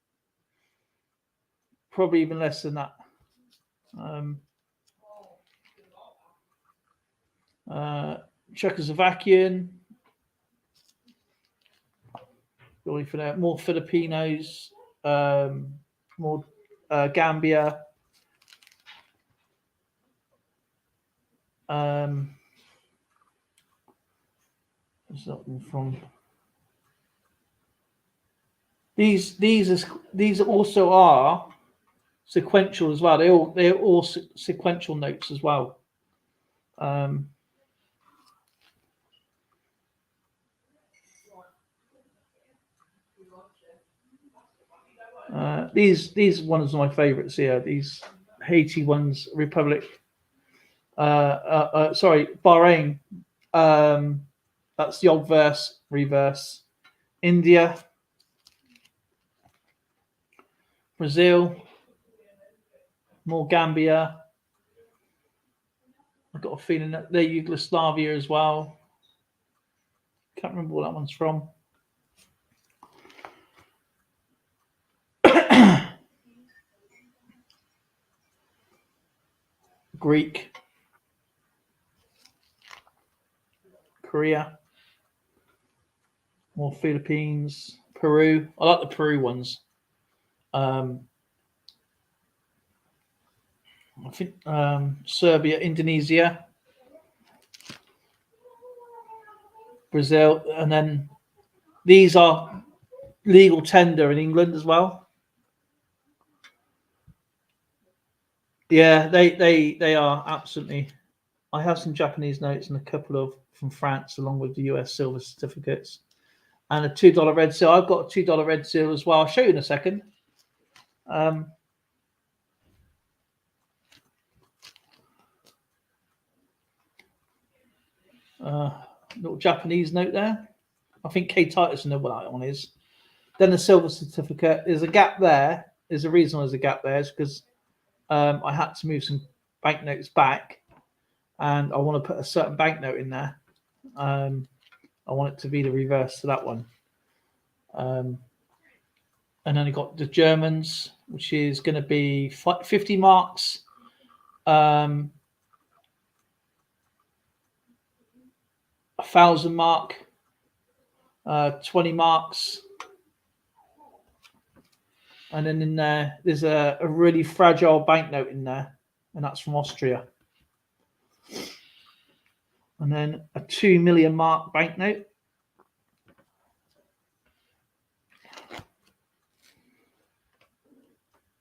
B: Probably even less than that. Czechoslovakian. More Filipinos, more Gambia. What's that one from? These also are sequential as well. They're all sequential notes as well. These ones are my favorites here. These Haiti ones, Republic. Sorry, Bahrain. That's the obverse, reverse. India, Brazil, more Gambia, I've got a feeling that they're Yugoslavia as well. Can't remember what that one's from. Greek, Korea, more Philippines, Peru. I like the Peru ones. I think Serbia, Indonesia, Brazil, and then these are legal tender in England as well. Yeah, they are absolutely. I have some Japanese notes and a couple of from France, along with the US silver certificates, and a $2 red seal. I've got a $2 red seal as well. I'll show you in a second. Little Japanese note there. I think K Titus know what that one is. Then the silver certificate. There's a gap there. There's a reason there's a gap there. It's because I had to move some banknotes back, and I want to put a certain banknote in there. I want it to be the reverse to that one. And then I got the Germans, which is going to be 50 marks. 1,000 mark, 20 marks, and then in there's a really fragile banknote in there, and that's from Austria. And then a 2 million mark banknote.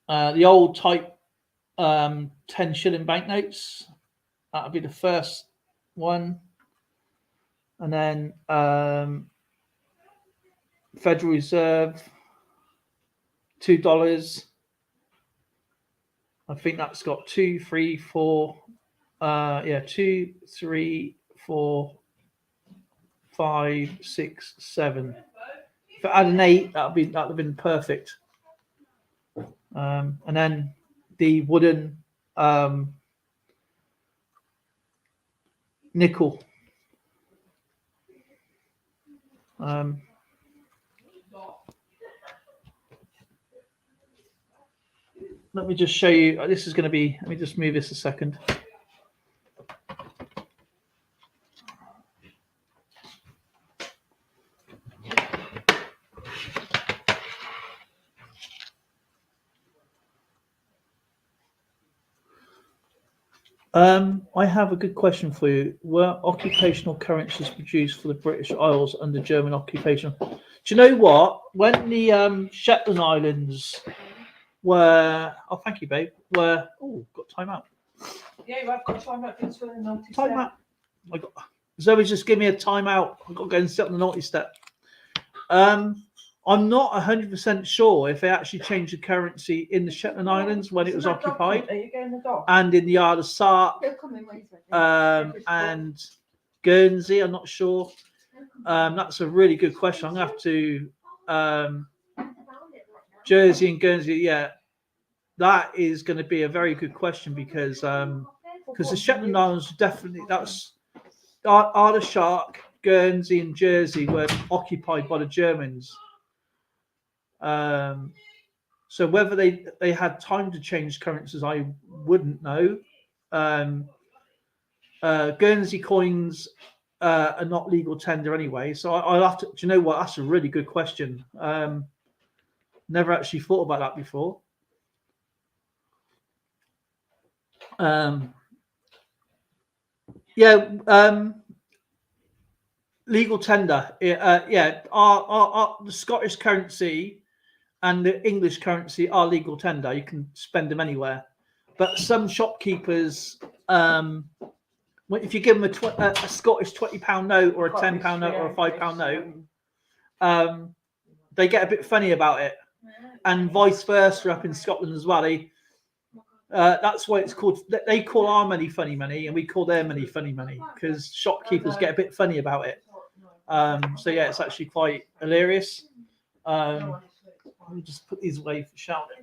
B: The old type 10 shilling banknotes. That'll be the first one. And then Federal Reserve, $2. I think that's got 2, 3, 4. 2, 3, 4, 5, 6, 7. If I had an 8, that'd have been perfect. And then the wooden nickel. Let me just show you. This is going to be. Let me just move this a second. I have a good question for you. Were occupational currencies produced for the British Isles under German occupation? Do you know what? When the Shetland Islands were, oh, thank you, babe. Got time out.
C: Yeah, you have got time out. It's for the naughty
B: Time
C: step.
B: out. Zoe, just give me a time out. I've got to go and sit on the naughty step. I'm not 100% sure if they actually changed the currency in the Shetland Islands when it was occupied, and in the Isle of Sark, and Guernsey. I'm not sure. That's a really good question. I'm going to have to Jersey and Guernsey. Yeah, that is going to be a very good question because the Shetland Islands definitely that's Isle of Shark, Guernsey, and Jersey were occupied by the Germans. So whether they had time to change currencies, I wouldn't know. Guernsey coins are not legal tender anyway, so I'll have to. Do you know what? That's a really good question. Never actually thought about that before. Legal tender. Our the Scottish currency and the English currency are legal tender. You can spend them anywhere. But some shopkeepers, if you give them a Scottish £20 note or a £10 note or a £5 note, they get a bit funny about it. And vice versa up in Scotland as well. That's why it's called. They call our money funny money, and we call their money funny money because shopkeepers get a bit funny about it. So yeah, it's actually quite hilarious. Let me just put these away for shouting.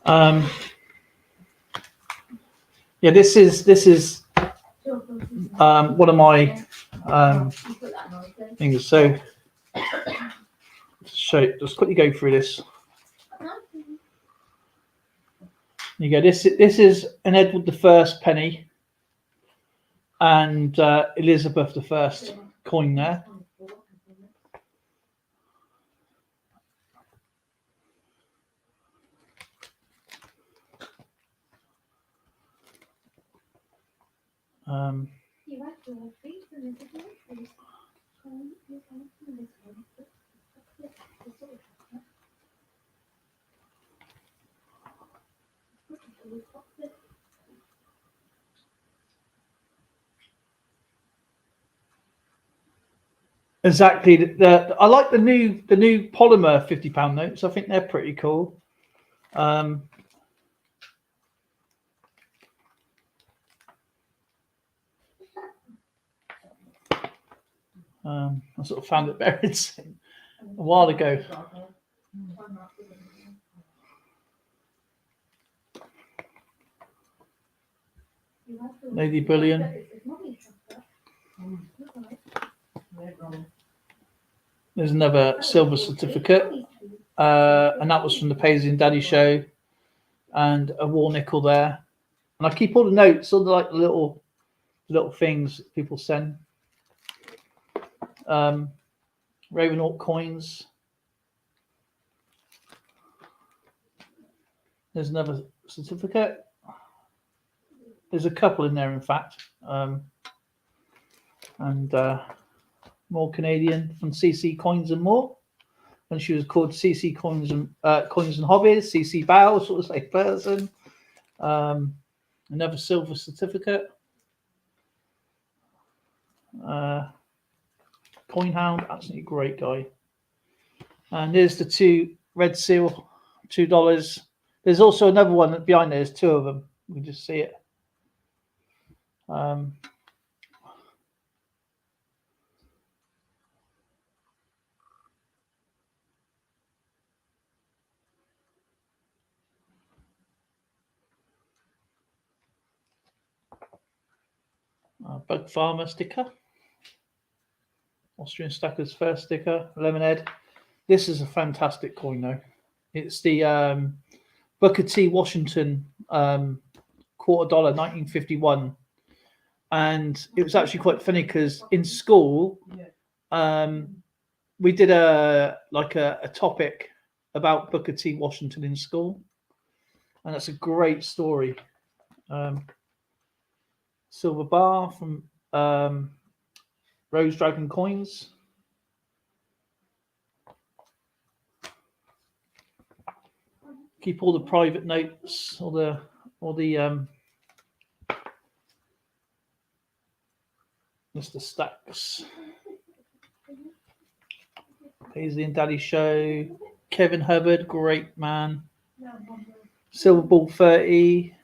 B: Yeah, this is one of my things. So just quickly go through this. You go. This is an Edward I penny and Elizabeth I coin there. Exactly. I like the new polymer £50 notes. I think they're pretty cool. I sort of found it buried a while ago. Lady Bullion. There's another silver certificate, and that was from the Paisley and Daddy show, and a war nickel there. And I keep all the notes, all the like little things that people send. Ravenhawk coins. There's another certificate. There's a couple in there, in fact, and more Canadian from CC Coins and More, and she was called CC Coins and Hobbies. CC Bow, sort of same person. Another silver certificate. Coin Hound, absolutely great guy. And there's the two red seal, $2. There's also another one behind there. There's two of them. You can just see it. Bug Farmer sticker. Austrian Stacker's first sticker. Lemonhead. This is a fantastic coin, though. It's the Booker T. Washington $quarter, 1951. And it was actually quite funny because in school, we did a topic about Booker T. Washington in school, and that's a great story. Silver bar from Rose Dragon Coins. Keep all the private notes, all the Mr. Stacks. Paisley and Daddy show. Kevin Hubbard, great man. Silver Ball 30.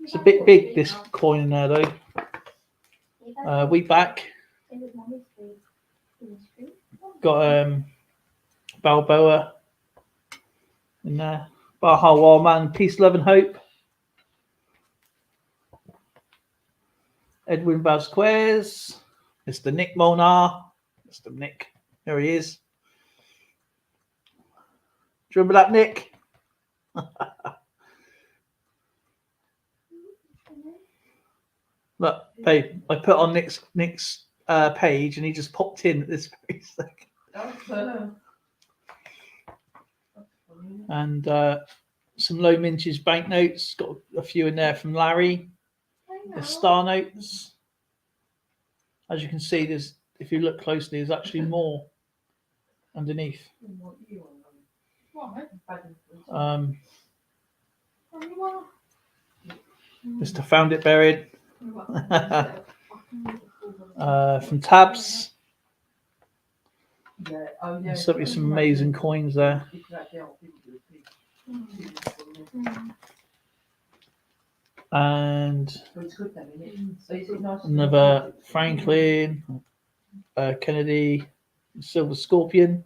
B: It's a bit big, this coin in there, though. Wheatback. Got Balboa in there. Baja Wildman, Peace, Love and Hope. Edwin Vasquez. Mr. Nick Molnar. Mr. Nick. There he is. Do you remember that, Nick? Look, babe, I put on Nick's page and he just popped in at this very second. And some low mintage banknotes. Got a few in there from Larry. The star notes. As you can see, there's, if you look closely, there's actually more underneath. Mr. Found It Buried. From Tabs. There's certainly some amazing coins there. And another Franklin, Kennedy, Silver Scorpion.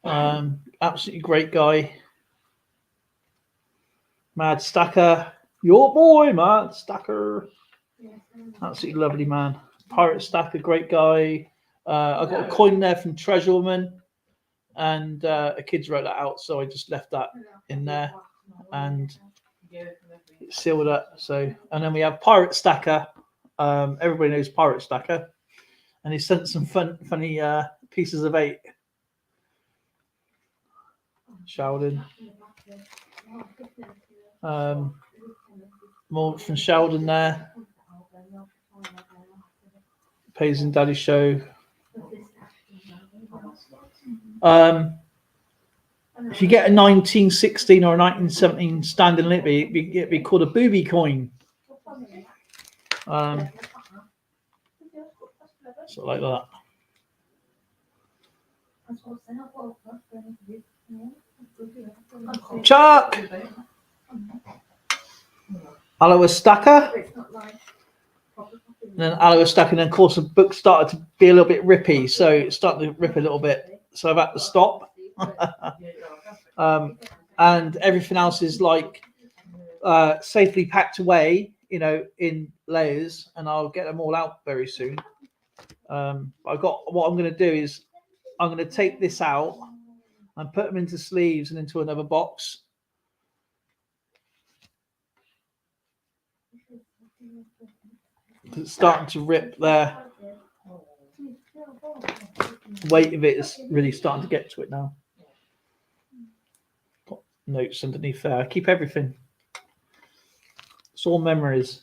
B: Absolutely great guy. Mad Stacker. Your boy, Mad Stacker. Absolutely lovely man. Pirate Stacker, great guy. I got a coin there from Treasure Woman, and a kid's wrote that out, so I just left that in there and it's sealed up. So, and then we have Pirate Stacker. Everybody knows Pirate Stacker, and he sent some funny pieces of 8. Sheldon. More from Sheldon there. Pays in Daddy Show. If you get a 1916 or a 1917 standing Libby, it'd be called a booby coin. So like that. Chuck! Aloha Stacker. And then Aloha Stacker, and then of course the book started to be a little bit rippy, so it started to rip a little bit. So I've had to stop. And everything else is like safely packed away, in layers, and I'll get them all out very soon. What I'm going to do is I'm going to take this out and put them into sleeves and into another box. It's starting to rip there. The weight of it is really starting to get to it now. Got notes underneath there. I keep everything. It's all memories.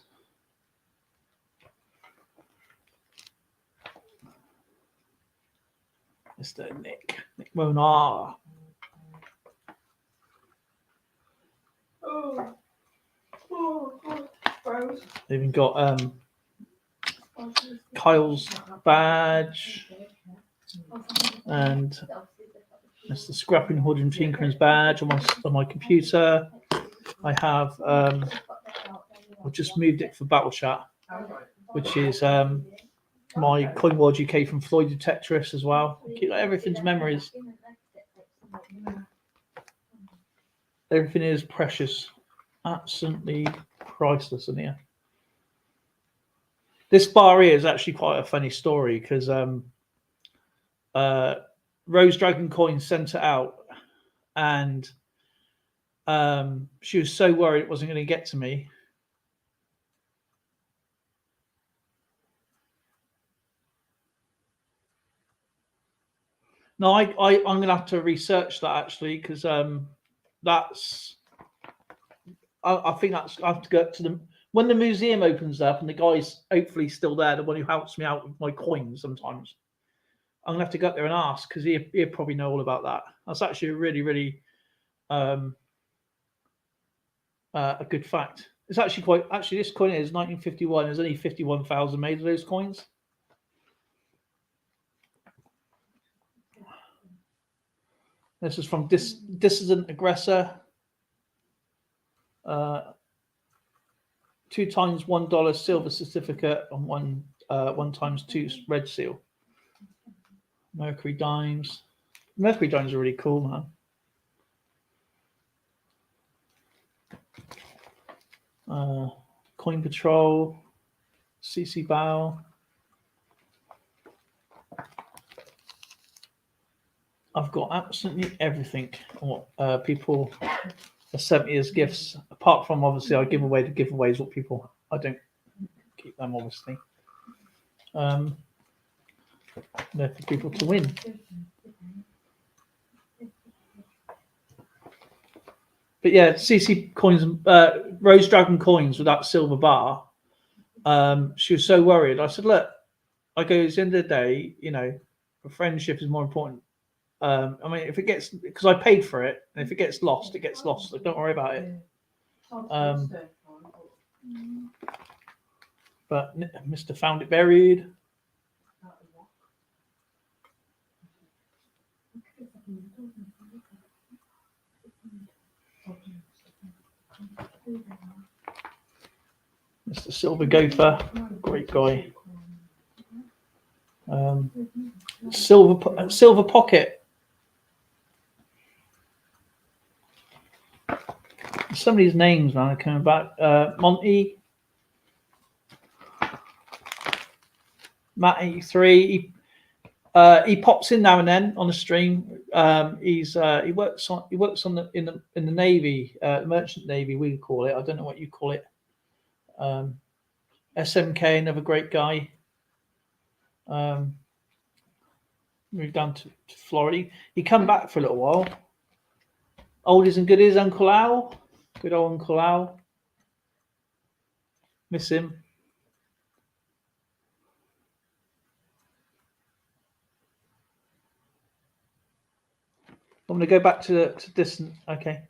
B: Mr. Nick Monar. They've even got Kyle's badge and that's the Scrapping Hood and Tinkering's badge on my computer. I have I've just moved it for Battle Chat, which is my Coin World UK from Floyd Detectorist as well. Keep everything's memories. Everything is precious, absolutely priceless in here. This bar here is actually quite a funny story because Rose Dragon Coin sent it out, and she was so worried it wasn't going to get to me. No, I'm going to have to research that actually because that's. I think that's. I have to go to them when the museum opens up and the guy's hopefully still there, the one who helps me out with my coins sometimes. I'm gonna have to go up there and ask because he'll probably know all about that. That's actually a really, really a good fact. It's actually this coin is 1951. There's only 51,000 made of those coins. This is from Dissident Aggressor. 2 times $1 silver certificate and 1 times 2 red seal. Mercury dimes. Mercury dimes are really cool, man. Coin Patrol. CC Bow. I've got absolutely everything what people have sent me as gifts. Apart from obviously I give away the giveaways. What people I don't keep them obviously. They're for people to win. But yeah, CC coins, Rose Dragon coins with that silver bar. She was so worried. I said, look, at the end of the day, a friendship is more important. I mean, if it gets, because I paid for it, and if it gets lost, it gets lost. So don't worry about it. But Mr. Found It Buried. Mr. Silver Gopher, great guy. Silver Pocket. Some of these names, man, are coming back. Monty, Matt 83. He pops in now and then on the stream. He works on the in the Navy, merchant Navy, we call it. I don't know what you call it. SMK, another great guy. Moved down to Florida. He come back for a little while. Oldies and goodies, Uncle Al. Good old Uncle Al. Miss him. I'm going to go back to distant. Okay.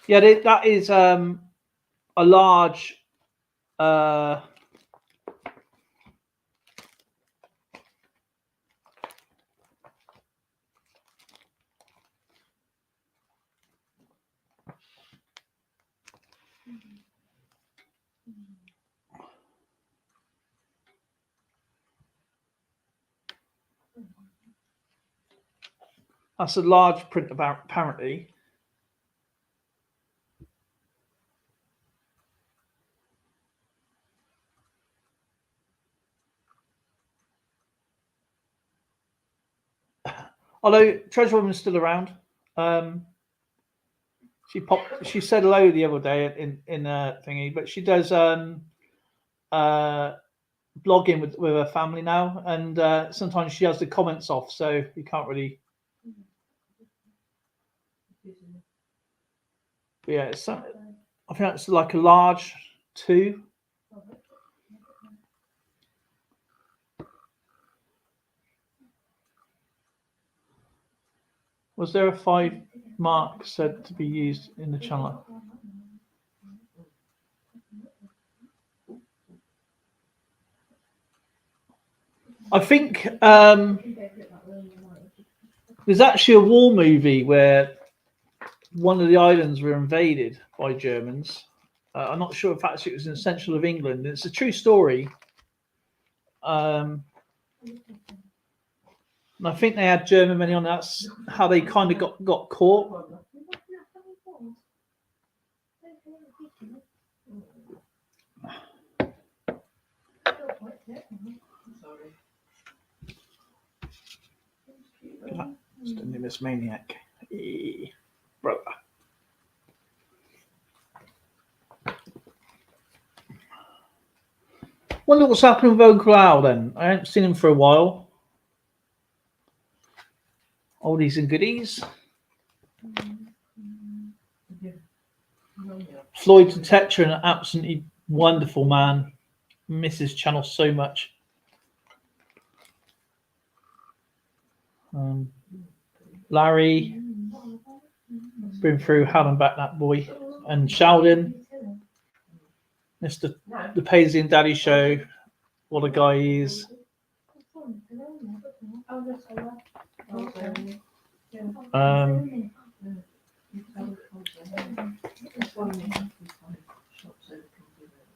B: Yeah, that is a large. That's a large print about apparently. Although Treasure Woman's still around. She said hello the other day in a thingy, but she does blogging with her family now, and sometimes she has the comments off, so you can't really. But yeah, I think that's like a large 2. Was there a 5 mark said to be used in the channel? I think there's actually a war movie where one of the islands were invaded by Germans. I'm not sure if actually it was in the central of England. It's a true story. And I think they had German money on. That's how they kind of got caught. Stunning this maniac, brother. Wonder what's happening with Uncle Al then. I haven't seen him for a while. Oldies and goodies. Floyd to Tetra, an absolutely wonderful man. Miss his channel so much. Larry, been through hell and back that boy, and Sheldon, Mr. The Paisley and Daddy Show, what a guy he is.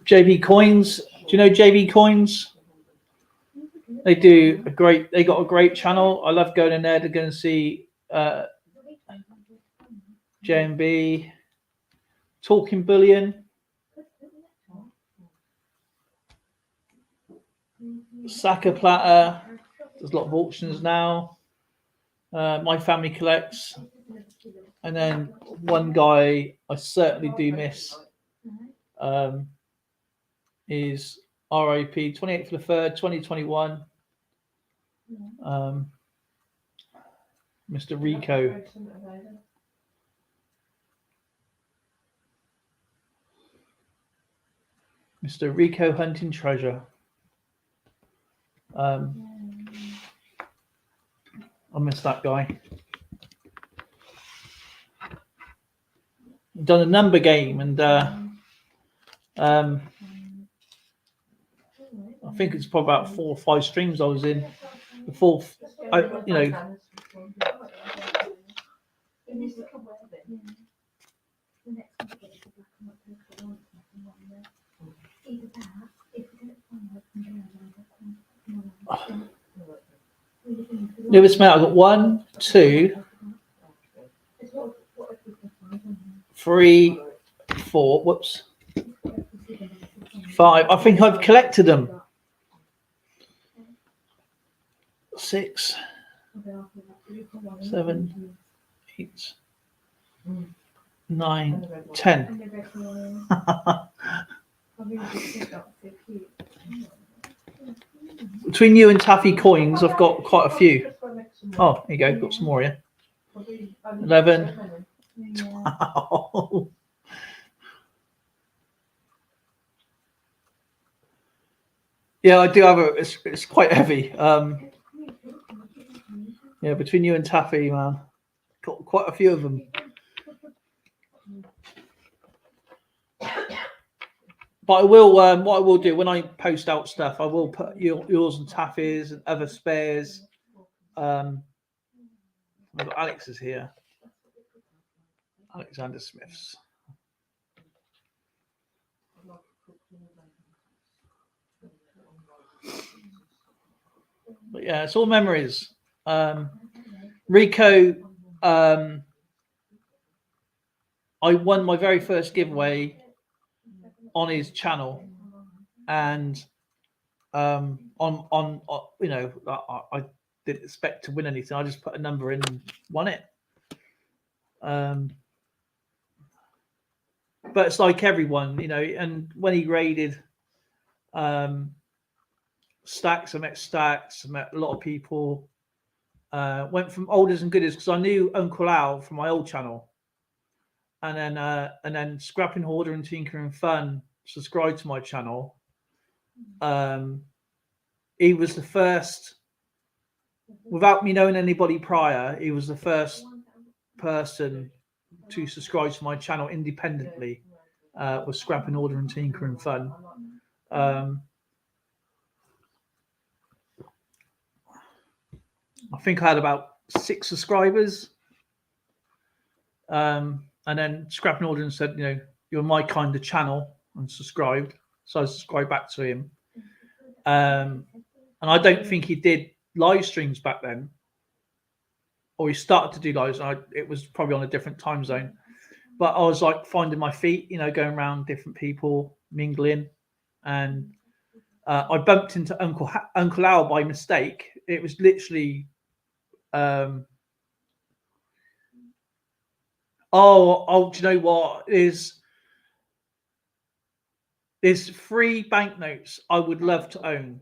B: JB Coins, do you know JB Coins? They got a great channel. I love going in there to go and see JMB, Talking Bullion, Saka Platter. There's a lot of auctions now. My Family Collects, and then one guy I certainly do miss is RIP 28th of the 3rd 2021. Mr. Rico. Mr. Rico Hunting Treasure. I miss that guy. Done a number game, and I think it's probably about 4 or 5 streams I was in. The fourth, Lewis, mate, I got 1, 2, 3, 4. Whoops. 5. I think I've collected them. 6, 7, 8, 9, 10. Between you and Taffy coins, I've got quite a few. Oh, here you go. Got some more here. 11. 12. Yeah, I do have a. It's quite heavy. Yeah, between you and Taffy, man, got quite a few of them. But I will. What I will do when I post out stuff, I will put yours and Taffy's and other spares. I've got Alex's here. Alexander Smith's. But yeah, it's all memories. Rico, I won my very first giveaway on his channel, and on you know, I didn't expect to win anything. I just put a number in and won it. But it's like everyone, you know, and when he raided Stacks, I met Stacks, I met a lot of people. Went from olders and gooders because I knew Uncle Al from my old channel, and then Scrapping Hoarder and Tinkering Fun subscribed to my channel. He was the first, without me knowing anybody prior, he was the first person to subscribe to my channel independently. Was Scrapping Hoarder and Tinkering Fun. I think I had about 6 subscribers. And then Scrapping Hoarder said, you know, you're my kind of channel, and subscribed. So I subscribed back to him. And I don't think he did live streams back then, or he started to do lives. It was probably on a different time zone. But I was like finding my feet, you know, going around different people, mingling. And I bumped into Uncle Al by mistake. It was literally... do you know what? There's 3 banknotes I would love to own.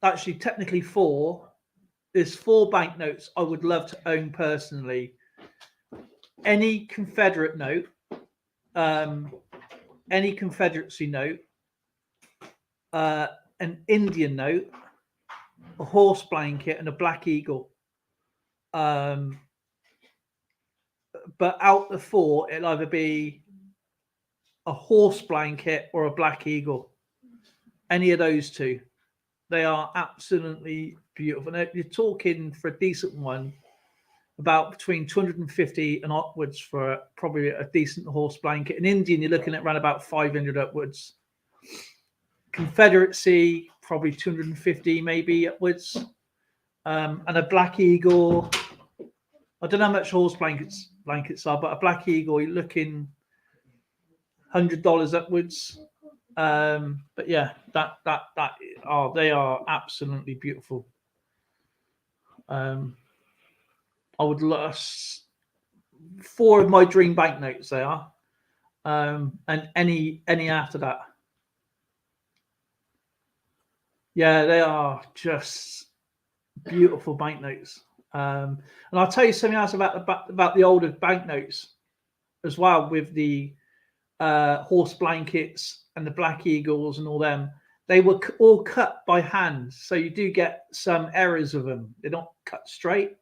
B: Actually, technically 4. There's 4 banknotes I would love to own personally. Any Confederate note, any Confederacy note, an Indian note, a horse blanket, and a black eagle. But out the 4, it'll either be a horse blanket or a black eagle. Any of those 2. They are absolutely beautiful. Now, you're talking for a decent one about between 250 and upwards for probably a decent horse blanket. In Indian, you're looking at around about 500 upwards. Confederacy, probably 250 maybe upwards. And a black eagle, I don't know how much horse blankets are, but a black eagle, you're looking $100 upwards. But yeah, they are absolutely beautiful. I would love 4 of my dream banknotes. They are, and any after that. Yeah, they are just beautiful banknotes. And I'll tell you something else about the older banknotes as well, with the horse blankets and the black eagles and all them. They were all cut by hand, so you do get some errors of them. They're not cut straight.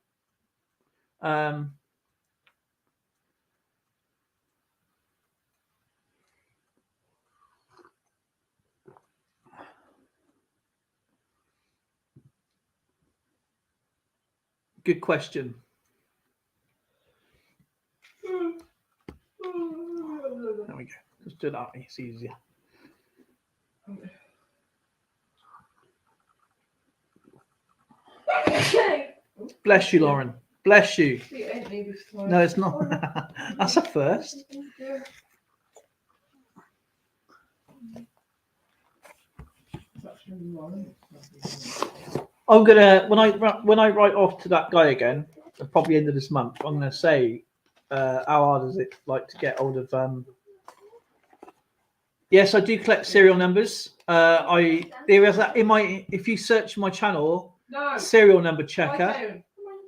B: Good question. There we go. Just do that. It's easier. Bless you, Lauren. Bless you.
C: It ain't me before.
B: No, it's not. That's a first. I'm gonna when I write off to that guy again, probably end of this month. I'm gonna say, how hard is it like to get hold of? Yes, I do collect serial numbers. There is that in my if you search my channel, serial number checker.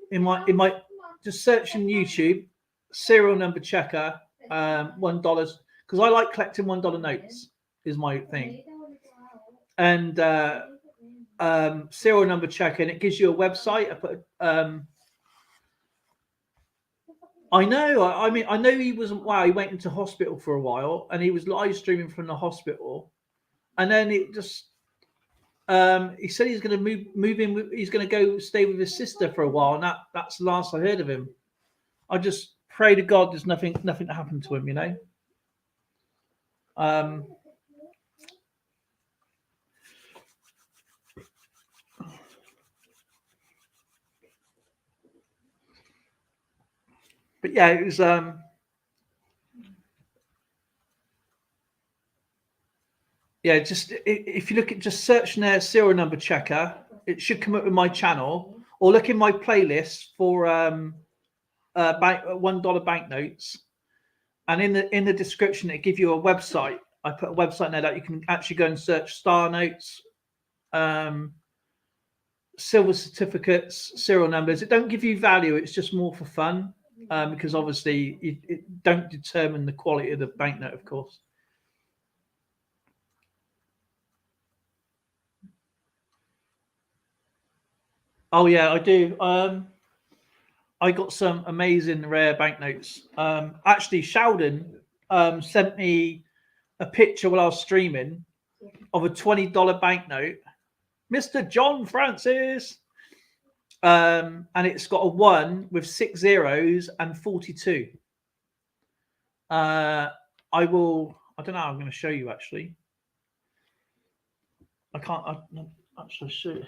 B: In my just search in YouTube, serial number checker, $1 because I like collecting $1 notes is my thing, and serial number checker, and it gives you a website. I put I know. I mean, I know he wasn't. Wow, he went into hospital for a while, and he was live streaming from the hospital, and then it just. He said he's going to move in. He's going to go stay with his sister for a while, and that's the last I heard of him. I just pray to God there's nothing happened to him, you know. But yeah, it was. Yeah, just if you look at just search there serial number checker, it should come up with my channel, or look in my playlist for $1 banknotes, and in the description it gives you a website. I put a website there that you can actually go and search star notes, silver certificates, serial numbers. It don't give you value; it's just more for fun, because obviously it don't determine the quality of the banknote, of course. Oh yeah, I do. I got some amazing rare banknotes. Actually, Sheldon sent me a picture while I was streaming of a $20 banknote, Mr. John Francis, and it's got a 1 with 6 zeros and 42. I don't know. I'm going to show you actually. I can't actually show.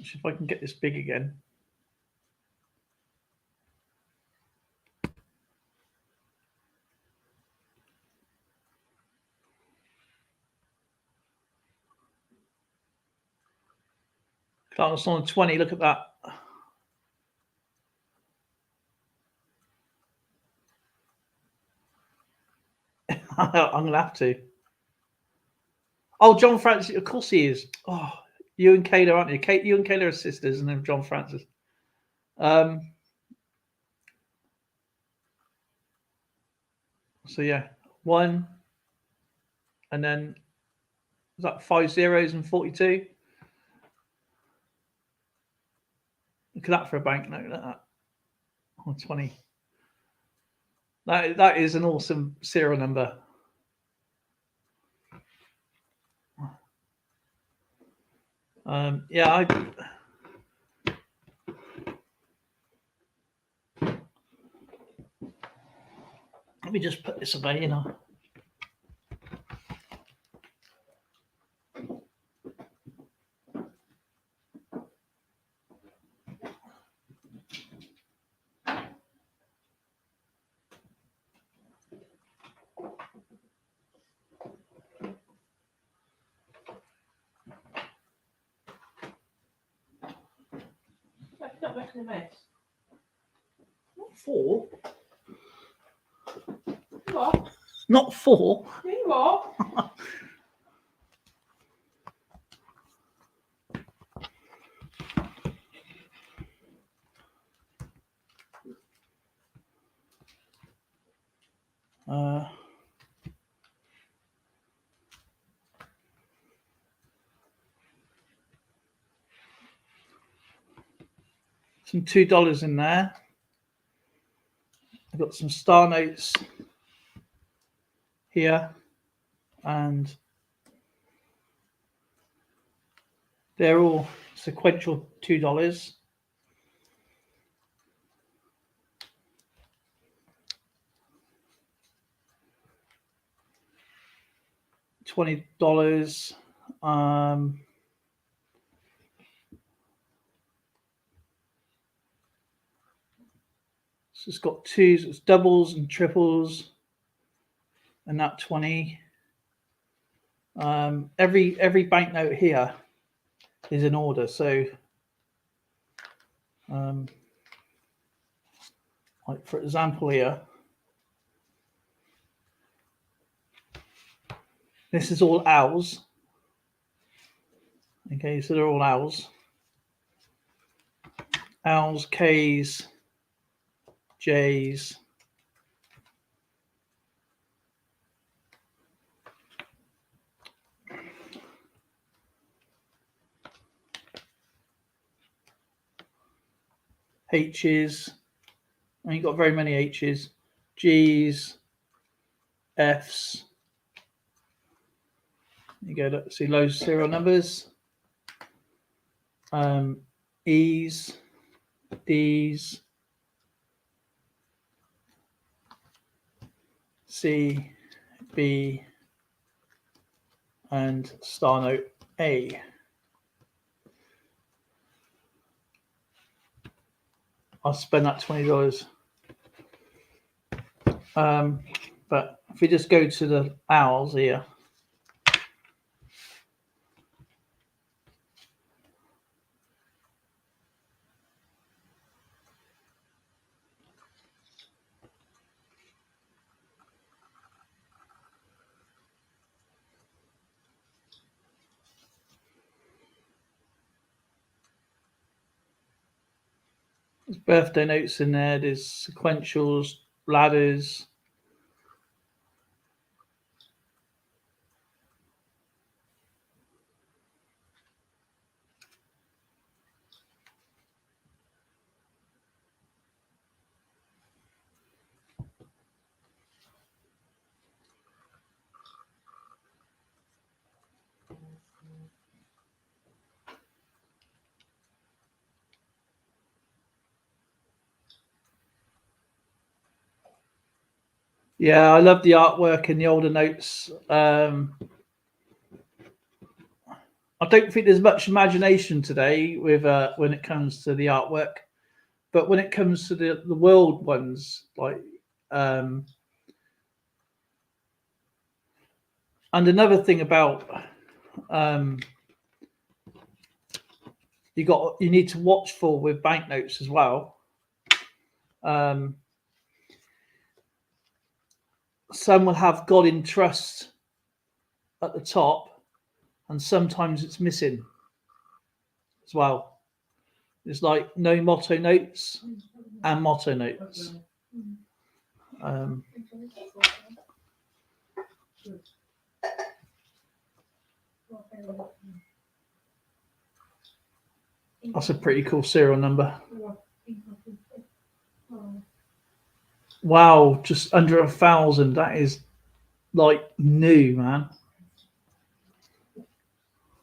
B: See if I can get this big again. That's on 20. Look at that. I'm gonna have to. Oh, John Francis, of course he is. Oh, you and Kayla, aren't you? You and Kayla are sisters, and then John Francis. So yeah, 1, and then is that 5 zeros and 42? Look at that for a banknote. Look at that. Oh, 20. That is an awesome serial number. Yeah, let me just put this away, you know.
C: Not making a mess.
B: Not 4.
C: You are.
B: Not 4.
C: Yeah, you are.
B: Some $2 in there. I've got some star notes here, and they're all sequential $2. $20. So it's got twos, it's doubles and triples, and that 20. Every banknote here is in order. So, like for example here, this is all owls. Okay, so they're all owls. Owls, K's, J's. H's. I ain't got very many H's. G's, F's. You go to see loads of serial numbers. E's, D's, C, B, and star note A. I'll spend that $20. But if we just go to the owls here, there's birthday notes in there, there's sequentials, ladders. Yeah, I love the artwork in the older notes. I don't think there's much imagination today with when it comes to the artwork, but when it comes to the world ones, like and another thing about you need to watch for with banknotes as well. Some will have God in trust at the top, and sometimes it's missing as well. It's like no motto notes and motto notes. That's a pretty cool serial number. Wow, just under 1,000. That is like new, man.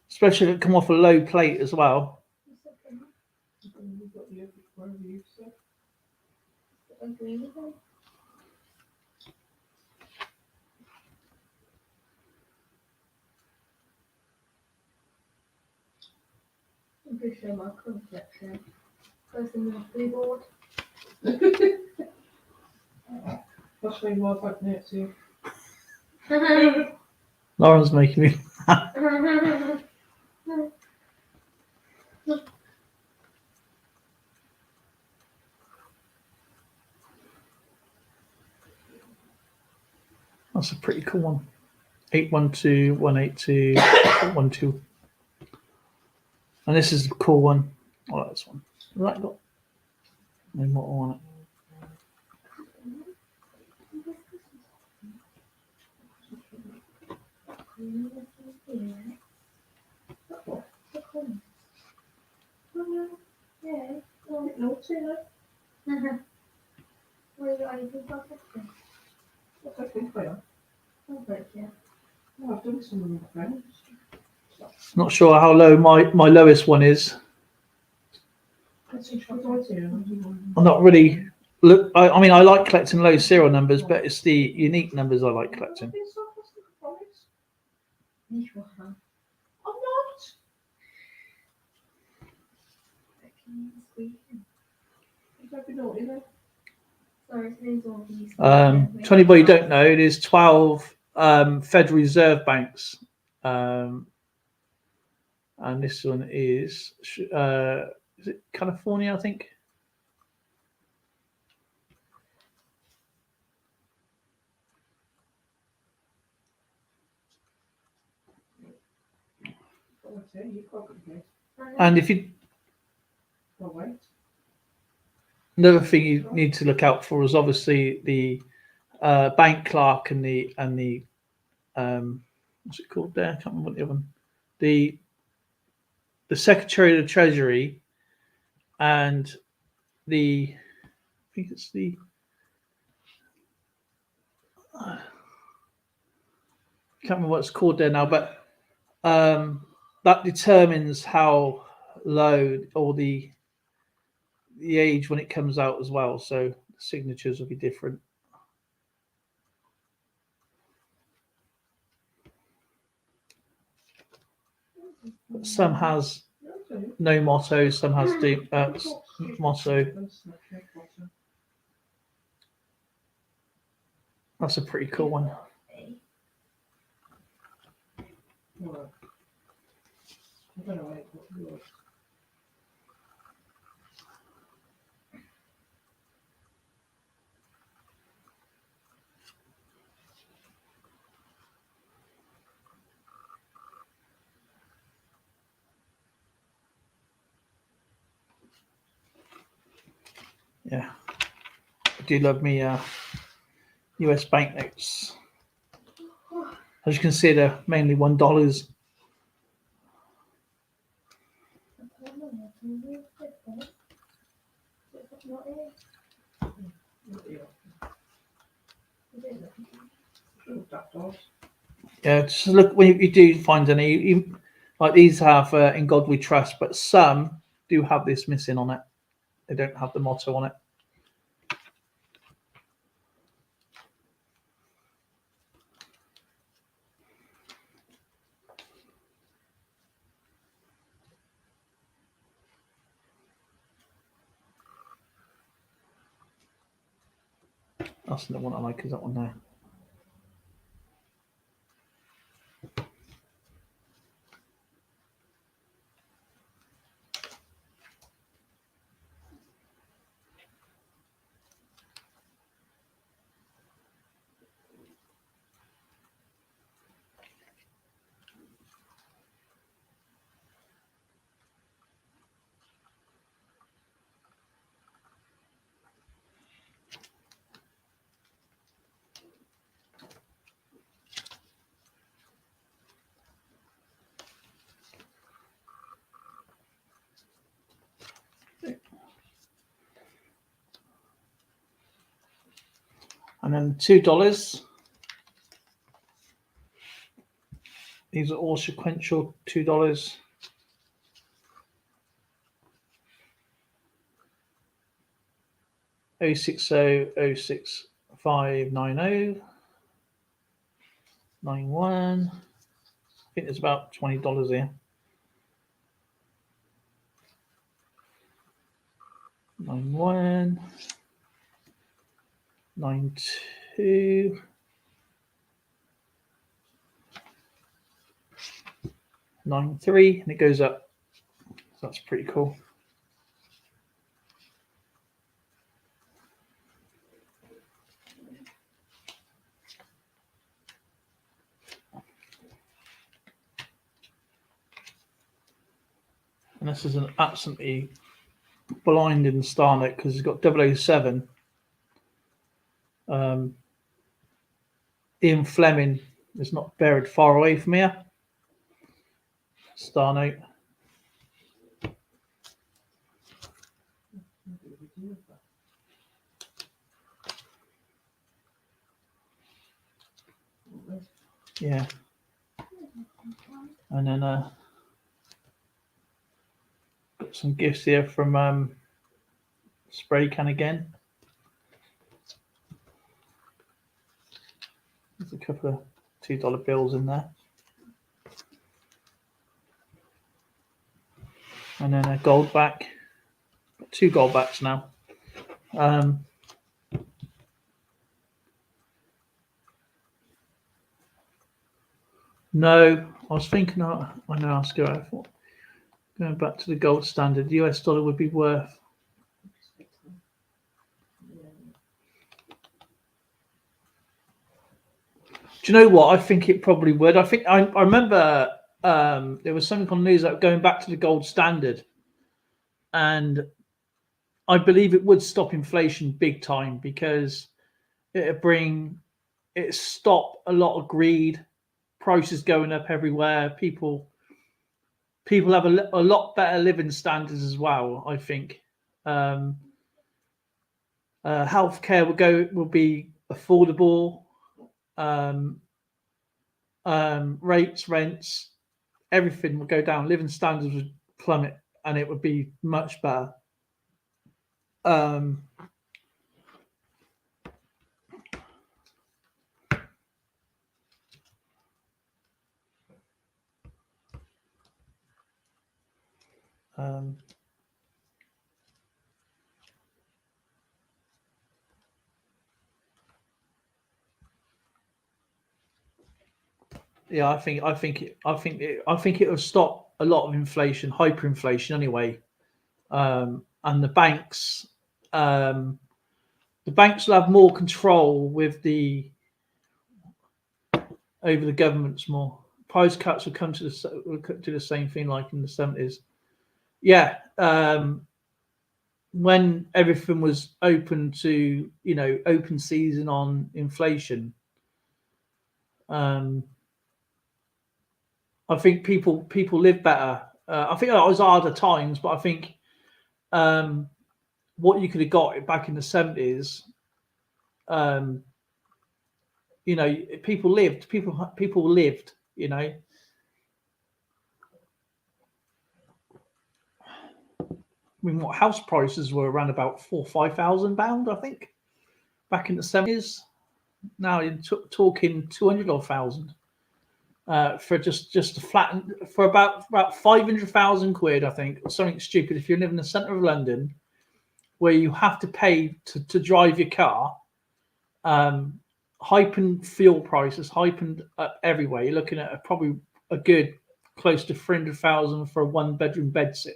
B: Especially if it come off a low plate as well.
D: I'm pretty sure my collection. First in the blue board.
C: I'll show you my banknotes here.
B: Lauren's making me. That's a pretty cool one. 812, 182, 12. And this is a cool one. Oh, that's one. Has that got no more on it?
D: Yeah.
C: No, see that?
D: What are you anything about this?
C: What's that thing for you?
D: Oh, but yeah.
C: No, I've done some of my friends.
B: Not sure how low my lowest one is.
C: Let's see, what do I do?
B: I'm not really look. I mean, I like collecting low serial numbers, but it's the unique numbers I like collecting.
D: You are.
C: I'm not.
D: Squeaking.
C: Don't be naughty then.
D: Sorry, today's all these.
B: To anybody who don't know, it is 12 Federal Reserve banks. And this one is it California, I think?
C: Oh, I tell you, you've got good.
B: And if you
C: Oh, wait.
B: another thing you need to look out for is obviously the bank clerk and the what's it called there? I can't remember what the other one. The Secretary of the Treasury and I think it's the I can't remember what it's called there now, but that determines how low or the age when it comes out as well. So the signatures will be different. But some has no motto, some has motto. That's a pretty cool one.
C: Well, I don't know what yours.
B: Yeah, I do love me US banknotes. As you can see, they're mainly $1. Yeah, just look when you do find any, like these have "In God We Trust," but some do have this missing on it. They don't have the motto on it. That's the one I like, is that one there. And then $2. These are all sequential $2. Oh 60 06590 91. I think there's about $20 here. 91 92 93, and it goes up. So that's pretty cool. And this is an absolutely blinding star note because it's got 007. Ian Fleming is not buried far away from here. Star note. Yeah. And then got some gifts here from Spray Can again. There's a couple of $2 bills in there. and then a gold back. 2 gold backs now. No, I was thinking. I know. I'll go. I thought going back to the gold standard, the US dollar would be worth. Do you know what? I think it probably would. I remember there was something on the news that going back to the gold standard, and I believe it would stop inflation big time because it stop a lot of greed, prices going up everywhere. People have a lot better living standards as well. I think healthcare will be affordable. Rents, everything would go down. Living standards would plummet, and it would be much better. Yeah, I think it will stop a lot of inflation, hyperinflation anyway. And the banks will have more control over the governments more. Price cuts will come to do the same thing like in the 70s. Yeah, when everything was open to open season on inflation. I think people live better. I think it was harder times, but I think what you could have got back in the 70s, people lived. People lived. I mean, what house prices were around about £4,000-5,000, I think, back in the 70s. Now you're talking 200 or 1,000. For just a flat for about 500,000 quid, I think, or something stupid. If you live in the centre of London, where you have to pay to drive your car, hyping fuel prices, hyping up everywhere. You're looking at probably a good close to 300,000 for a 1-bedroom bedsit.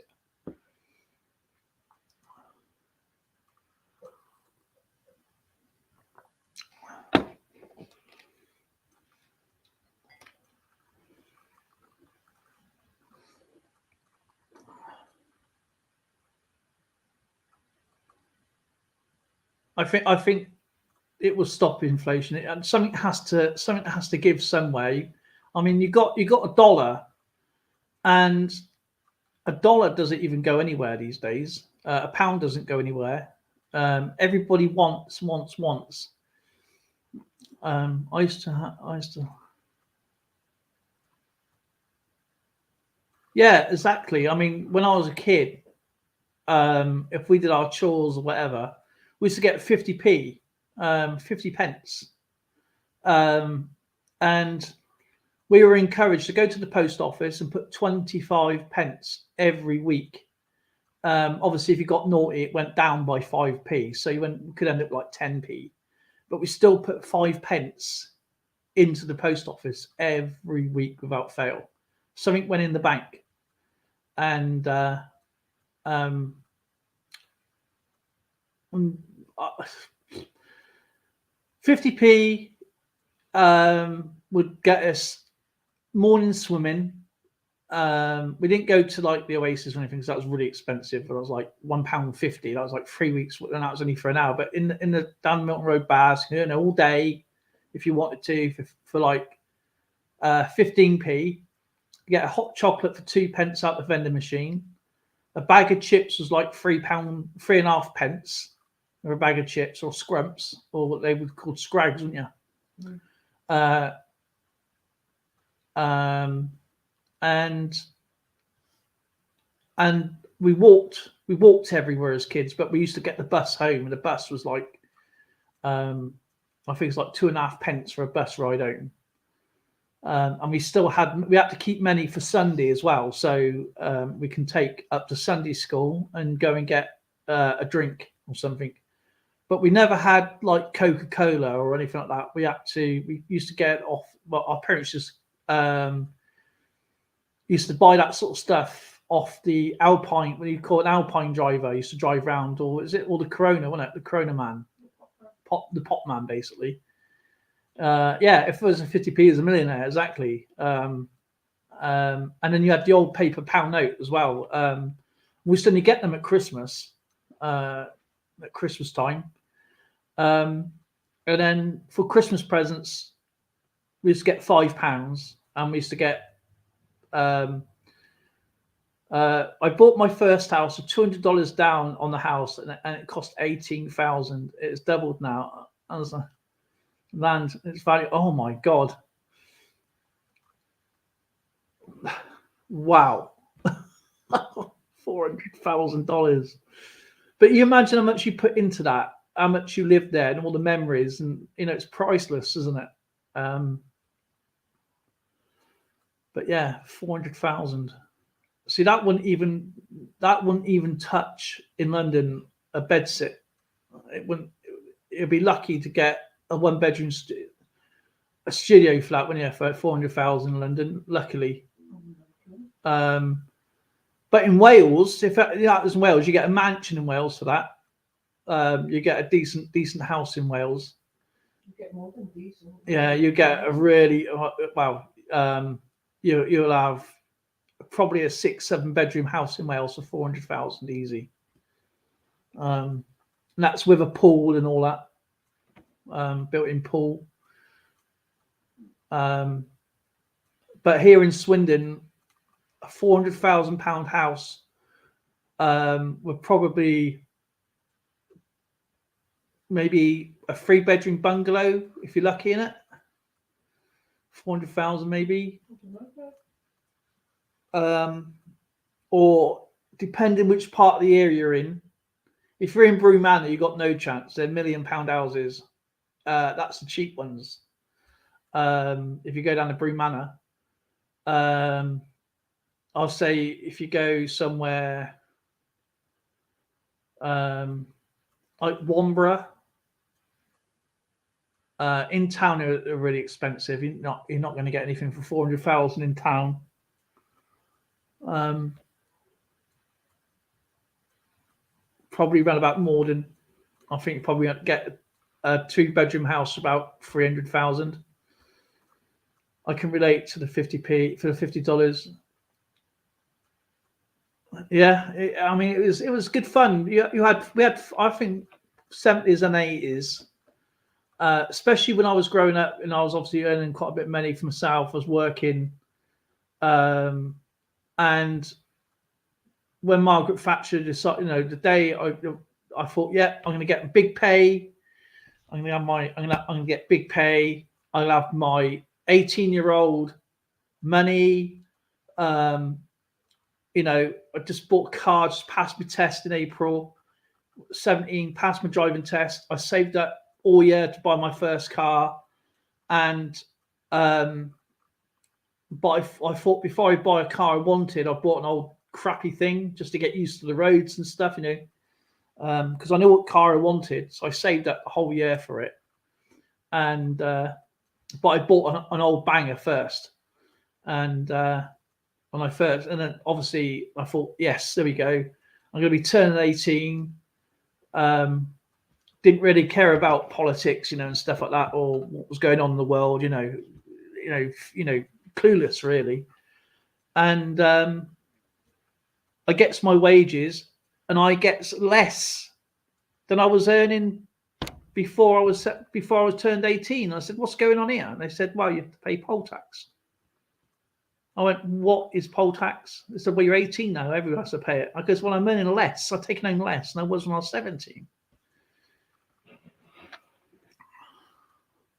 B: I think it will stop inflation, and something has to give somewhere. I mean, you got a dollar, and a dollar doesn't even go anywhere these days. A pound doesn't go anywhere. Everybody wants. I used to. Yeah, exactly. I mean, when I was a kid, if we did our chores or whatever, we used to get 50p, 50 pence. And we were encouraged to go to the post office and put 25 pence every week. Obviously, if you got naughty, it went down by 5p. So you could end up like 10p. But we still put 5 pence into the post office every week without fail. Something went in the bank. And 50p would get us morning swimming. We didn't go to like the Oasis or anything because that was really expensive. But it was like £1.50. That was like 3 weeks, and that was only for an hour. But in the down Milton Road bars, all day, if you wanted to, for like 15p, you get a hot chocolate for 2 pence out the vending machine. A bag of chips was like £3, 3.5 pence. Or a bag of chips or scrumps, or what they would call scrags, wouldn't you? And we walked everywhere as kids, but we used to get the bus home, and the bus was like, I think it's like 2.5 pence for a bus ride home. And we had to keep many for Sunday as well, so we can take up to Sunday school and go and get a drink or something. But we never had like Coca-Cola or anything like that. We used to get off. Well, our parents just used to buy that sort of stuff off the Alpine. What do you call it? An Alpine driver used to drive round, or is it or the Corona? Wasn't it the Corona man? The pop man, basically. Yeah, if it was a 50p, as a millionaire, exactly. And then you had the old paper pound note as well. We used to only get them at Christmas, at Christmas time. And then for Christmas presents, we used to get £5, and we used to get. I bought my first house with $200 down on the house, and it cost $18,000. It's doubled now. I was like, land, its value. Oh my God! Wow, $400,000. But you imagine how much you put into that, how much you lived there, and all the memories, and it's priceless, isn't it? But yeah, 400,000. See, that wouldn't even touch in London a bedsit. It wouldn't. It'd be lucky to get a one-bedroom a studio flat when you for 400,000 in London. Luckily, but in Wales, if that was in Wales, you get a mansion in Wales for that. You get a decent house in Wales.
C: You get more than decent.
B: Yeah, you get a really you'll have probably a 6-7 bedroom house in Wales for 400,000 easy. And that's with a pool and all that, built-in pool. But here in Swindon, a £400,000 house would probably maybe a 3-bedroom bungalow if you're lucky in it. 400,000 maybe. Or depending which part of the area you're in. If you're in Brew Manor, you've got no chance. They're £1 million houses. That's the cheap ones. If you go down to Brew Manor, I'll say if you go somewhere like Womburgh, in town are really expensive. You're not going to get anything for 400,000 in town. Probably around about Morden. I think you probably get a 2-bedroom house about 300,000. I can relate to the 50p for the $50. Yeah, it was good fun. We had I think 70s and 80s, especially when I was growing up, and I was obviously earning quite a bit of money for myself. I was working, and when Margaret Thatcher decided, the day I thought, yeah, I'm going to get big pay. I'm going to get big pay. I'll have my 18-year-old money. I just bought a car, just passed my test in April. 17, passed my driving test. I saved up all year to buy my first car, and but I thought before I buy a car I wanted, I bought an old crappy thing just to get used to the roads and stuff, because I knew what car I wanted, so I saved up the whole year for it. And but I bought an old banger first, and then obviously I thought, yes, there we go. I'm going to be turning 18. Didn't really care about politics, and stuff like that, or what was going on in the world, clueless really. And I gets my wages, and I gets less than I was earning before I was turned 18. I said, what's going on here? And they said, well, you have to pay poll tax. I went, what is poll tax? They said, well, you're 18 now, everyone has to pay it. I goes, well, I'm earning less. I'm taking home less than I was when I was 17.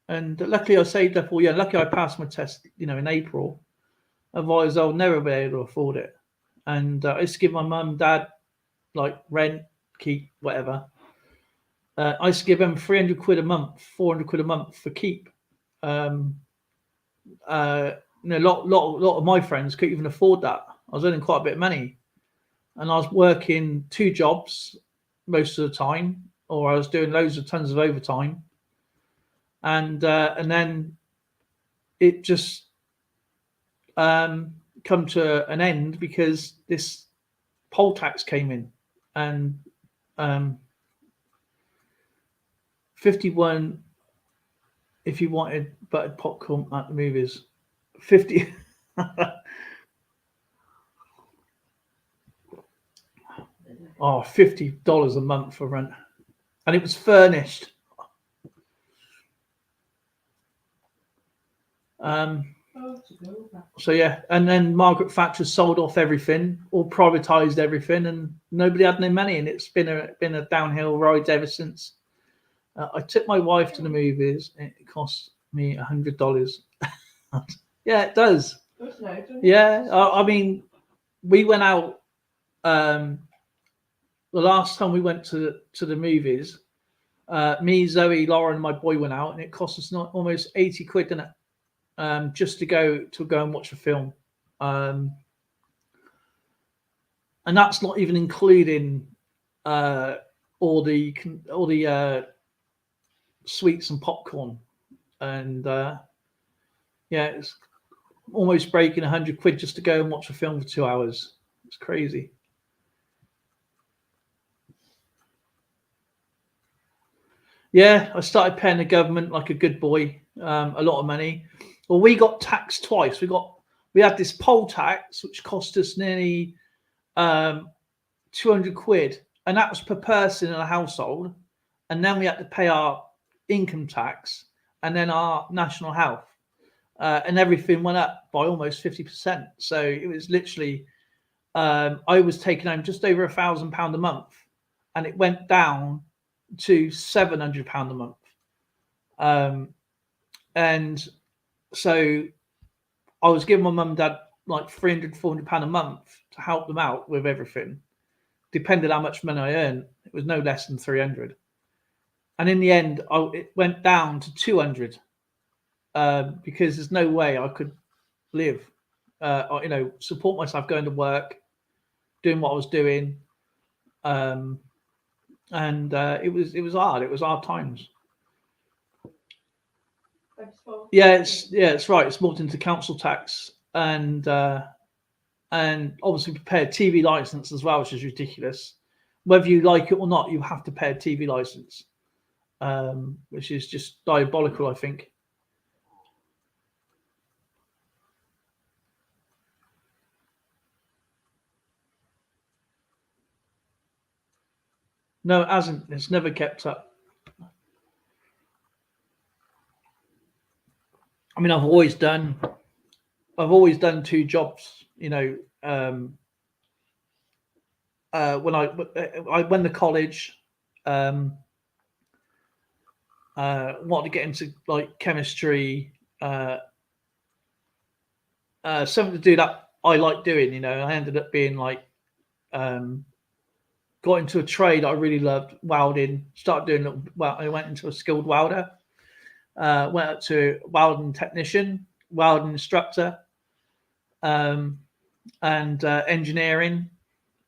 B: And luckily I saved up all year. Luckily I passed my test, in April. Otherwise I'll never be able to afford it. And I used to give my mum and dad like rent, keep, whatever. I used to give them 300 quid a month, 400 quid a month for keep. a lot of my friends couldn't even afford that. I was earning quite a bit of money, and I was working 2 jobs most of the time, or I was doing tons of overtime, and then it just come to an end because this poll tax came in, and 51 if you wanted buttered popcorn at the movies, 50. $50 a month for rent, and it was furnished. So yeah, and then Margaret Thatcher sold off everything, or privatised everything, and nobody had no money, and it's been a downhill ride ever since. I took my wife to the movies. It cost me $100. Yeah, it does. Yeah, I mean, we went out. The last time we went to the movies, me, Zoe, Lauren, and my boy went out, and it cost us almost 80 quid, didn't it? Just to go and watch a film, and that's not even including all the sweets and popcorn, and yeah, it's almost breaking 100 quid just to go and watch a film for 2 hours. It's crazy. Yeah, I started paying the government like a good boy, a lot of money. Well, we got taxed twice. We had this poll tax, which cost us nearly 200 quid, and that was per person in a household. And then we had to pay our income tax and then our national health, and everything went up by almost 50%. So it was literally, I was taking home just over £1,000 a month, and it went down to £700 a month. And so I was giving my mum and dad like £300-400 a month to help them out with everything. Depending how much money I earned, it was no less than 300. And in the end, it went down to 200 because there's no way I could live, support myself going to work, doing what I was doing. And it was hard. It was hard times. Yeah, it's right. It's brought into council tax and obviously pay a TV license as well, which is ridiculous. Whether you like it or not, you have to pay a TV license, which is just diabolical, I think. No, it hasn't. It's never kept up. I mean, I've always done 2 jobs. When I went to college, wanted to get into like chemistry, something to do that I like doing. I ended up being like, got into a trade I really loved, welding. Started doing well. I went into a skilled welder. Went up to welding technician, welding instructor, and engineering,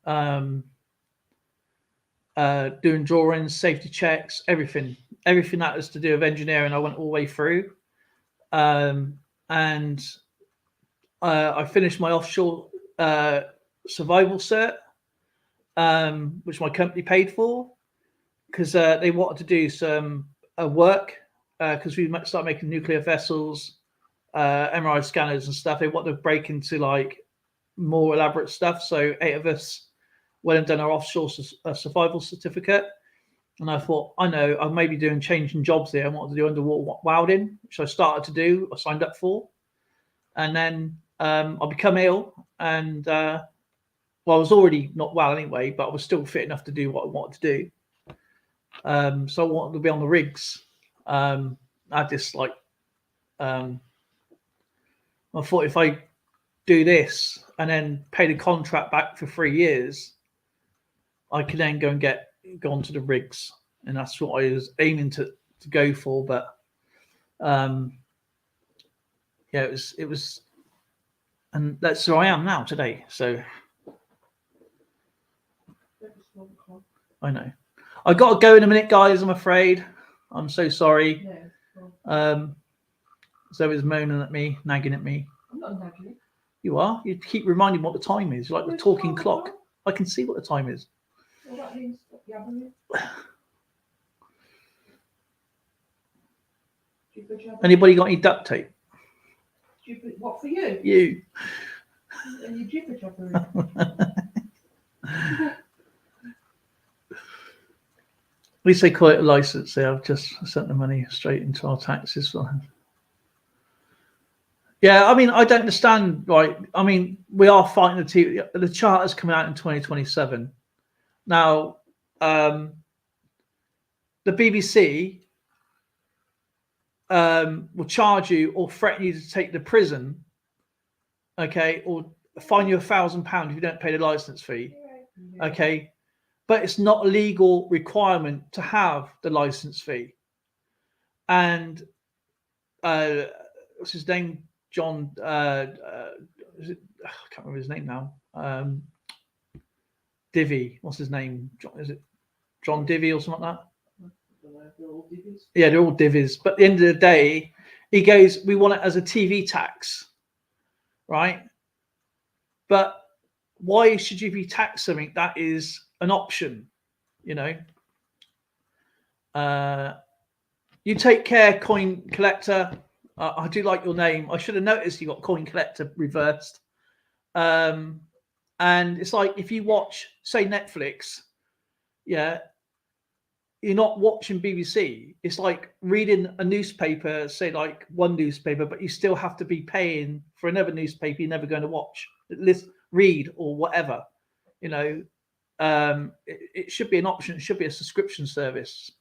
B: doing drawings, safety checks, everything that was to do with engineering. I went all the way through, and I finished my offshore survival cert, which my company paid for, because they wanted to do some work. Because we started making nuclear vessels, MRI scanners and stuff. They wanted to break into like more elaborate stuff. So 8 of us went and done our offshore survival certificate. And I thought, I know, I may be doing changing jobs here. I wanted to do underwater welding, which I started to do. I signed up for. And then I become ill. And I was already not well anyway, but I was still fit enough to do what I wanted to do. So I wanted to be on the rigs. I had this like, I thought if I do this and then pay the contract back for 3 years, I could then go onto the rigs, and that's what I was aiming to go for. But yeah, it was, and that's who I am now today. So I know. I got to go in a minute, guys. I'm afraid. I'm so sorry. Zoe's moaning at me, nagging at me.
C: I'm not nagging.
B: You are. You keep reminding me what the time is. You're like the talking clock. I can see what the time is.
C: Well, that means stop yabbering.
B: Anybody got any duct tape?
C: What for you?
B: You.
C: And you jibber jabbering.
B: At least they call it a license. I've just sent the money straight into our taxes for them. Yeah, I mean, I don't understand. Right? I mean, we are fighting the TV. The charter's coming out in 2027. Now, the BBC will charge you or threaten you to take the prison, okay, or fine you £1,000 if you don't pay the license fee, okay. But it's not a legal requirement to have the license fee. And what's his name? John. Is it, I can't remember his name now. Divvy. What's his name? Is it John Divvy or something like that?
C: They're all divvies.
B: Yeah, they're all divvies. But at the end of the day, he goes, we want it as a TV tax, right? But why should you be taxed something that is an option? You know, you take care, coin collector. I do like your name. I should have noticed you got coin collector reversed. And it's like if you watch, say, Netflix, yeah, you're not watching BBC. It's like reading a newspaper, say like one newspaper, but you still have to be paying for another newspaper you're never going to watch, read or whatever. You know, it should be an option. It should be a subscription service.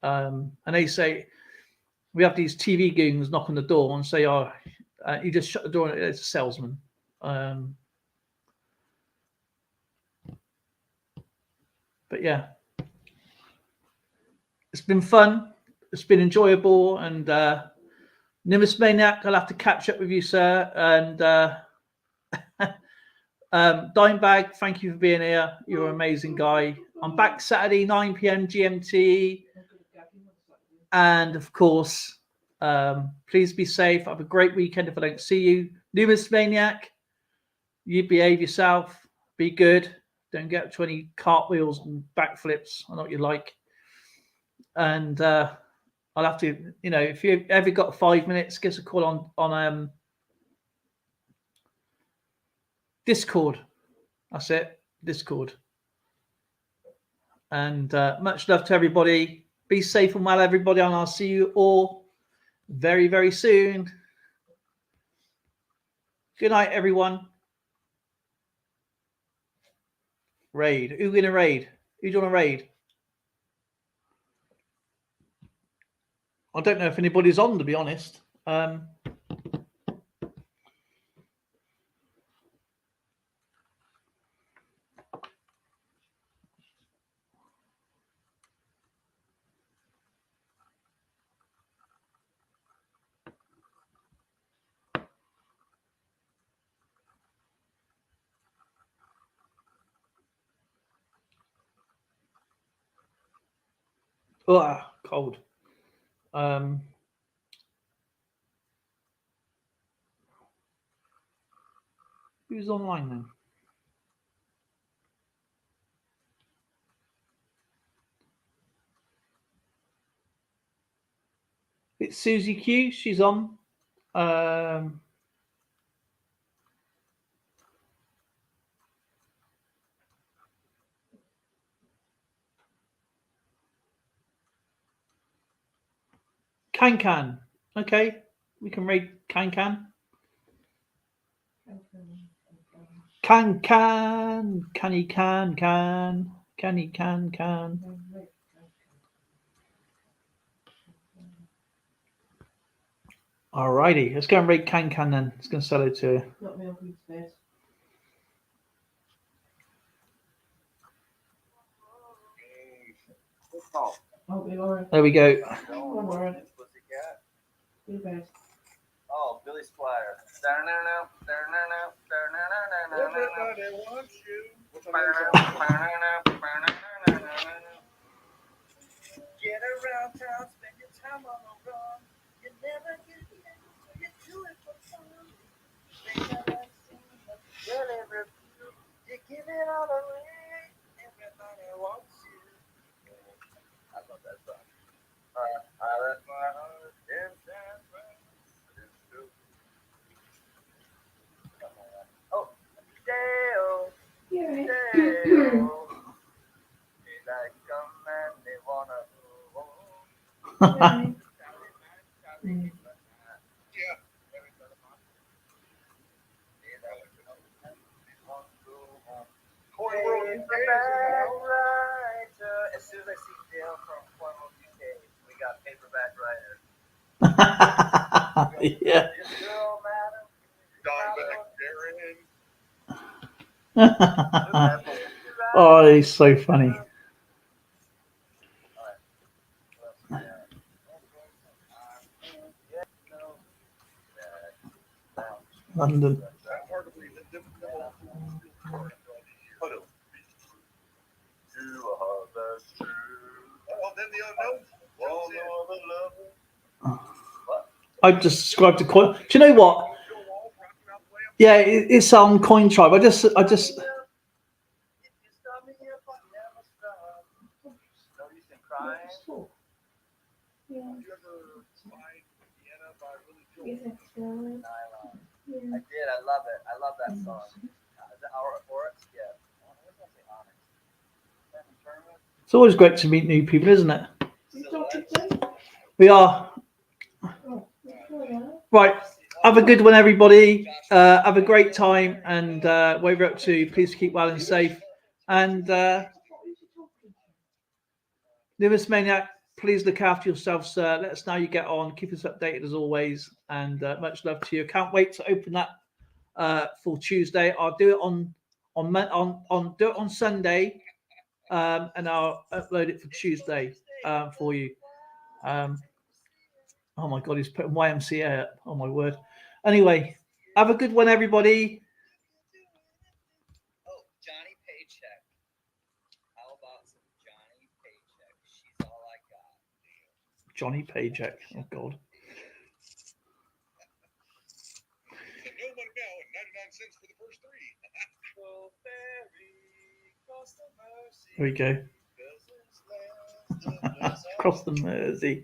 B: And they say, we have these TV goons knock on the door and say, oh, you just shut the door and it's a salesman. But yeah, it's been fun. It's been enjoyable. And Nimbus Maniac, I'll have to catch up with you, sir. And Dimebag, thank you for being here. You're an amazing guy. I'm back Saturday, 9 p.m. GMT. And of course, please be safe. Have a great weekend if I don't see you. Nimbus Maniac, you behave yourself. Be good. Don't get to any cartwheels and backflips. I know what you like. And I'll have to, you know, if you ever got 5 minutes, give us a call on Discord. That's it, Discord. And much love to everybody. Be safe and well, everybody, and I'll see you all very, very soon. Good night, everyone. Raid. Who's going to raid? Who's on a raid? I don't know if anybody's on, to be honest. Oh, cold. Who's online then? It's Susie Q. She's on. Can. Okay. We can raid Can. Canny can. Alrighty, let's go and raid Can then. It's going to sell it to.
C: Not me off bed.
B: There we go.
C: Oh, Bill.
E: Billy Squire. Everybody wants you. Get around town, spend your time on the run. You never get it, so you do it for fun. Things I like seen, but really review. You give it all away. Everybody wants you. I love that song. I left my heart in San Francisco. Oh, Dale.
D: You're right.
E: Dale. They like come and they wanna go home.
D: Right.
E: Yeah. As soon as I see Dale from Cornwall, UK, we got paperback writer.
B: Yeah. Oh, he's so funny. London. I just subscribed to Coin. Do you know what? Yeah, it's on Coin Tribe. I just.
D: Yeah.
E: I did. I love it. I love that song. The Oryx, yeah.
B: It's always great to meet new people, isn't it? We are. Right. Have a good one, everybody. Have a great time, and whatever you're up to, please keep well and safe. And Lewis Maniac, please look after yourself, sir. Let us know how you get on. Keep us updated as always, and much love to you. Can't wait to open that for Tuesday. I'll do it on Sunday, and I'll upload it for Tuesday for you. Oh my God, he's putting YMCA up. Oh my word. Anyway, have a good one, everybody.
E: Oh, Johnny Paycheck. How about some Johnny Paycheck? She's all I got.
B: Johnny Paycheck. Oh God.
F: No one now and 99 cents for the first three.
B: There we go. Across the Mersey.